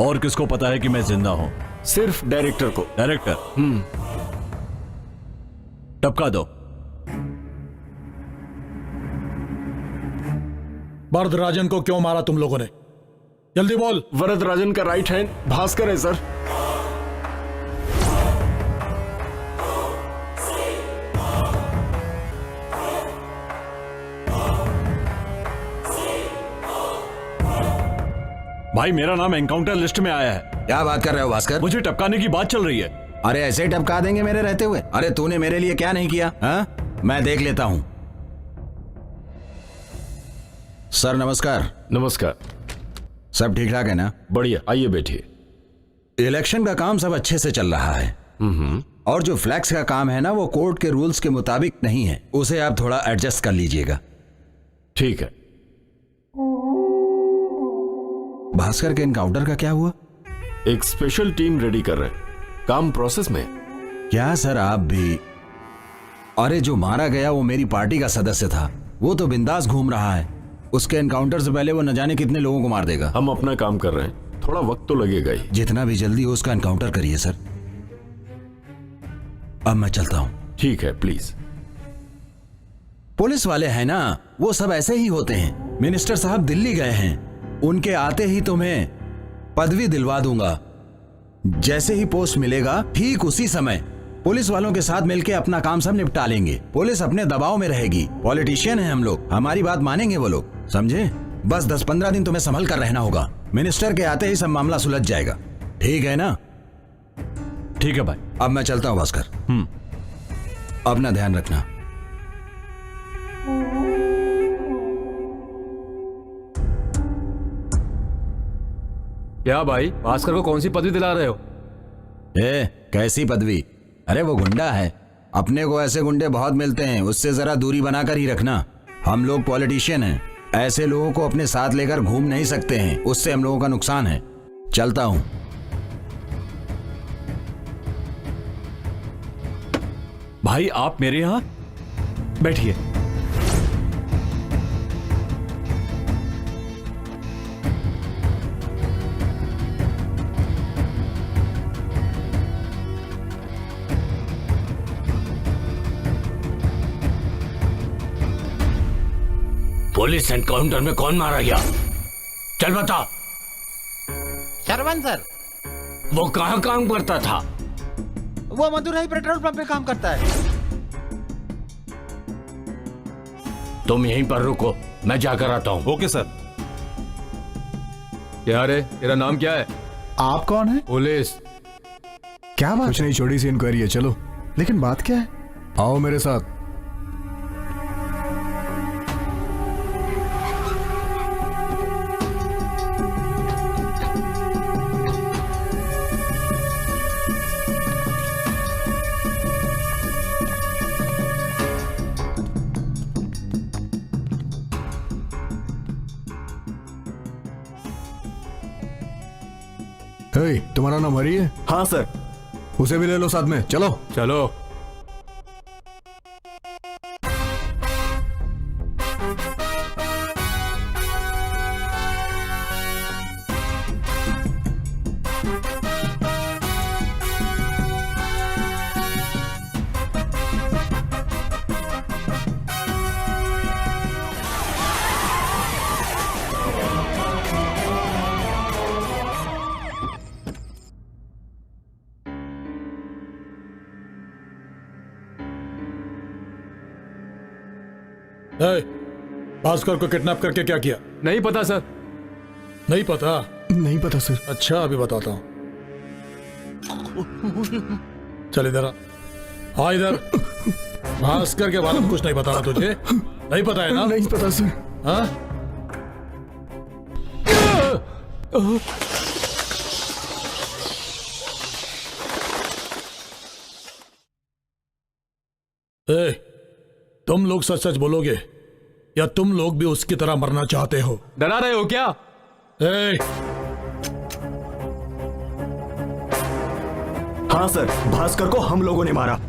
और किसको पता है कि मैं जिंदा हूं? सिर्फ डायरेक्टर को। डायरेक्टर? टपका दो। वरदराजन को क्यों मारा तुम लोगों ने? जल्दी बोल। वरदराजन का राइट हैंड भास्कर है सर। भाई मेरा नाम एनकाउंटर लिस्ट में आया है। क्या बात कर रहे हो भास्कर? मुझे टपकाने की बात चल रही है। अरे ऐसे ही टपका देंगे मेरे रहते हुए? अरे तूने मेरे लिए क्या नहीं किया? हाँ, मैं देख लेता हूँ। सर नमस्कार। नमस्कार। सब ठीक ठाक है ना? बढ़िया, आइए बैठिए। इलेक्शन का काम सब अच्छे से चल रहा है। और जो फ्लैक्स का काम है ना, वो कोर्ट के रूल्स के मुताबिक नहीं है, उसे आप थोड़ा एडजस्ट कर लीजिएगा। ठीक है। भास्कर के एनकाउंटर का क्या हुआ? एक स्पेशल टीम रेडी कर रहे हैं, काम प्रोसेस में। क्या सर आप भी? अरे जो मारा गया वो मेरी पार्टी का सदस्य था, वो तो बिंदास घूम रहा है। उसके एनकाउंटर से पहले वो न जाने कितने लोगों को मार देगा। हम अपना काम कर रहे हैं, थोड़ा वक्त तो लगेगा ही। जितना भी जल्दी हो उसका एनकाउंटर करिए सर। अब मैं चलता हूं। ठीक है, प्लीज। पुलिस वाले हैं ना, वो सब ऐसे ही होते हैं। मिनिस्टर साहब दिल्ली गए हैं, उनके आते ही तुम्हें पदवी दिलवा दूंगा। जैसे ही पोस्ट मिलेगा ठीक उसी समय पुलिस वालों के साथ मिलकर अपना काम सब निपटा लेंगे। पुलिस अपने दबाव में रहेगी, पॉलिटिशियन हैं हम लोग, हमारी बात मानेंगे वो लोग, समझे? बस 10-15 दिन तुम्हें संभल कर रहना होगा। मिनिस्टर के आते ही सब मामला सुलझ जाएगा, ठीक है ना? ठीक है भाई। अब मैं चलता हूं भास्कर। अपना ध्यान रखना। क्या भाई, भास्कर को कौन सी पदवी दिला रहे हो? कैसी पदवी? अरे वो गुंडा है, अपने को ऐसे गुंडे बहुत मिलते हैं, उससे जरा दूरी बनाकर ही रखना। हम लोग पॉलिटिशियन हैं, ऐसे लोगों को अपने साथ लेकर घूम नहीं सकते हैं, उससे हम लोगों का नुकसान है। चलता हूं। भाई आप मेरे यहां बैठिए। पुलिस एनकाउंटर में कौन मारा गया? चल बता। सरवन सर। वो कहाँ काम करता था? वो मदुरई पेट्रोल पंप पे काम करता है। तुम यहीं पर रुको, मैं जाकर आता हूँ। Okay sir. क्या रे, तेरा नाम क्या है? आप कौन है? पुलिस। क्या बात? कुछ नहीं, छोटी सी इंक्वायरी है, चलो। लेकिन बात क्या है? आओ मेरे साथ। तुम्हारा नाम हरी है? हाँ सर। उसे भी ले लो साथ में, चलो। चलो। भास्कर को किडनैप करके क्या किया? नहीं पता सर। नहीं पता? नहीं पता सर। अच्छा, अभी बताता हूं। चल इधर आ इधर। भास्कर के बारे में कुछ नहीं बताना तुझे? नहीं पता है ना? नहीं पता सर। हाँ? तुम लोग सच सच बोलोगे या तुम लोग भी उसकी तरह मरना चाहते हो? डरा रहे हो क्या? हाँ सर, भास्कर को हम लोगों ने मारा।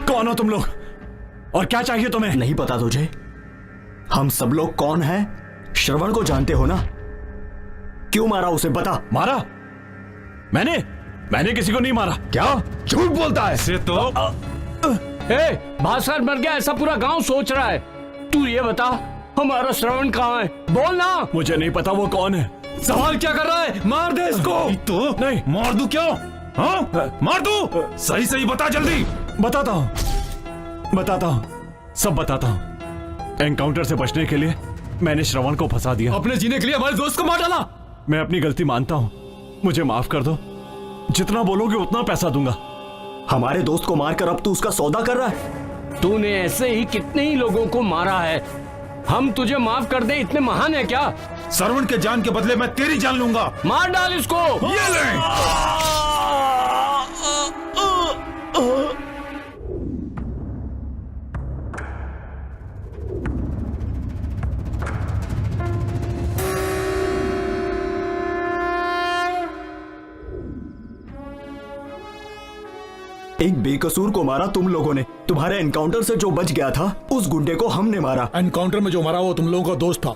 कौन हो तुम लोग और क्या चाहिए तुम्हें? नहीं पता तुझे? हम सब लोग कौन हैं? श्रवण को जानते हो ना? क्यों मारा उसे बता। मारा? मैंने किसी को नहीं मारा। क्या झूठ बोलता है? से तो भास्कर मर गया ऐसा पूरा गांव सोच रहा है। तू ये बता हमारा श्रवण कहाँ है? बोल ना। मुझे नहीं पता वो कौन है। सवाल क्या कर रहा है? मार दे इसको। तो नहीं मार दूं क्यों? हाँ मार दूं? सही बता जल्दी। बताता हूँ सब बताता हूँ। एनकाउंटर से बचने के लिए मैंने श्रवण को फंसा दिया। अपने जीने के लिए हमारे दोस्त को मार डाला। मैं अपनी गलती मानता हूँ, मुझे माफ कर दो। जितना बोलोगे उतना पैसा दूंगा। हमारे दोस्त को मारकर अब तू उसका सौदा कर रहा है? तूने ऐसे ही कितने ही लोगों को मारा है। हम तुझे माफ कर दे इतने महान है क्या? श्रवण के जान के बदले मैं तेरी जान लूंगा। मार डाल इसको। ये ले। एक बेकसूर को मारा तुम लोगों ने। तुम्हारे एनकाउंटर से जो बच गया था उस गुंडे को हमने मारा। एनकाउंटर में जो मारा वो तुम लोगों का दोस्त था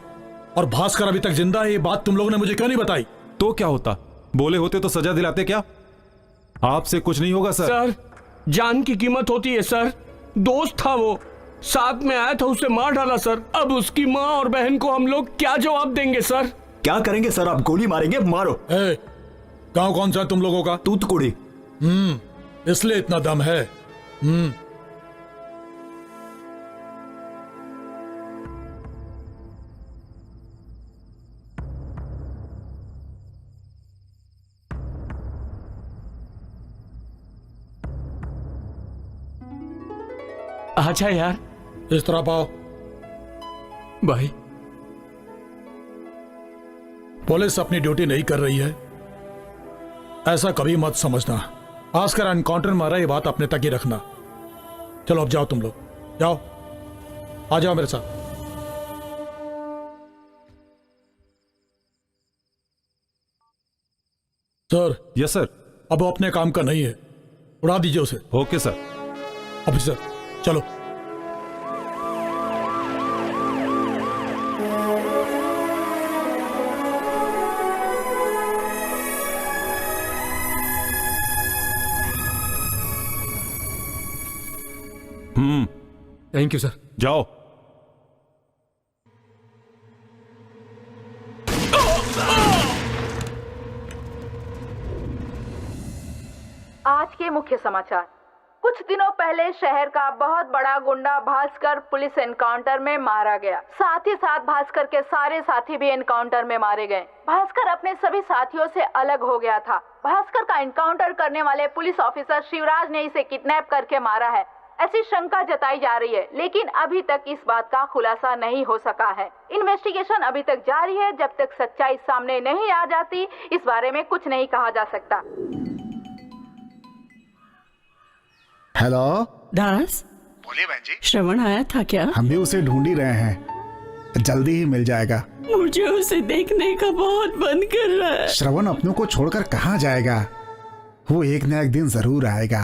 और भास्कर अभी तक जिंदा है। ये बात तुम लोगों ने मुझे क्यों नहीं बताई? तो क्या होता, बोले होते तो सजा दिलाते। क्या आपसे कुछ नहीं होगा सर? सर जान की कीमत होती है सर। दोस्त था वो, साथ में आया था, उसे मार डाला सर। अब उसकी माँ और बहन को हम लोग क्या जवाब देंगे सर? क्या करेंगे सर? आप गोली मारेंगे? मारो। गांव कौन सा है तुम लोगों का? तूतकुड़ी। इसलिए इतना दम है। अच्छा यार इस तरह पाओ। भाई पुलिस अपनी ड्यूटी नहीं कर रही है ऐसा कभी मत समझना। भास्कर एनकाउंटर में मारा ये बात अपने तक ही रखना। चलो अब जाओ, तुम लोग जाओ, आ जाओ मेरे साथ। सर। Yes sir. अब वो अपने काम का नहीं है, उड़ा दीजिए उसे। Okay sir. ऑफिसर चलो। Thank you sir. जाओ। आज के मुख्य समाचार। कुछ दिनों पहले शहर का बहुत बड़ा गुंडा भास्कर पुलिस एनकाउंटर में मारा गया। साथ ही साथ भास्कर के सारे साथी भी एनकाउंटर में मारे गए। भास्कर अपने सभी साथियों से अलग हो गया था। भास्कर का एनकाउंटर करने वाले पुलिस ऑफिसर शिवराज ने इसे किडनैप करके मारा है, ऐसी शंका जताई जा रही है, लेकिन अभी तक इस बात का खुलासा नहीं हो सका है। इन्वेस्टिगेशन अभी तक जारी है। जब तक सच्चाई सामने नहीं आ जाती, इस बारे में कुछ नहीं कहा जा सकता। हेलो दास, बोलिए बहन जी। श्रवण आया था क्या? हम भी उसे ढूंढ ही रहे हैं, जल्दी ही मिल जाएगा। मुझे उसे देखने का बहुत मन कर रहा है। श्रवण अपनों को छोड़कर कहाँ जाएगा? वो एक न एक दिन जरूर आएगा।